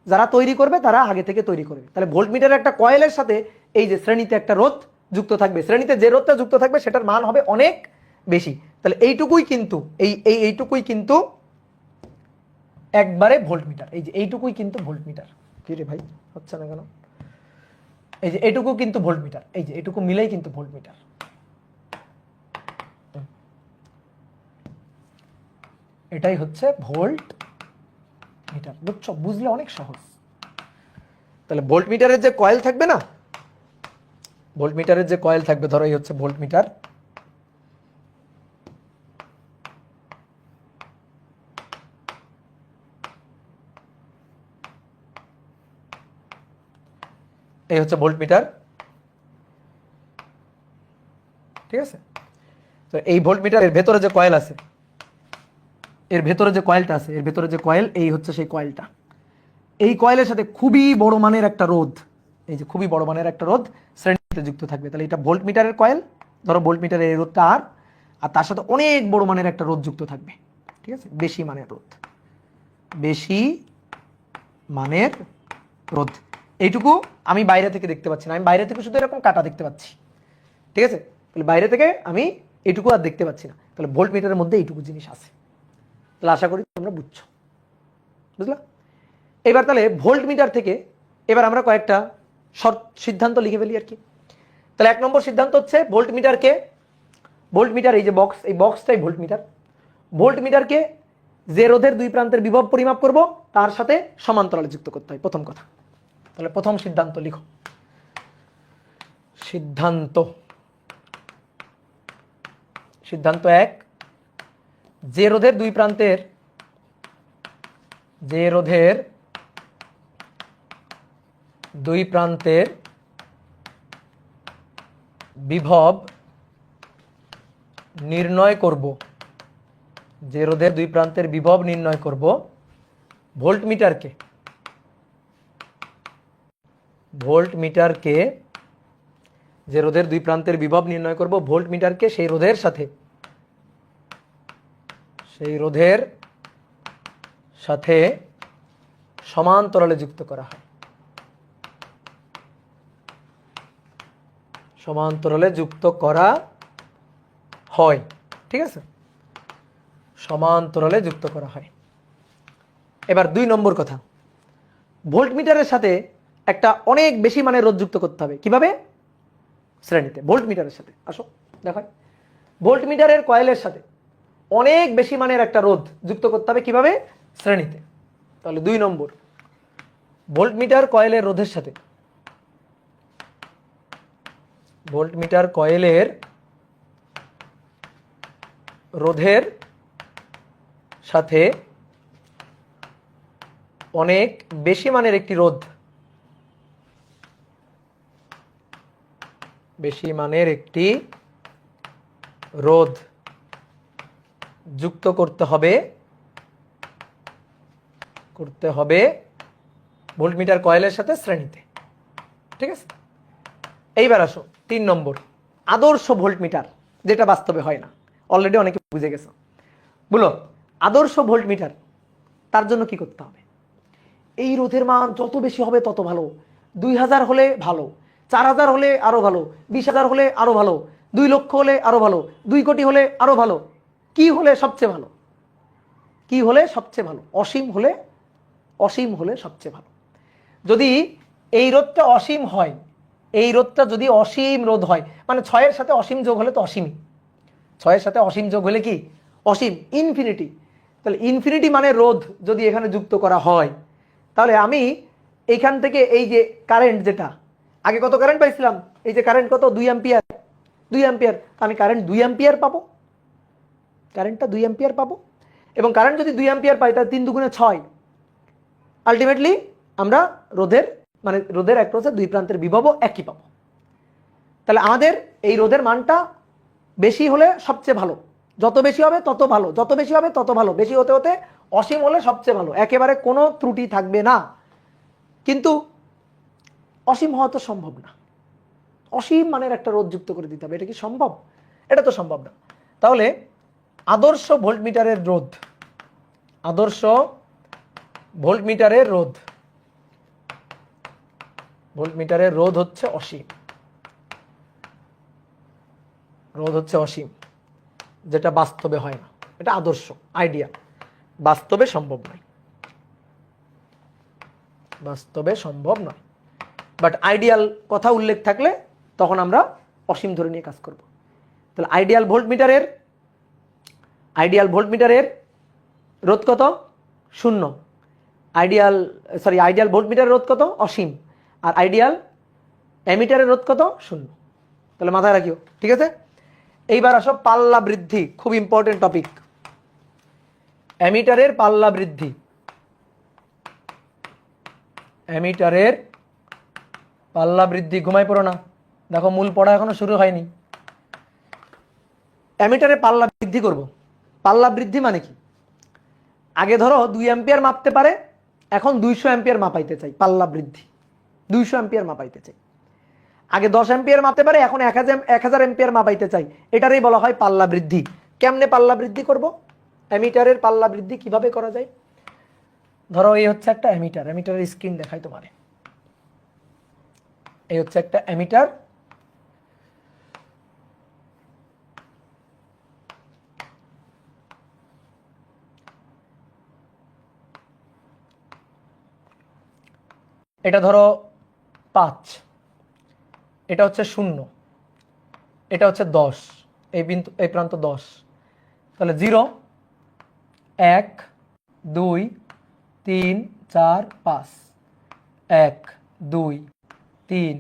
[SPEAKER 1] যারা তৈরি করবে তারা আগে থেকে তৈরি করবে। তাহলে ভোল্ট মিটারের একটা কয়েলের সাথে এই যে শ্রেণীতে একটা রোধ যুক্ত থাকবে, শ্রেণীতে যে রোধটা যুক্ত থাকবে সেটার মান হবে অনেক বেশি। তাহলে এইটুকুই কিন্তু একবারে ভোল্ট মিটার। এই যে এইটুকুই কিন্তু ভোল্ট মিটার। কি রে ভাই, হচ্ছে না কেন? এই যে এইটুকু কিন্তু ভোল্ট মিটার, এই যে এইটুকু মিলেই কিন্তু ভোল্ট মিটার। এটাই হচ্ছে ভোল্ট মিটার। বুঝছো? বুঝলে অনেক সহজ। তাহলে ভোল্ট মিটারের যে কয়েল থাকবে না, ভোল্ট মিটারের যে কয়েল থাকবে, ধরো এই হচ্ছে ভোল্ট মিটার, এই হচ্ছে ভোল্ট মিটার, ঠিক আছে? তো এই ভোল্ট মিটারের ভেতরে যে কয়েল আছে, এর ভেতরে যে কয়েলটা আছে, এর ভেতরে যে কয়েল, এই হচ্ছে সেই কয়েলটা। এই কয়েলের সাথে খুবই বড় মানের একটা রোধ, এই যে খুবই বড় মানের একটা রোধ শ্রেণীতে যুক্ত থাকবে। তাহলে এটা ভোল্ট মিটারের কয়েল, ধরো ভোল্ট মিটারের এই রোধটা আর তার সাথে অনেক বড় মানের একটা রোধ যুক্ত থাকবে, ঠিক আছে? বেশি মানের রোধ। এইটুকু আমি বাইরে থেকে দেখতে পাচ্ছি না, আমি বাইরে থেকে শুধু এরকম কাটা দেখতে পাচ্ছি, ঠিক আছে? তাহলে বাইরে থেকে আমি এইটুকু আর দেখতে পাচ্ছি না। তাহলে ভোল্ট মিটারের মধ্যে এইটুকু জিনিস আছে। তাহলে আশা করি তোমরা বুঝছো, বুঝলা? এবার তাহলে ভোল্ট মিটার থেকে এবার আমরা কয়েকটা সিদ্ধান্ত লিখে ফেলি আর কি। তাহলে 1 নম্বর সিদ্ধান্ত হচ্ছে ভোল্ট মিটার, এই যে বক্স, এই বক্সটাই ভোল্ট মিটারকে যে রোধের 2 প্রান্তের বিভব পরিমাপ করব তার সাথে সমান্তরালে যুক্ত করতে হয়, প্রথম কথা। তাহলে প্রথম সিদ্ধান্ত লিখো। সিদ্ধান্ত 1, যে রোধের 2 প্রান্তের বিভব নির্ণয় করব, ভোল্ট মিটারকে যে রোধের 2 প্রান্তের বিভব নির্ণয় করব, ভোল্ট মিটারকে সেই রোধের সাথে সমান্তরালে যুক্ত করা হয়, ঠিক আছে? সমান্তরালে যুক্ত করা হয়। এবার 2 নম্বর কথা, ভোল্টমিটারের সাথে একটা অনেক বেশি মানের রোধ যুক্ত করতে হবে। কিভাবে? শ্রেণীতে। ভোল্টমিটারের সাথে আসো দেখাই। ভোল্টমিটারের কয়েলের সাথে অনেক বেশি মানের একটা রোধ যুক্ত করতে হবে। কিভাবে? শ্রেণীতে। তাহলে 2 নম্বর, ভোল্টমিটার কয়েলের রোধের সাথে, ভোল্টমিটার কয়েলের রোধের সাথে অনেক বেশি মানের একটি রোধ, বেশি মানের একটি রোধ যুক্ত করতে হবে ভোল্টমিটার কয়েলের সাথে শ্রেণীতে। ঠিক আছে, এইবার আসো 3 নম্বর, আদর্শ ভোল্টমিটার, যেটা বাস্তবে হয় না। অলরেডি অনেকে বুঝে গেছে। বলো, আদর্শ ভোল্টমিটার, তার জন্য কি করতে হবে? এই রোধের মান যত বেশি হবে তত ভালো। 2000 হলে ভালো, 4000 হলে আরো ভালো, 20,000 হলে আরো ভালো, 2 লক্ষ হলে আরো ভালো, 2 কোটি হলে আরো ভালো। কি হলে সবচেয়ে ভালো? কি হলে সবচেয়ে ভালো? অসীম হলে সবচেয়ে ভালো। যদি এই রোধটা অসীম হয়, এই রোধটা যদি অসীম রোধ হয়, মানে 6 এর সাথে অসীম যোগ হলে তো অসীমই। 6 এর সাথে অসীম যোগ হলে কি? অসীম, ইনফিনিটি। তাহলে ইনফিনিটি মানে রোধ যদি এখানে যুক্ত করা হয়, তাহলে আমি এইখান থেকে এই যে কারেন্ট, যেটা আগে কত কারেন্ট পাইছিলাম, এই যে কারেন্ট কত, 2 অ্যাম্পিয়ার, 2 অ্যাম্পিয়ার, আমি কারেন্ট 2 অ্যাম্পিয়ার পাবো, কারেন্টটা 2 অ্যাম্পিয়ার পাবো। এবং কারেন্ট যদি 2 অ্যাম্পিয়ার পাই, তাহলে 3 দুগুণে 6, আলটিমেটলি আমরা রোধের মানে রোধের এক রোধের 2 প্রান্তের বিভবও একই পাবো। তাহলে আমাদের এই রোধের মানটা বেশি হলে সবচেয়ে ভালো, যত বেশি হবে তত ভালো, যত বেশি হবে তত ভালো, বেশি হতে হতে অসীম হলে সবচেয়ে ভালো, একেবারে কোনো ত্রুটি থাকবে না। কিন্তু অসীম হওয়া তো সম্ভব না, অসীম মানের একটা রোধ যুক্ত করে দিতে হবে। এটা কি সম্ভব? এটা তো সম্ভব না। তাহলে আদর্শ ভোল্টমিটারের রোধ, আদর্শ ভোল্টমিটারের রোধ, ভোল্টমিটারের রোধ হচ্ছে অসীম, রোধ হচ্ছে অসীম, যেটা বাস্তবে হয় না। এটা আদর্শ, আইডিয়াল, বাস্তবে সম্ভব নয়, বাস্তবে সম্ভব নয়। বাট আইডিয়াল কথা উল্লেখ থাকলে তখন আমরা অসীম ধরে নিয়ে কাজ করব। তাহলে আইডিয়াল ভোল্টমিটারের রোধ কত? 0। আইডিয়াল ভোল্টমিটারের রোধ কত? অসীম। আর আইডিয়াল অ্যামিটারের রোধ কত? 0। তাহলে মাথায় রাখিও, ঠিক আছে? এইবার আসো পাল্লা বৃদ্ধি, খুব ইম্পর্টেন্ট টপিক। অ্যামিটারের পাল্লা বৃদ্ধি, অ্যামিটারের পাল্লা বৃদ্ধি। ঘুমাই পড়ো না, দেখো মূল পড়া এখনো শুরু হয়নি। অ্যামিটারে পাল্লা বৃদ্ধি করব। পাল্লা বৃদ্ধি মানে কি? আগে ধরো 2 অ্যাম্পিয়ার মাপতে পারে, এখন 200 অ্যাম্পিয়ার মাপাইতে চাই। পাল্লা বৃদ্ধি, 200 অ্যাম্পিয়ার মাপাইতে চাই। আগে 10 অ্যাম্পিয়ার মাপতে পারে, এখন 1000 অ্যাম্পিয়ার মাপাইতে চাই। এটারই বলা হয় পাল্লা বৃদ্ধি। কেমনে পাল্লা বৃদ্ধি করব? অ্যামিটারের পাল্লা বৃদ্ধি কিভাবে করা যায়? ধরো এই হচ্ছে একটা অ্যামিটার, অ্যামিটারের স্ক্রিন দেখাই তোমারে। এই হচ্ছে একটা অ্যামিটার, এটা ধরো 5, এটা হচ্ছে 0, এটা হচ্ছে 10, এই প্রান্ত 10। তাহলে 0 1 2 3 4 5, 1 2 3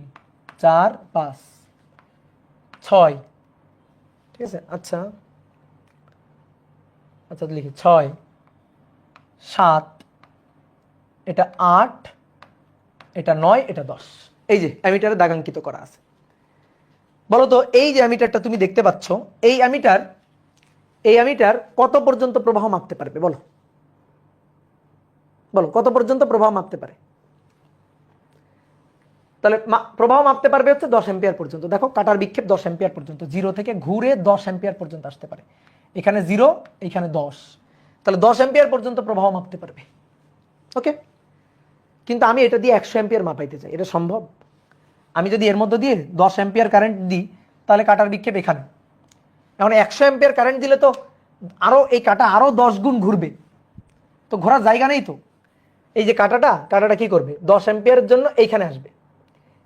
[SPEAKER 1] 4 5 6, ঠিক আছে? আচ্ছা লিখি 6 7, এটা 8, এটা 9, এটা 10। এই যে অ্যামিটারে দাগাঙ্কিত করা আছে। বলো তো, এই যে অ্যামিটারটা তুমি দেখতে পাচ্ছ, এই অ্যামিটার কত পর্যন্ত প্রবাহ মাপতে পারবে? বলো কত পর্যন্ত প্রবাহ মাপতে পারে? তাহলে প্রবাহ মাপতে পারবে হচ্ছে 10 অ্যাম্পিয়ার পর্যন্ত। দেখো কাটার বিক্ষেপ 10 অ্যাম্পিয়ার পর্যন্ত, 0 থেকে ঘুরে 10 অ্যাম্পিয়ার পর্যন্ত আসতে পারে। এখানে 0, এখানে 10, তাহলে 10 অ্যাম্পিয়ার পর্যন্ত প্রবাহ মাপতে পারবে। ওকে, কিন্তু আমি এটা দিয়ে 100 অ্যাম্পিয়ার মাপাইতে চাই, এটা সম্ভব? আমি যদি এর মধ্যে দিয়ে 10 অ্যাম্পিয়ার কারেন্ট দিই, তাহলে কাটার বিক্ষেপ এখানে। এখন 100 অ্যাম্পিয়ার কারেন্ট দিলে তো আরো এই কাটা আরো 10 গুণ ঘুরবে, তো ঘোরার জায়গা নেই তো। এই যে কাটাটা কি করবে, 10 অ্যাম্পিয়ারের জন্য এইখানে আসবে।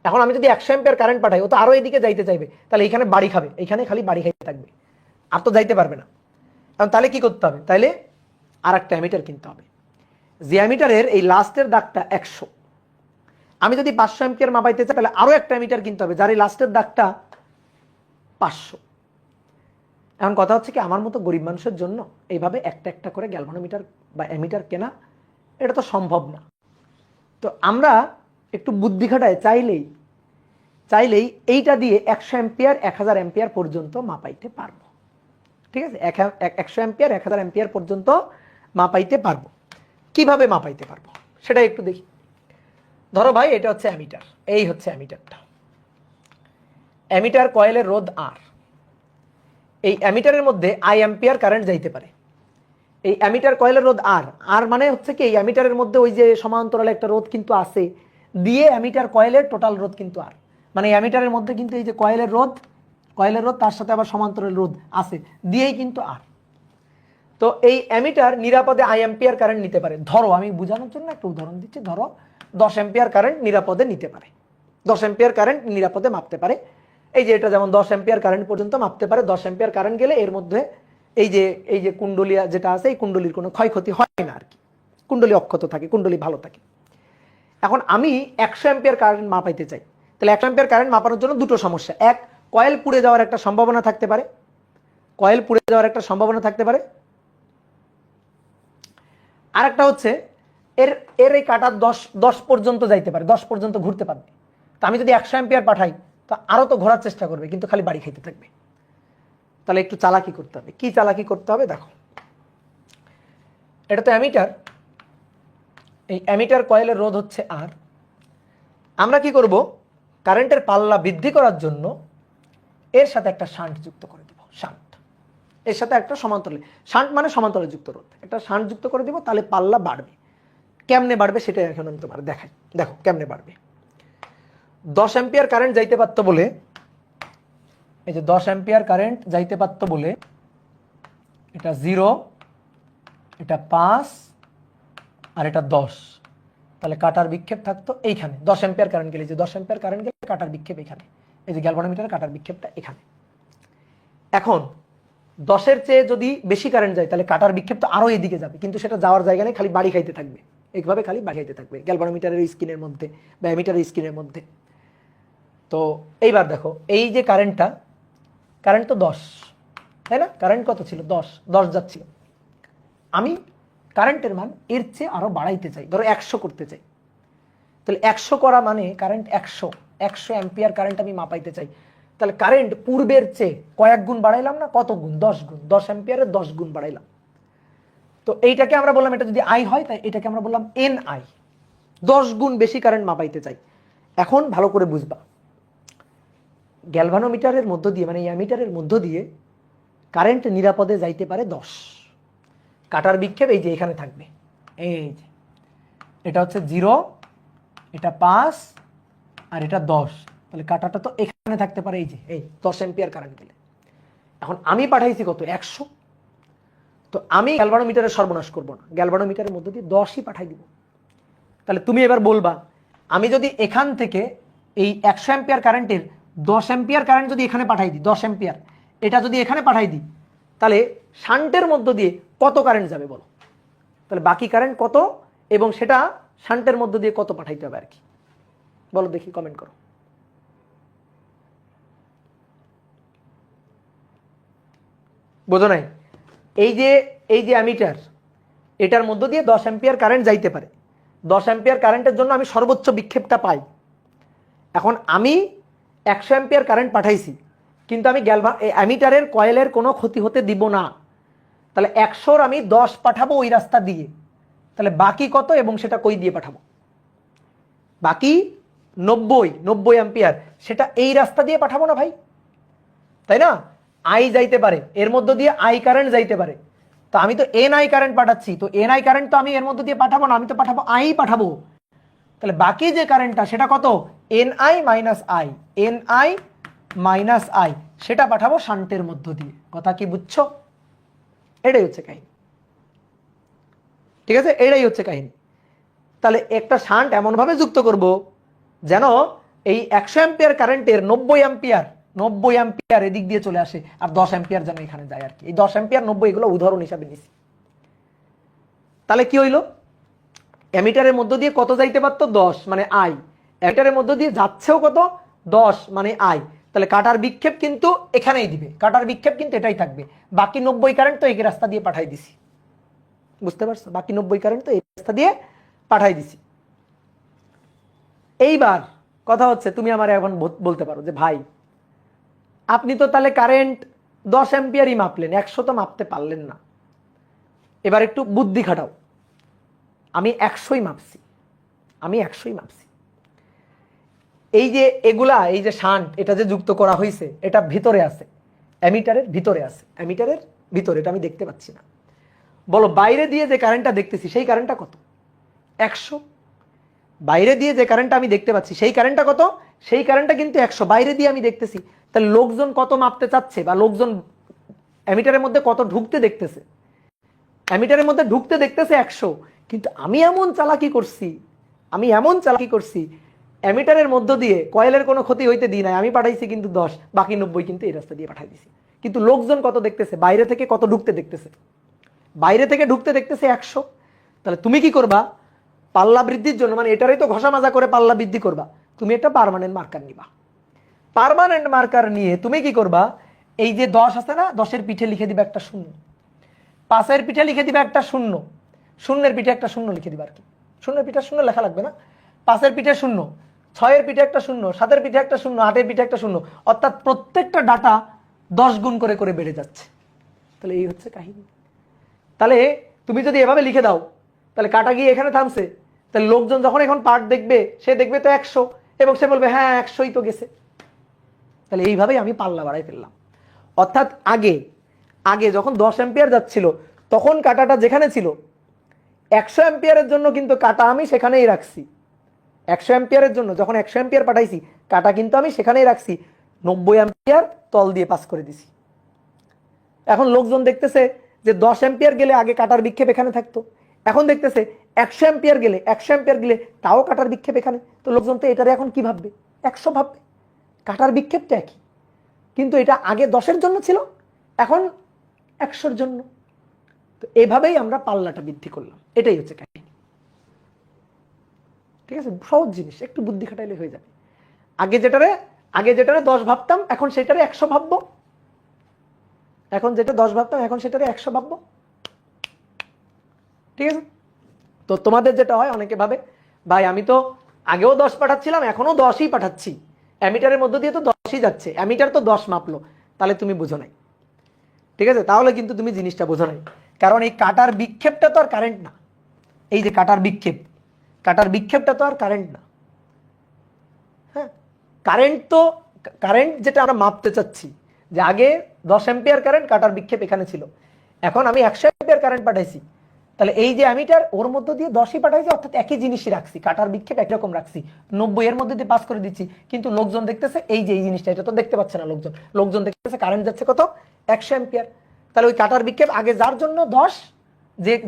[SPEAKER 1] এখন আমি যদি 100 অ্যাম্পিয়ার কারেন্ট পাঠাই, ও তো আরো এদিকে যাইতে চাইবে, তাহলে এইখানে বাড়ি খাবে, এইখানে খালি বাড়ি খাইতে থাকবে, আর তো যাইতে পারবে না। এখন তাহলে কি করতে হবে, তাইলে আর একটা অ্যামিটার কিনতে হবে। যে অ্যামিটারের এই লাস্টের দাগটা 100, আমি যদি 500 অ্যাম্পিয়ার মাপাইতে চাই তাহলে আরো একটা অ্যামিটার কিনতে হবে যার এই লাস্টের দাগটা 500। এখন কথা হচ্ছে কি, আমার মতো গরিব মানুষের জন্য এইভাবে একটা একটা করে গ্যালভানোমিটার বা অ্যামিটার কেনা এটা তো সম্ভব না। তো আমরা একটু বুদ্ধি খাটায় চাইলেই এইটা দিয়ে 100 অ্যাম্পিয়ার 1000 অ্যাম্পিয়ার পর্যন্ত মাপাইতে পারবো। ঠিক আছে, 100 অ্যাম্পিয়ার 1000 অ্যাম্পিয়ার পর্যন্ত মাপাইতে পারবো। কিভাবে মাপাইতে পারবো সেটা একটু দেখি। ধরো ভাই এটা হচ্ছে অ্যামিটার, এই হচ্ছে অ্যামিটারটা, অ্যামিটার কয়েলের রোধ আর, এই অ্যামিটারের মধ্যে আই অ্যাম্পিয়ার কারেন্ট যাইতে পারে। এই অ্যামিটার কয়েলের রোধ আর, আর মানে হচ্ছে কি এই অ্যামিটারের মধ্যে ওই যে সমান্তরালে একটা রোধ কিন্তু আছে দিয়ে অ্যামিটার কয়েলের টোটাল রোধ কিন্তু আর, মানে অ্যামিটারের মধ্যে কিন্তু এই যে কয়েলের রোধ তার সাথে আবার সমান্তরাল রোধ আছে দিয়েই কিন্তু আর। তো এই অ্যামিটার নিরাপদে আই অ্যাম্পিয়ার কারেন্ট নিতে পারে। ধরো আমি বোঝানোর জন্য একটা উদাহরণ দিচ্ছি, ধরো 10 অ্যাম্পিয়ার কারেন্ট নিরাপদে নিতে পারে, 10 অ্যাম্পিয়ার কারেন্ট নিরাপদে মাপতে পারে। এই যে এটা যেমন 10 অ্যাম্পিয়ার কারেন্ট পর্যন্ত মাপতে পারে, 10 অ্যাম্পিয়ার কারেন্ট গেলে এর মধ্যে এই যে কুণ্ডলী যেটা আছে এই কুণ্ডলীর কোনো ক্ষয়ক্ষতি হয় না আর কি, কুণ্ডলী অক্ষত থাকে, কুণ্ডলী ভালো থাকে। এখন আমি 100 অ্যাম্পিয়ার কারেন্ট মাপাইতে চাই, তাহলে 100 অ্যাম্পিয়ার কারেন্ট মাপানোর জন্য দুটো সমস্যা, এক কয়েল পুড়ে যাওয়ার একটা সম্ভাবনা থাকতে পারে, আর একটা হচ্ছে এর এই কাটা 10 পর্যন্ত যাইতে পারে, 10 পর্যন্ত ঘুরতে পারবে। তা আমি যদি 100 অ্যাম্পিয়ার পাঠাই তো আরো তো ঘোরার চেষ্টা করবে, কিন্তু খালি বাড়ি খাইতে থাকবে। তাহলে একটু চালাকি করতে হবে। কি চালাকি করতে হবে দেখো, এটা তো অ্যামিটার, এই অ্যামিটার কয়েলের রোধ হচ্ছে আর। আমরা কি করব, কারেন্টের পাল্লা বৃদ্ধি করার জন্য এর সাথে একটা শান্ট যুক্ত করে দিব, শান্ট, এর সাথে একটা সমান্তরালে, শান্ট মানে সমান্তরালে যুক্ত রোধ, একটা শান্ট যুক্ত করে দিব, তাহলে পাল্লা বাড়বে। কেমনে বাড়বে সেটা এখন আমি তোমার দেখাই, দেখো কেমনে বাড়বে। 10 অ্যাম্পিয়ার কারেন্ট যাইতে পারতো বলে, এই যে 10 অ্যাম্পিয়ার কারেন্ট যাইতে পারতো বলে এটা 0, এটা 5 আর এটা 10, তাহলে কাটার বিক্ষেপ থাকতো এইখানে। 10 অ্যাম্পিয়ার কারেন্ট গেলে, যে 10 অ্যাম্পিয়ার কারেন্ট গেলে কাটার বিক্ষেপ এখানে, এই যে গ্যালভানোমিটারের কাটার বিক্ষেপটা এখানে। এখন 10-এর চেয়ে যদি বেশি কারেন্ট যায় তাহলে কাটার বিক্ষেপ তো আরো এদিকে যাবে, কিন্তু সেটা যাওয়ার জায়গা নেই, খালি বাড়ি খাইতে থাকবে, এইভাবে খালি বাড়ি খাইতে থাকবে গ্যালভানোমিটারের স্ক্রিনের মধ্যে বা অ্যামিটারের স্ক্রিনের মধ্যে। তো এইবার দেখো এই যে কারেন্ট তো 10, তাই না, কারেন্ট কত ছিল 10 যাচ্ছিল, আমি কারেন্টের মান এর চেয়ে আরো বাড়াইতে চাই, ধরো 100 করতে চাই, তাহলে 100 করা মানে কারেন্ট 100 অ্যাম্পিয়ার কারেন্ট আমি মাপাইতে চাই, তাহলে কারেন্ট পূর্বের চেয়ে কয়েক গুণ বাড়াইলাম না, কত গুণ, 10 গুণ, 10 অ্যাম্পিয়ারের 10 গুণ বাড়াইলাম। তো এইটাকে আমরা বললাম, এটা যদি আই হয় তাই এটাকে আমরা বললাম এন আই, 10 গুণ বেশি কারেন্ট মাপাইতে চাই। এখন ভালো করে বুঝবা, গ্যালভানোমিটারের মধ্য দিয়ে মানে অ্যামিটারের মধ্য দিয়ে কারেন্ট নিরাপদে যাইতে পারে 10, কাটার বিক্ষেপ এই যে এখানে থাকবে, এই যে এটা হচ্ছে 0, এটা 5 আর এটা 10, তাহলে কাটাটা তো এখানে থাকতে পারে, এই যে এই 10 অ্যাম্পিয়ার কারেন্ট গেলে। এখন আমি পাঠাইছি কত, 100, তো আমি গ্যালভানোমিটারের সর্বনাশ করব না, গ্যালভানোমিটারের মধ্য দিয়ে 10ই পাঠাই দিব। তাহলে তুমি এবার বলবা, আমি যদি এখান থেকে এই 100 অ্যাম্পিয়ার কারেন্টের 10 অ্যাম্পিয়ার কারেন্ট যদি এখানে পাঠাই দিই, 10 অ্যাম্পিয়ার এটা যদি এখানে পাঠাই দিই, তাহলে শান্টের মধ্য দিয়ে কত কারেন্ট যাবে বলো, তাহলে বাকি কারেন্ট কত এবং সেটা শান্টের মধ্য দিয়ে কত পাঠাইতে হবে আর কি, বলো দেখি, কমেন্ট করো। বোঝো নাই, এই যে অ্যামিটার, এটার মধ্য দিয়ে 10 অ্যাম্পিয়ার কারেন্ট যাইতে পারে, 10 অ্যাম্পিয়ার কারেন্টের জন্য আমি সর্বোচ্চ বিক্ষেপটা পাই। এখন আমি 100 অ্যাম্পিয়ার কারেন্ট পাঠাইছি, কিন্তু আমি অ্যামিটারের কয়েলের কোনো ক্ষতি হতে দিব না, তাহলে 100-র আমি 10 পাঠাবো ওই রাস্তা দিয়ে, তাহলে বাকি কত এবং সেটা কই দিয়ে পাঠাবো, বাকি 90 অ্যাম্পিয়ার সেটা এই রাস্তা দিয়ে পাঠাবো না ভাই, তাই না, আই যাইতে পারে এর মধ্য দিয়ে, আই কারেন্ট যাইতে পারে, তো আমি তো এন আই কারেন্ট পাঠাচ্ছি, তো এন আই কারেন্ট তো আমি এর মধ্য দিয়ে পাঠাবো না, আমি তো পাঠাবো আই পাঠাবো, তাহলে বাকি যে কারেন্টটা সেটা কত, এন আই মাইনাস আই, সেটা পাঠাবো শান্টের মধ্য দিয়ে। কথা কি বুঝছো? এটাই হচ্ছে কাহিনী। ঠিক আছে, এটাই হচ্ছে কাহিনী। তাহলে একটা শান্ট এমনভাবে যুক্ত করব যেন এই 100 অ্যাম্পিয়ার কারেন্টের 90 অ্যাম্পিয়ার এদিক দিয়ে চলে আসে, আর 10 অ্যাম্পিয়ার যেন এখানে যায় আর কি। এই 10 অ্যাম্পিয়ার 90 এগুলো উদাহরণ হিসাবে নিছি। তাহলে কি হইলো, অ্যামিটারের মধ্য দিয়ে কত যাইতে পারতো? 10, মানে আই। অ্যামিটারের মধ্য দিয়ে যাচ্ছেও কত? 10, মানে আই। তাহলে কাটার বিক্ষেপ কিন্তু এখানেই দিবে, কাটার বিক্ষেপ কিন্তু এটাই থাকবে। বাকি 90 কারেন্ট তো এই রাস্তা দিয়ে পাঠাই দিছি, বুঝতে পারছো? বাকি 90 কারেন্ট তো এই রাস্তা দিয়ে পাঠাই দিছি। এইবার কথা হচ্ছে, তুমি আমার এখন বলতে পারো যে ভাই আপনি তো তাহলে কারেন্ট 10 অ্যাম্পিয়ারই মাপলেন, 100 তো মাপতে পারলেন না। এবার একটু বুদ্ধি খাটাও। আমি 100ই মাপছি, আমি 100ই মাপছি। এই যে এগুলা, এই যে শান্ট, এটা যে যুক্ত করা হয়েছে, এটা ভিতরে আছে, অ্যামিটারের ভিতরে আছে, অ্যামিটারের ভিতরে, এটা আমি দেখতে পাচ্ছি না। বলো বাইরে দিয়ে যে কারেন্টটা দেখতেছি সেই কারেন্টটা কত? 100। বাইরে দিয়ে যে কারেন্টটা আমি দেখতে পাচ্ছি সেই কারেন্টটা কত? সেই কারেন্টটা কিন্তু 100, বাইরে দিয়ে আমি দেখতেছি। তাহলে লোকজন কত মাপতে চাচ্ছে, বা লোকজন অ্যামিটারের মধ্যে কত ঢুকতে দেখতেছে? অ্যামিটারের মধ্যে ঢুকতে দেখতেছে 100, কিন্তু আমি এমন চালাকি করছি, অ্যামিটারের মধ্য দিয়ে কয়েলের কোনো ক্ষতি হইতে দিই নাই, আমি পাঠাইছি কিন্তু 10, বাকি 90 কিন্তু এই রাস্তা দিয়ে পাঠাই দিছি। কিন্তু লোকজন কত দেখতেছে, বাইরে থেকে কত ঢুকতে দেখতেছে? বাইরে থেকে ঢুকতে দেখতেছে 100। তাহলে তুমি কি করবা? পাল্লা বৃদ্ধির জন্য, মানে এটারই তো ঘষা মাজা করে পাল্লা বৃদ্ধি করবা, তুমি একটা পার্মানেন্ট মার্কার নিবা। পার্মানেন্ট মার্কার নিয়ে তুমি কি করবা? এই যে 10 আছে না, 10-এর পিঠে লিখে দিবা একটা 0, 5-এর পিঠে লিখে দিবা একটা 0, 0-এর পিঠে একটা 0 লিখে দিবা আর কি। 0-এর পিঠে 0 লেখা লাগবে না, 5-এর পিঠে 0, 6-এর পিঠে একটা 0, 7-এর পিঠে একটা 0, 8-এর পিঠে একটা 0, অর্থাৎ প্রত্যেকটা ডাটা 10 গুণ করে করে বেড়ে যাচ্ছে। তাহলে এই হচ্ছে কাহিনী। তাহলে তুমি যদি এভাবে লিখে দাও, তাহলে কাটা গিয়ে এখানে থামছে, তাহলে লোকজন যখন এখন পার্ট দেখবে, সে দেখবে তো 100, এবং সে বলবে হ্যাঁ 100ই তো গেছে। তাহলে এইভাবেই আমি পাল্লা বাড়াই ফেললাম। অর্থাৎ আগে যখন 10 অ্যাম্পিয়ার যাচ্ছিল, তখন কাটাটা যেখানে ছিল 100 অ্যাম্পিয়ারের জন্য কিন্তু কাটা আমি সেখানেই রাখছি। 100 অ্যাম্পিয়ারের জন্য যখন 100 অ্যাম্পিয়ার পাঠাইছি, কাটা কিন্তু আমি সেখানেই রাখছি, 90 অ্যাম্পিয়ার তল দিয়ে পাস করে দিছি। এখন লোকজন দেখতেছে যে 10 অ্যাম্পিয়ার গেলে আগে কাটার বিক্ষেপ এখানে থাকতো, এখন দেখতেছে 100 অ্যাম্পিয়ার গেলে তাও কাটার বিক্ষেপ এখানে। তো লোকজন তো এটারে এখন কি ভাববে? 100 ভাববে। কাটার বিক্ষেপটা একই, কিন্তু এটা আগে 10-এর জন্য ছিল, এখন 100-র জন্য। তো এভাবেই আমরা পাল্লাটা বৃদ্ধি করলাম, এটাই হচ্ছে কাহিনী। ঠিক আছে, সহজ জিনিস, একটু বুদ্ধি খাটাইলে হয়ে যাবে। আগে যেটারে 10 ভাবতাম, এখন সেটারে 100 ভাববো। এখন যেটা 10 ভাবতাম, এখন সেটারে 100 ভাববো। ঠিক আছে, তো তোমাদের যেটা হয়, অনেকে ভাবে ভাই আমি তো আগেও 10 পাঠাচ্ছিলাম, এখনো 10ই পাঠাচ্ছি, অ্যামিটারের মধ্য দিয়ে তো 10ই যাচ্ছে, অ্যামিটার তো 10 মাপলো। তাহলে তুমি বুঝো নাই। ঠিক আছে, তাহলে কিন্তু তুমি জিনিসটা বোঝো নাই। কারণ এই কাটার বিক্ষেপটা তো আর কারেন্ট না। এই যে কাটার বিক্ষেপটা তো আর কারেন্ট না। হ্যাঁ, কারেন্ট যেটা আমরা মাপতে চাচ্ছি, যে আগে 10 অ্যাম্পিয়ার কারেন্ট, কাটার বিক্ষেপ এখানে ছিল, এখন আমি 100 অ্যাম্পিয়ার কারেন্ট পাঠাইছি। তাহলে এই যে অ্যামিটার, ওর মধ্য দিয়ে 10ই পাঠাইছি, অর্থাৎ একই জিনিসই রাখছি, কাটার বিক্ষেপ একরকম রাখছি, 90 এর মধ্যে দিয়ে পাস করে দিচ্ছি। কিন্তু লোকজন দেখতেছে এই যে এই জিনিসটা, এটা তো দেখতে পাচ্ছে না লোকজন দেখতেছে কারেন্ট যাচ্ছে কত? 100 অ্যাম্পিয়ার। তাহলে ওই কাটার বিক্ষেপ আগে যার জন্য 10,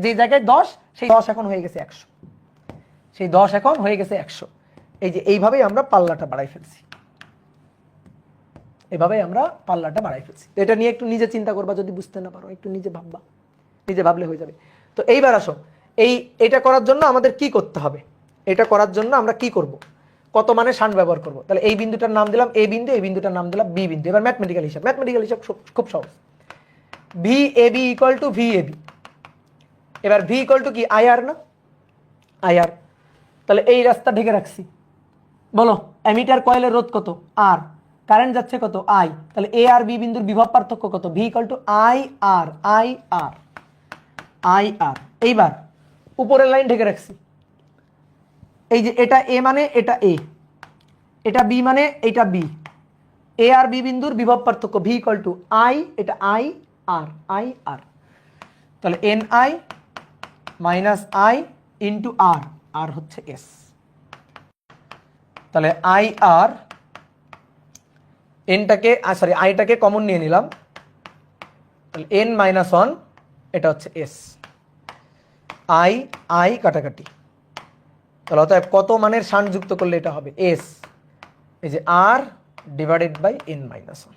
[SPEAKER 1] যে জায়গায় 10, সেই 10 এখন হয়ে গেছে 100, সেই 10 এখন হয়ে গেছে 100। এই যে এইভাবেই আমরা পাল্লাটা বাড়াই ফেলছি, এটা নিয়ে একটু নিজে চিন্তা করবা, যদি বুঝতে না পারো একটু নিজে ভাববা, নিজে ভাবলে হয়ে যাবে। তো এইবার আসো, এটা করার জন্য আমাদের কি করতে হবে? এটা করার জন্য আমরা কি করব? কত মানে শান্ট ব্যবহার করব? তাহলে এই বিন্দুটার নাম দিলাম এ বিন্দু, এই বিন্দুটার নাম দিলাম বি বিন্দু। এবার ম্যাথমেটিক্যাল হিসাব খুব সহজ। V A B equal to V A B. এবার ভি ইকুয়াল টু কি? আইআর না? আইআর। তাহলে এই রাস্তা ঢেকে রাখছি। বলো অ্যামিটার কয়েলের রোধ কত? আর। কারেন্ট যাচ্ছে কত? আই। তাহলে এ আর বি বিন্দুর বিভব পার্থক্য কত? ভি ইকুয়াল টু আই আর। এইবার উপরের লাইন ঢেকে রাখছি। এই যে এটা এ মানে এটা এ, এটা বি মানে এটা বি। এ আর বি বিন্দুর বিভব পার্থক্য ভি ইকুয়াল টু আই, এটা আই আর। তাহলে N I minus I into R, R হচ্ছে এস। তাহলে আই আর, আইটাকে কমন নিয়ে নিলাম, তাহলে এন মাইনাস 1, এটা হচ্ছে এস, আই আই কাটাকাটি, তাহলে অতএব কত মানের শান্ট যুক্ত করলে এটা হবে এস, এই যে R divided by N minus one,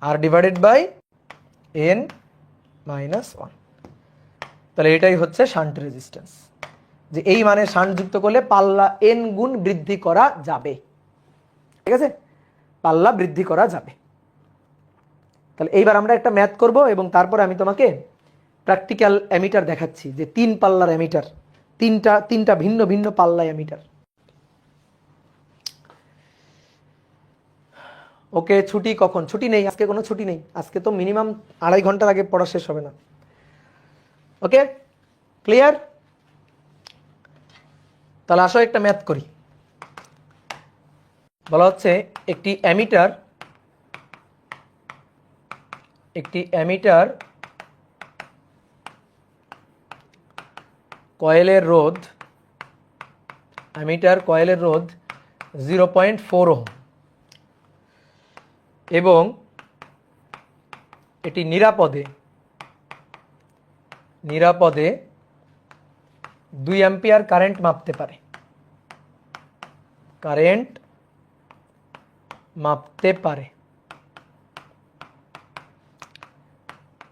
[SPEAKER 1] R divided by N minus one. তাহলে এটাই হচ্ছে শান্ট রেজিস্ট্যান্স, যে এই মানের শান্ট যুক্ত করলে পাল্লা এন গুণ বৃদ্ধি করা যাবে। ঠিক আছে, পাল্লা বৃদ্ধি করা যাবে। তাহলে এইবার আমরা একটা ম্যাথ করব এবং তারপরে আমি তোমাকে প্র্যাকটিক্যাল অ্যামিটার দেখাচ্ছি, যে 3 পাল্লার অ্যামিটার, তিনটা ভিন্ন ভিন্ন পাল্লা অ্যামিটার। ওকে, ছুটি কখন? ছুটি নেই আজকে, কোনো ছুটি নেই আজকে, তো মিনিমাম 2.5 ঘন্টার আগে পড়া শেষ হবে না। ওকে, ক্লিয়ার? তাহলে আসো একটা ম্যাথ করি। বলা হচ্ছে একটি অ্যামিটার কয়েলের রোধ 0.4 ওহম এবং এটি নিরাপদে 2 অ্যাম্পিয়ার কারেন্ট মাপতে পারে।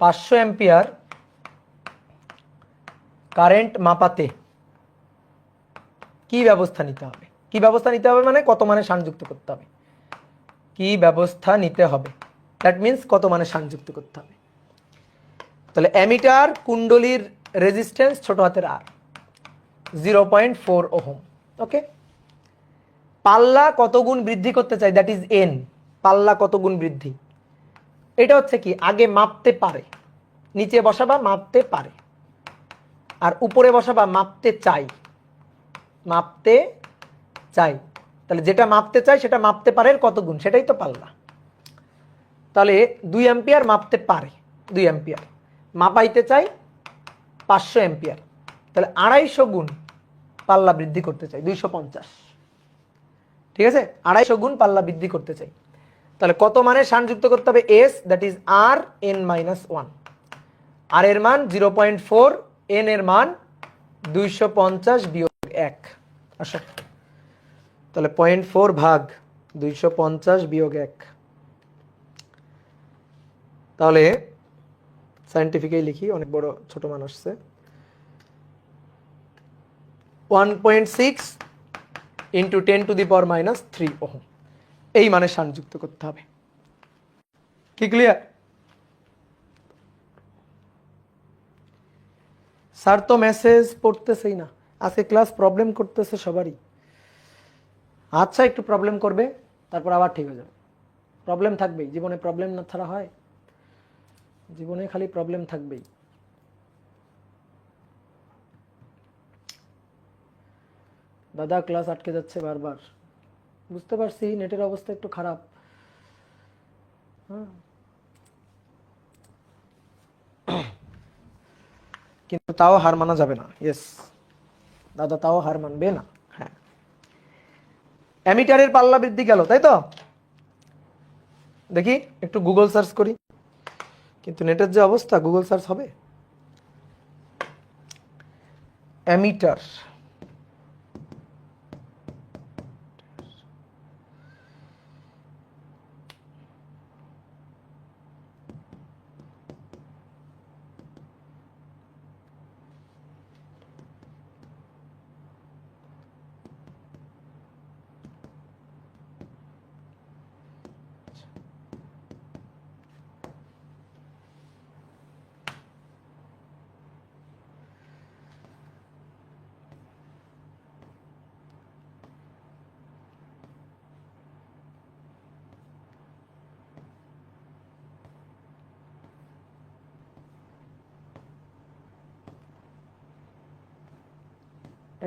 [SPEAKER 1] 500 অ্যাম্পিয়ার কারেন্ট মাপাতে কি ব্যবস্থা নিতে হবে? কি ব্যবস্থা নিতে হবে মানে কত মানে শান্টযুক্ত করতে হবে, কি ব্যবস্থা নিতে হবে, দ্যাট মিন্স কত মানে শান্টযুক্ত করতে হবে। তাহলে অ্যামিটার কুণ্ডলীর রেজিস্ট্যান্স ছোট হাতের আর 0.4 ওহম। ওকে, পাল্লা কত গুণ বৃদ্ধি করতে চাই, দ্যাট ইজ এন। পাল্লা কত গুণ বৃদ্ধি, এটা হচ্ছে কি আগে মাপতে পারে, নিচে বসাবা মাপতে পারে, আর উপরে বসাবা মাপতে চাই। তাহলে যেটা মাপতে চাই সেটা মাপতে পারে কত গুণ, সেটাই তো পাল্লা। তাহলে 2 অ্যাম্পিয়ার মাপতে পারে, 2 অ্যাম্পিয়ার মাপাইতে চাই 500 অ্যাম্পিয়ার, তাহলে 250 গুণ পাল্লা বৃদ্ধি করতে চাই 250। ঠিক আছে, 250 গুণ পাল্লা বৃদ্ধি করতে চাই। তাহলে কত মানে শান্ট যুক্ত করতে হবে S, that is R N minus one. আর এর মান 0.4, এন এর মান 250 বিয়োগ 1। আসো তাহলে 0.4 ভাগ 250 বিয়োগ 1, তাহলে সায়েন্টিফিকই লিখি, অনেক বড় ছোট মান আসছে। 1.6 ইন্টু 10⁻³ ওহম, এই মানে শান্ট যুক্ত করতে হবে। কি ক্লিয়ার? স্যার তো মেসেজ পড়তেছেই না, আজকে ক্লাস প্রবলেম করতেছে সবারই। আচ্ছা, একটু প্রবলেম করবে, তারপর আবার ঠিক হয়ে যাবে। প্রবলেম থাকবেই জীবনে, প্রবলেম না ছাড়া হয়? জীবনে খালি প্রবলেম থাকবেই। দাদা ক্লাস আটকে যাচ্ছে বারবার, বুঝতে পারছি নেটের অবস্থা একটু খারাপ। হ্যাঁ, কিন্তু তাও হার মানা যাবে না। ইয়েস দাদা, তাও হার মানবে না। হ্যাঁ, অ্যামিটারের পাল্লা বৃদ্ধি গেল, তাই তো? দেখি একটু গুগল সার্চ করি, কিন্তু নেটের যে অবস্থা গুগল সার্চ হবে? অ্যামিটার,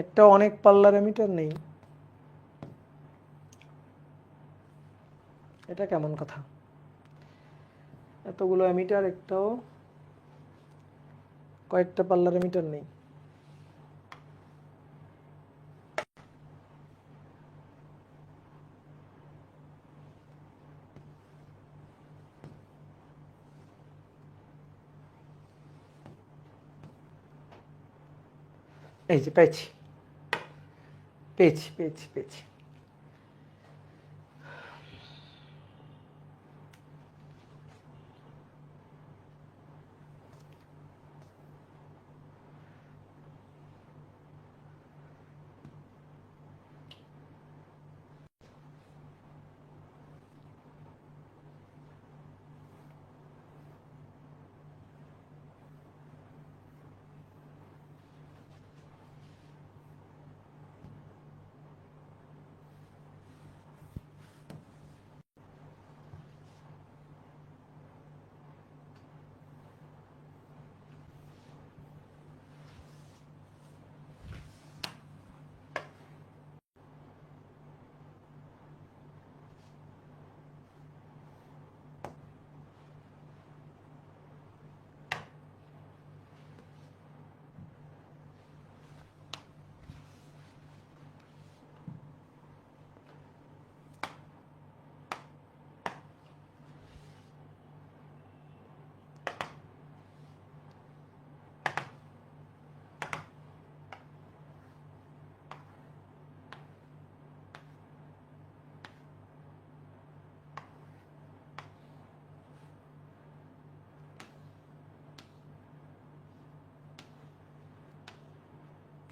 [SPEAKER 1] একটা অনেক পাল্লার অ্যামিটার নেই, এটা কেমন কথা? এতগুলো অ্যামিটার, একটাও কয়েকটা পাল্লার অ্যামিটার নেই। এই যে পেয়েছি পেয়েছি পেয়েছি পেয়েছি।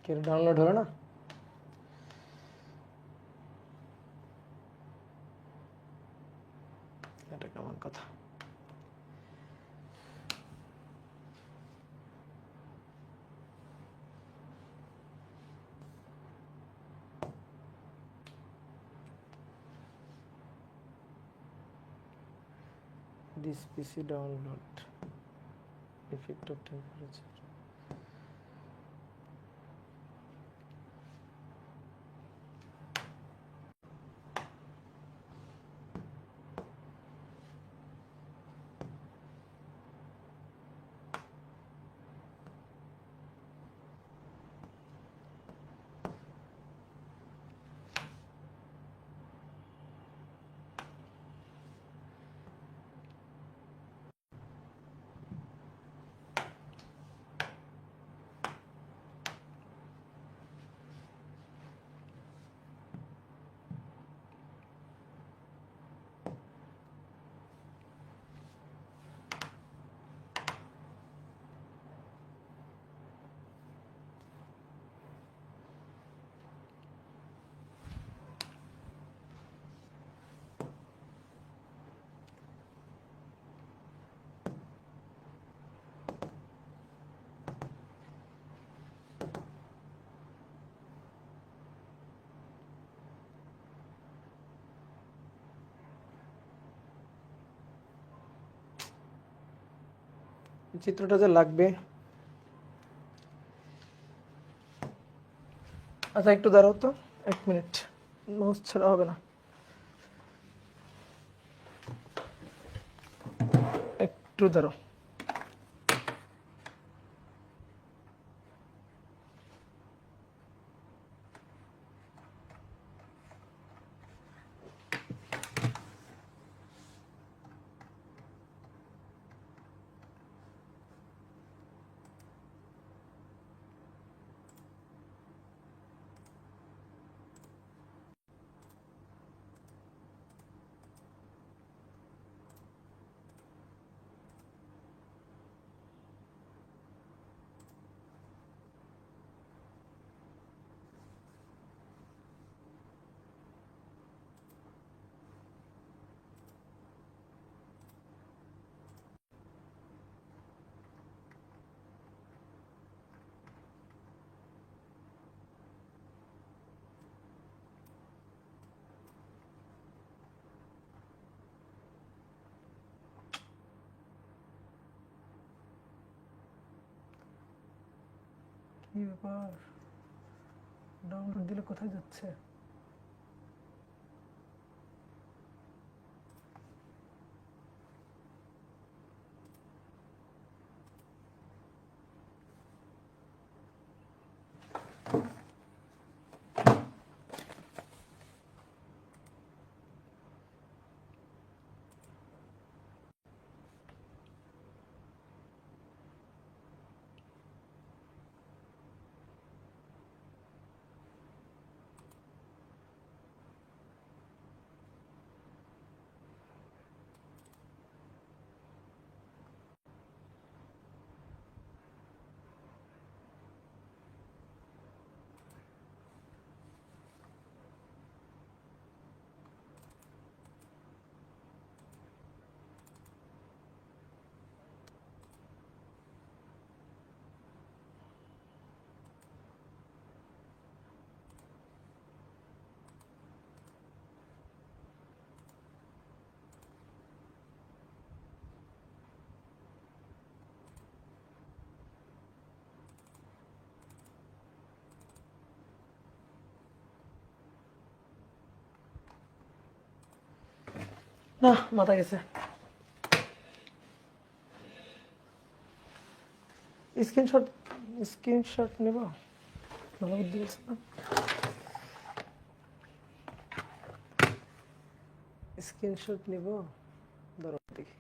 [SPEAKER 1] কেন ডাউনলোড হলো না? এটা কেমন কথা? This PC download effect of temperature. চিত্রটা যে লাগবে। আচ্ছা একটু দাঁড়াও তো, 1 মিনিট, মাউস ছাড়া হবে না, একটু দাঁড়াও। কি ব্যাপার, ডাউনলোড দিলে কোথায় যাচ্ছে? না মাথা গেছে। স্ক্রিনশট স্ক্রিনশট নেব, ভালো বুদ্ধি বলছে না। স্ক্রিনশট নেব, ধরো দেখি।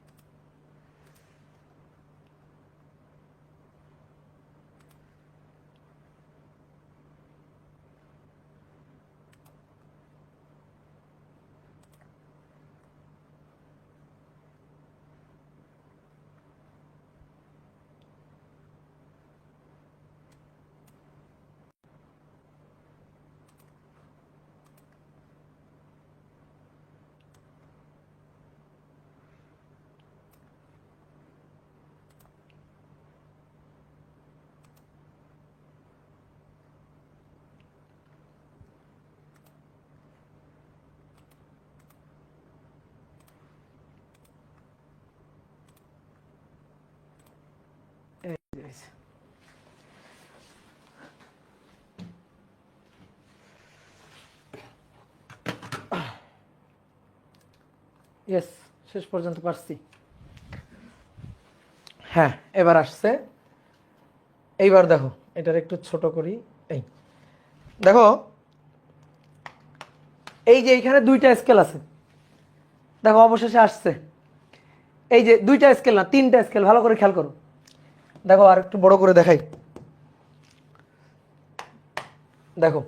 [SPEAKER 1] ইয়েস, শেষ পর্যন্ত পারছি। হ্যাঁ এবার আসছে। এইবার দেখো এটার একটু ছোট করি। এই দেখো, এই যে এইখানে দুইটা স্কেল আছে, দেখো অবশেষে আসছে। এই যে দুইটা স্কেল না, তিনটা স্কেল, ভালো করে খেয়াল করো। দেখো আর একটু বড় করে দেখাই, দেখো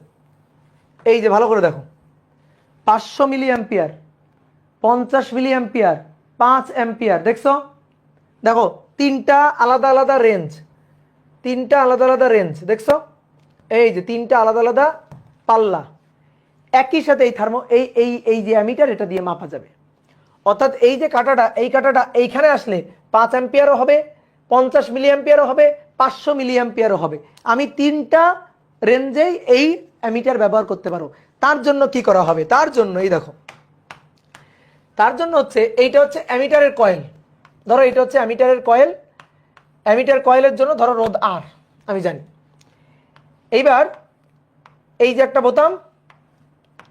[SPEAKER 1] এই যে ভালো করে দেখো, 500 milli ampere, 50 milli ampere, 5 ampere, দেখছো? দেখো তিনটা আলাদা আলাদা রেঞ্জ, তিনটা আলাদা আলাদা রেঞ্জ, দেখছো? এই যে তিনটা আলাদা আলাদা পাল্লা, একই সাথে এই থার্মো এই এই এই যে অ্যামিটার, এটা দিয়ে মাপা যাবে। অর্থাৎ এই যে কাঁটাটা, এই কাঁটাটা এইখানে আসলে 5 অ্যাম্পিয়ারও হবে, 50 মিলি অ্যাম্পিয়ারও হবে, 500 মিলি অ্যাম্পিয়ারও হবে। আমি তিনটা রেঞ্জেই এই অ্যামিটার ব্যবহার করতে পারো। তার জন্য কি করা হবে? তার জন্য এই দেখো, তার জন্য হচ্ছে এইটা হচ্ছে অ্যামিটারের কয়েল। ধরো এটা হচ্ছে অ্যামিটারের কয়েল, অ্যামিটার কয়েলের জন্য ধরো রোধ আর আমি জানি। এইবার এই যে একটা বোতাম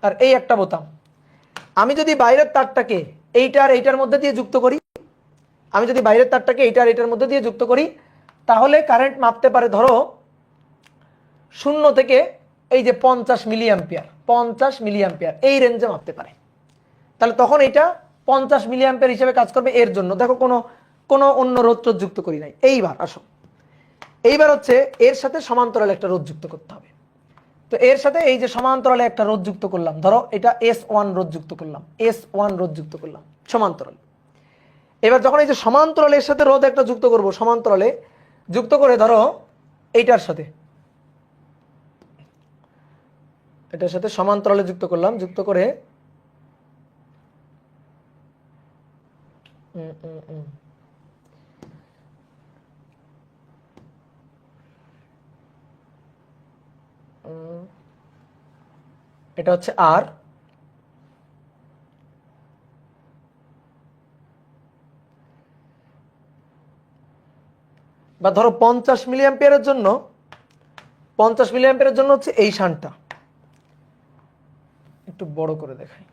[SPEAKER 1] আর এই একটা বোতাম, আমি যদি বাইরের তারটাকে এইটার এইটার মধ্যে দিয়ে যুক্ত করি, আমি যদি বাইরের তারটাকে এইটার এইটার মধ্যে দিয়ে যুক্ত করি, তাহলে কারেন্ট মাপতে পারে ধরো 0 থেকে এই যে 50 মিলি অ্যাম্পিয়ার, 50 মিলি অ্যাম্পিয়ার এই রেঞ্জে মাপতে পারে। তাহলে তখন এটা 50 মিলি অ্যাম্পিয়ার হিসেবে কাজ করবে। এর জন্য দেখো কোনো অন্য রোধ যুক্ত করি নাই। এইবার আসো, এইবার হচ্ছে এর সাথে সমান্তরালে একটা রোধ যুক্ত করতে হবে। তো এর সাথে এই যে সমান্তরালে একটা রোধ যুক্ত করলাম, ধরো এটা S1 রোধ যুক্ত করলাম, S1 রোধ যুক্ত করলাম সমান্তরালে। এবার যখন এই যে সমান্তরালের সাথে রোধ একটা যুক্ত করব, সমান্তরালে যুক্ত করে ধরো এইটার সাথে, এটার সাথে সমান্তরালে যুক্ত করলাম, যুক্ত করে এটা হচ্ছে আর, বা ধরো 50 মিলি অ্যাম্পিয়ারের জন্য, 50 মিলি অ্যাম্পিয়ারের জন্য হচ্ছে এই শান্টটা। একটু বড় করে দেখাই,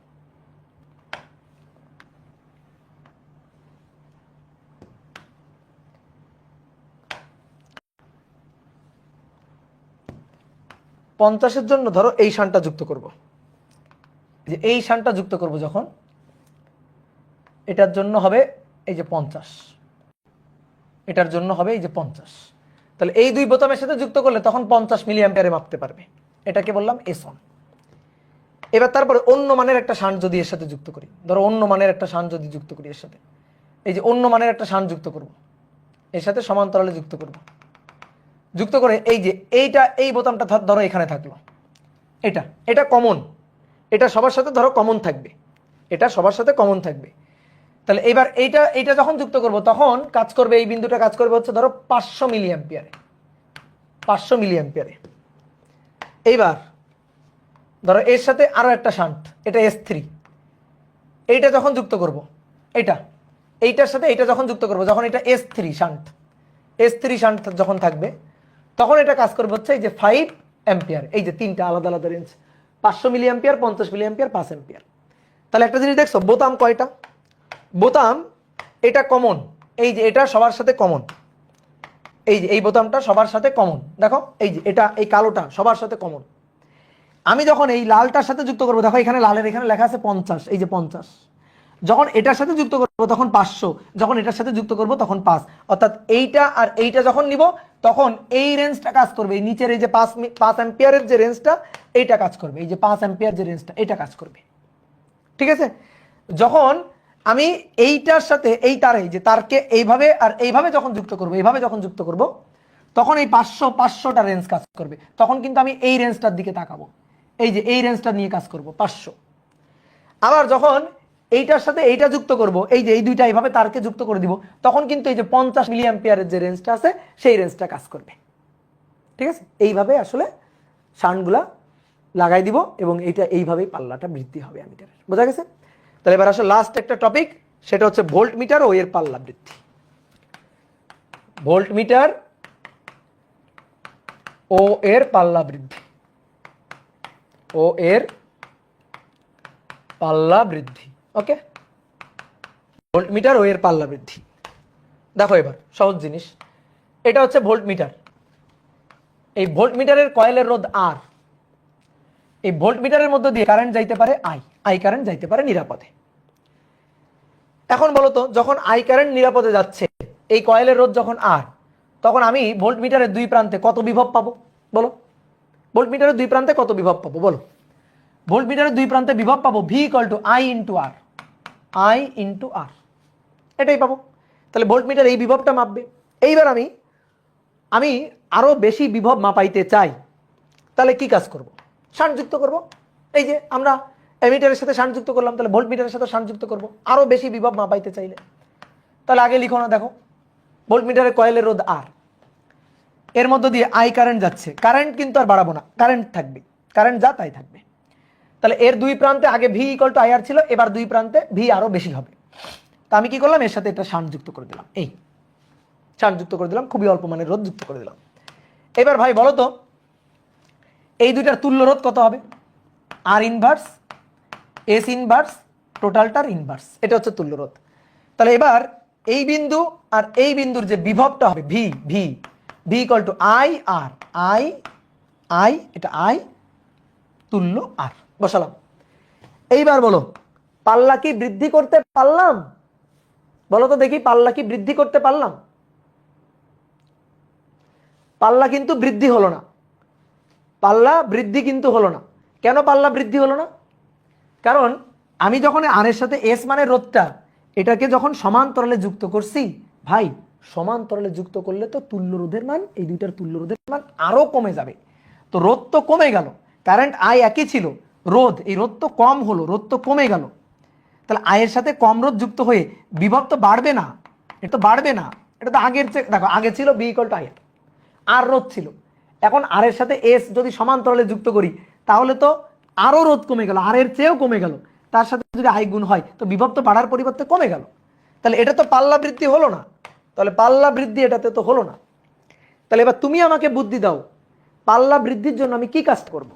[SPEAKER 1] পঞ্চাশের জন্য ধরো এই শানটা যুক্ত করব, যে এই শানটা যুক্ত করব যখন, এটার জন্য হবে এই যে 50, এটার জন্য হবে এই যে 50। তাহলে এই দুই বোতামের সাথে যুক্ত করলে তখন 50 মিলি অ্যাম্পিয়ারে মাপতে পারবে। এটাকে বললাম S1। এবার তারপরে অন্য মানের একটা শান যদি এর সাথে যুক্ত করি, ধরো অন্য মানের একটা শান যদি যুক্ত করি এর সাথে, এই যে অন্য মানের একটা শান যুক্ত করব, এর সাথে সমান্তরালে যুক্ত করব, যুক্ত করে এই যে এইটা, এই বোতামটা ধরো এখানে থাকলো, এটা এটা কমন, এটা সবার সাথে ধরো কমন থাকবে, এটা সবার সাথে কমন থাকবে। তাহলে এবার এইটা যখন যুক্ত করব তখন কাজ করবে, এই বিন্দুটা কাজ করবে হচ্ছে ধরো 500 মিলি অ্যাম্পিয়ারে, 500 মিলি অ্যাম্পিয়ারে। এইবার ধরো এর সাথে আরো একটা শান্ট, এটা S3, এইটা যখন যুক্ত করব, এইটার সাথে এইটা যখন যুক্ত করব, যখন এটা S3 শান্ট, S3 শান্ট যখন থাকবে, তখন এটা কাজ করবে হচ্ছে এই যে 5 অ্যাম্পিয়ার। এই যে তিনটা আলাদা আলাদা range, 500 milli ampere, 50 milli ampere, 5 ampere. তাহলে একটা জিনিস দেখছো, বোতাম কয়টা? বোতাম এটা কমন, এই যে এটা সবার সাথে কমন, এই যে এই বোতামটা সবার সাথে কমন, দেখো এই যে এটা এই কালোটা সবার সাথে কমন। আমি যখন এই লালটার সাথে যুক্ত করবো, দেখো এখানে লালের এখানে লেখা আছে 50, এই যে 50, যখন এটার সাথে যুক্ত করবো তখন 500, যখন এটার সাথে যুক্ত করবো তখন 5, অর্থাৎ এইটা আর এইটা যখন নিব তখন এই রেঞ্জটা কাজ করবে, এই নিচের এই যে 5 অ্যাম্পিয়ারের যে রেঞ্জটা এইটা কাজ করবে, এই যে 5 অ্যাম্পিয়ার যে রেঞ্জটা এটা কাজ করবে, ঠিক আছে। যখন আমি এইটার সাথে এই তারে যে তারকে এইভাবে আর এইভাবে যখন যুক্ত করব, এইভাবে যখন যুক্ত করব তখন এই 500টা রেঞ্জ কাজ করবে, তখন কিন্তু আমি এই রেঞ্জটার দিকে তাকাবো, এই যে এই রেঞ্জটা নিয়ে কাজ করব 500। আবার যখন এইটার সাথে এইটা যুক্ত করব, এই যে এই দুইটা এইভাবে তারকে যুক্ত করে দিব, তখন কিন্তু এই যে 50 মিলি অ্যাম্পিয়ারের যে রেঞ্জটা আছে সেই রেঞ্জটা কাজ করবে, ঠিক আছে। এইভাবে আসলে শান্টগুলা লাগাই দিব এবং এইটা এইভাবেই পাল্লাটা বৃদ্ধি হবে অ্যামিটারের, বোঝা গেছে। তাহলে এবার আসলে লাস্ট একটা টপিক, সেটা হচ্ছে ভোল্ট মিটার ও এর পাল্লা বৃদ্ধি। ভোল্ট মিটার ও এর পাল্লা বৃদ্ধি, ও এর পাল্লা বৃদ্ধি, ওকে। ভোল্ট মিটার ও এর পাল্লা বৃদ্ধি, দেখো এবার সহজ জিনিস, এটা হচ্ছে ভোল্ট মিটার, এই ভোল্ট মিটারের কয়েলের রোধ আর, এই ভোল্ট মিটারের মধ্যে দিয়ে কারেন্ট যাইতে পারে আই কারেন্ট যাইতে পারে নিরাপদে। এখন বলো তো, যখন আই কারেন্ট নিরাপদে যাচ্ছে, এই কয়েলের রোধ যখন আর, তখন আমি ভোল্ট মিটারের দুই প্রান্তে কত বিভব পাবো বলো? ভোল্ট মিটারের দুই প্রান্তে কত বিভব পাবো বলো? ভোল্ট মিটারের দুই প্রান্তে বিভব পাবো V equal to I into R, I into R, এটাই পাবো। তাহলে ভোল্ট মিটার এই বিভবটা মাপবে। এইবার আমি আরো বেশি বিভব মাপাইতে চাই, তাহলে কি কাজ করব? শান্ট যুক্ত করব। এই যে আমরা এমিটারের সাথে শান্ট যুক্ত করলাম, তাহলে ভোল্ট মিটারের সাথে শান্ট যুক্ত করব আরো বেশি বিভব মাপাইতে চাইলে। তাহলে আগে লিখো না, দেখো ভোল্ট মিটারের কয়েলের রোধ আর, এর মধ্য দিয়ে আই কারেন্ট যাচ্ছে, কারেন্ট কিন্তু আর বাড়াবো না, কারেন্ট থাকবে, কারেন্ট যা তাই থাকবে। তাহলে এর দুই প্রান্তে আগে ভি ইকুয়াল টু আই আর ছিল, এবার দুই প্রান্তে ভি আরো বেশি হবে। তা আমি কি করলাম, এর সাথে একটা শান্ট যুক্ত করে দিলাম, এই শান্ট যুক্ত করে দিলাম, খুবই অল্প মানের রোধ যুক্ত করে দিলাম। এবার ভাই বলো তো, এই দুইটার তুল্য রোধ কত হবে? আর ইনভার্স এস ইনভার্স টোটালটার ইনভার্স, এটা হচ্ছে তুল্য রোধ। তাহলে এবার এই বিন্দু আর এই বিন্দুর যে বিভবটা হবে V, V V equal to I R, I এটা আই তুল্য আর বসালাম। এইবার বলো, পাল্লা কি বৃদ্ধি করতে পারলাম? বলো তো দেখি, পাল্লা কি বৃদ্ধি করতে পারলাম? পাল্লা কিন্তু বৃদ্ধি হলো না, পাল্লা বৃদ্ধি কিন্তু হলো না। কেন পাল্লা বৃদ্ধি হলো না? কারণ আমি যখন আর এর সাথে এস মানের রোধটা, এটাকে যখন সমান্তরালে যুক্ত করছি, ভাই সমান্তরালে যুক্ত করলে তো তুল্য রোধের মান, এই দুইটার তুল্য রোধের মান আরো কমে যাবে। তো রোধ তো কমে গেল, কারেন্ট আই একই ছিল, রোধ এই রোধ তো কম হলো, রোধ তো কমে গেল। তাহলে আয়ের সাথে কম রোধ যুক্ত হয়ে বিভব তো বাড়বে না, এটা তো বাড়বে না, এটা তো আগের চেয়ে, দেখো আগে ছিল বি ইকুয়াল টু আই আর রোধ ছিল, এখন আর এর সাথে এস যদি সমান্তরালে যুক্ত করি তাহলে তো আরো রোধ কমে গেল, আর এর চেয়েও কমে গেল, তার সাথে যদি আই গুণ হয় তো বিভব তো বাড়ার পরিবর্তে কমে গেল। তাহলে এটা তো পাল্লা বৃদ্ধি হলো না, তাহলে পাল্লা বৃদ্ধি এটাতে তো হলো না। তাহলে এবার তুমি আমাকে বুদ্ধি দাও, পাল্লা বৃদ্ধির জন্য আমি কি কাজটা করব?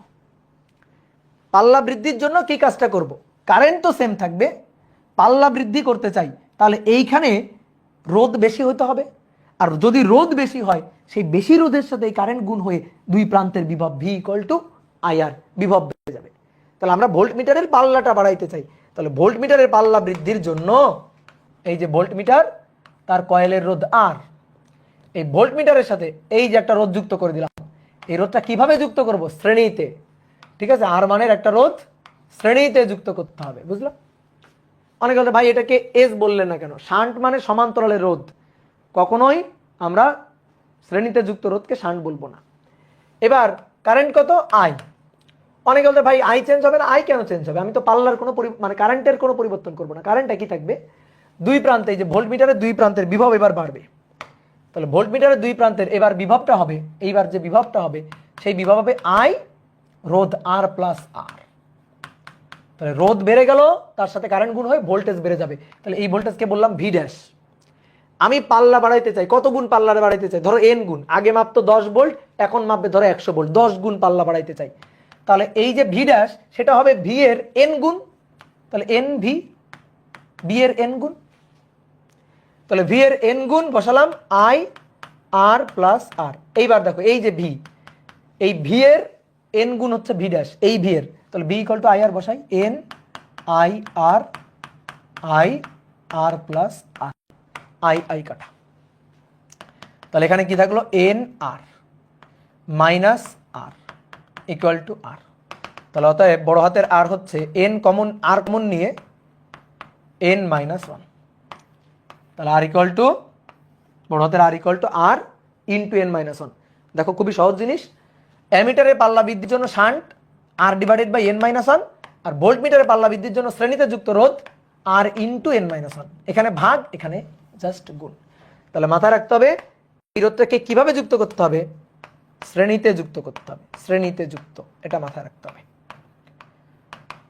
[SPEAKER 1] পাল্লা বৃদ্ধির জন্য কি কাজটা করব? কারেন্ট তো সেম থাকবে, পাল্লা বৃদ্ধি করতে চাই, তাহলে এইখানে রোধ বেশি হতে হবে, আর যদি রোধ বেশি হয় সেই বেশি রোধের সাথে এই কারেন্ট গুণ হয়ে দুই প্রান্তের বিভব ভি ইকুয়াল টু আই আর, বিভব বেড়ে যাবে। তাহলে আমরা ভোল্ট মিটারের পাল্লাটা বাড়াইতে চাই, তাহলে ভোল্ট মিটারের পাল্লা বৃদ্ধির জন্য এই যে ভোল্ট মিটার তার কয়েলের রোধ আর, এই ভোল্ট মিটারের সাথে এই যে একটা রোধ যুক্ত করে দিলাম, এই রোধটা কিভাবে যুক্ত করব? শ্রেণীতে, ঠিক আছে, আর মানের একটা রোধ শ্রেণীতে যুক্ত করতে হবে, বুঝলাম? অনেকে বলতে ভাই এটাকে এস বললেন না কেন? শান্ট মানে সমান্তরালের রোধ, কখনোই আমরা শ্রেণীতে যুক্ত রোধকে শান্ট বলবো না। এবার কারেন্ট কত? আই। অনেকে বলতে ভাই আই চেঞ্জ হবে না, আই কেন চেঞ্জ হবে? আমি তো পাল্লার কোনো মানে কারেন্টের কোনো পরিবর্তন করবো না, কারেন্ট একই থাকবে। দুই প্রান্তে এই যে ভোল্ট মিটারের দুই প্রান্তের বিভব এবার বাড়বে, তাহলে ভোল্ট মিটারের দুই প্রান্তের এবার বিভবটা হবে, এইবার যে বিভবটা হবে সেই বিভব হবে আই রোধ আর প্লাস আর। তাহলে রোধ বেড়ে গেল, তার সাথে কারেন্ট গুণ হয়ে ভোল্টেজ বেড়ে যাবে, তাহলে এই ভোল্টেজকে বললাম ভি ড্যাশ। আমি পাল্লা বাড়াইতে চাই, কত গুণ পাল্লা বাড়াইতে চাই? ধরো এন গুণ, আগে মাপতো 10 ভোল্ট, এখন মাপবে ধরো 100 ভোল্ট, 10 গুণ পাল্লা বাড়াইতে চাই, তাহলে এই যে ভি ড্যাশ সেটা হবে ভি এর এন গুণ, তাহলে এন ভি, বি এর এন গুণ, তাহলে ভি এর এন গুণ বসালাম আই আর প্লাস আর। এইবার দেখো এই যে ভি, এই ভি এর এন গুণ হচ্ছে ভি ড্যাশ, এই ভি এর, তাহলে V equal to I R বসাই, N I R plus R, I কাটা। তাহলে এখানে কি থাকলো, N R minus R equal to R. তাহলে অতএব বড় হাতের আর হচ্ছে এন কমন, আর কমন নিয়ে এন মাইনাস ওয়ান। তাহলে আর ইকুয়াল টু বড় হাতের R equal to R into N minus one. দেখো খুবই সহজ জিনিস, অ্যামিটারের পাল্লা বৃদ্ধির জন্য shunt R divided by N minus one, R volt মিটারের পাল্লা বৃদ্ধির জন্য শ্রেণীতে যুক্ত রোধ আর ইন্টু এন মাইনাস ওয়ান। এখানে ভাগ, এখানে জাস্ট গুণ। তাহলে মাথায় রাখতে হবে এই রোধটাকে কিভাবে যুক্ত করতে হবে, শ্রেণীতে যুক্ত করতে হবে, শ্রেণীতে যুক্ত, এটা মাথায় রাখতে হবে।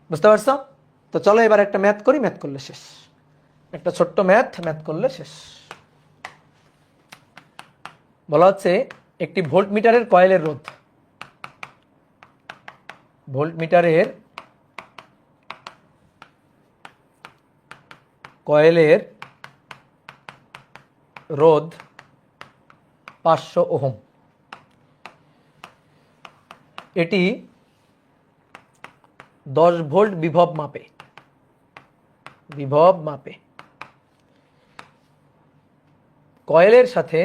[SPEAKER 1] বুঝতে পারছো? তো চলো এবার একটা ম্যাথ করি, ম্যাথ করলে শেষ, একটা ছোট্ট ম্যাথ করলে শেষ। বলা হচ্ছে একটি ভোল্ট মিটারের কয়েলের রোধ, ভোল্ট মিটারের কয়েলের রোধ 500 ওহম। এটি 10 ভোল্ট বিভব মাপে, কয়েলের সাথে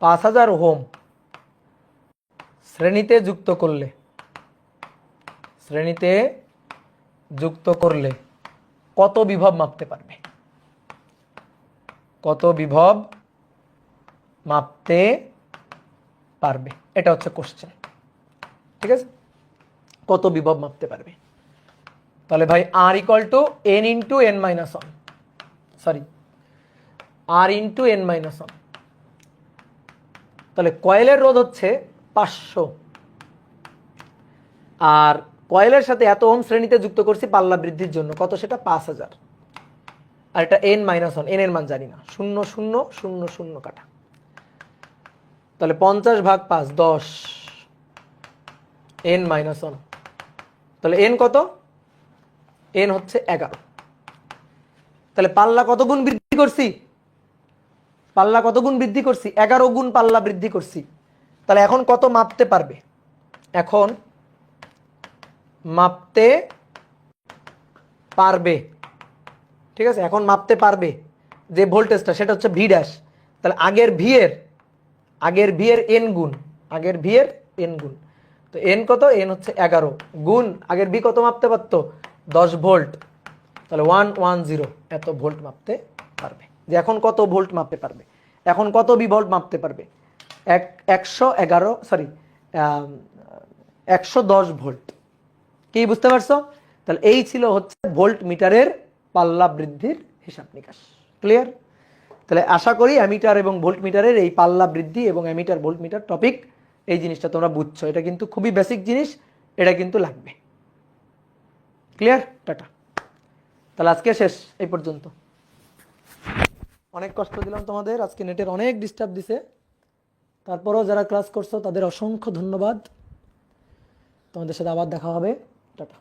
[SPEAKER 1] 5000 ওহম শ্রেণীতে যুক্ত করলে কত বিভব মাপতে পারবে, এটা হচ্ছে কোশ্চেন। ঠিক আছে, কত বিভব মাপতে পারবে। তাহলে ভাই R equal to N into N minus one, R into N minus one. তাহলে কয়েলের রোধ হচ্ছে 500, আর কয়েলের সাথে এত ওহম শ্রেণীতে যুক্ত করছি পাল্লা বৃদ্ধির জন্য, কত সেটা 5000, আর এটা এন মাইনাস ওয়ান, এন এর মান জানি না, 0 0 0 0 কাটা। তাহলে 50 ভাগ 5 10, এন মাইনাস ওয়ান। তাহলে এন কত, এন হচ্ছে 11। তাহলে পাল্লা কত গুণ বৃদ্ধি করছি, 11 গুণ পাল্লা বৃদ্ধি করছি। তাহলে এখন কত মাপতে পারবে, এখন মাপতে পারবে। ঠিক আছে, এখন মাপতে পারবে যে ভোল্টেজটা সেটা হচ্ছে ভি ড্যাশ। তাহলে আগের ভি এর এন গুণ, তো এন কত, এন হচ্ছে 11 গুণ আগের ভি কত মাপতে পারতো, 10 ভোল্ট। তাহলে 110 এত ভোল্ট মাপতে পারবে। যে এখন কত ভোল্ট মাপতে পারবে, এখন কত বিভোল্ট মাপতে পারবে, 110 ভোল্ট। কি বুঝতে পারছো? তাহলে এই ছিল হচ্ছে ভোল্ট মিটারের পাল্লা বৃদ্ধির হিসাব নিকাশ। ক্লিয়ার? তাহলে আশা করি অ্যামিটার এবং ভোল্ট মিটারের এই পাল্লা বৃদ্ধি এবং অ্যামিটার ভোল্ট মিটার টপিক, এই জিনিসটা তোমরা বুঝছো। এটা কিন্তু খুবই বেসিক জিনিস, এটা কিন্তু লাগবে। ক্লিয়ার? টাটা। তাহলে আজকে শেষ এই পর্যন্ত। অনেক কষ্ট দিলাম তোমাদের, আজকে নেটের অনেক ডিস্টার্ব দিছে, তারপরেও যারা ক্লাস করছো তাদের অসংখ্য ধন্যবাদ। তোমাদের সাথে আবার দেখা হবে। টাটা।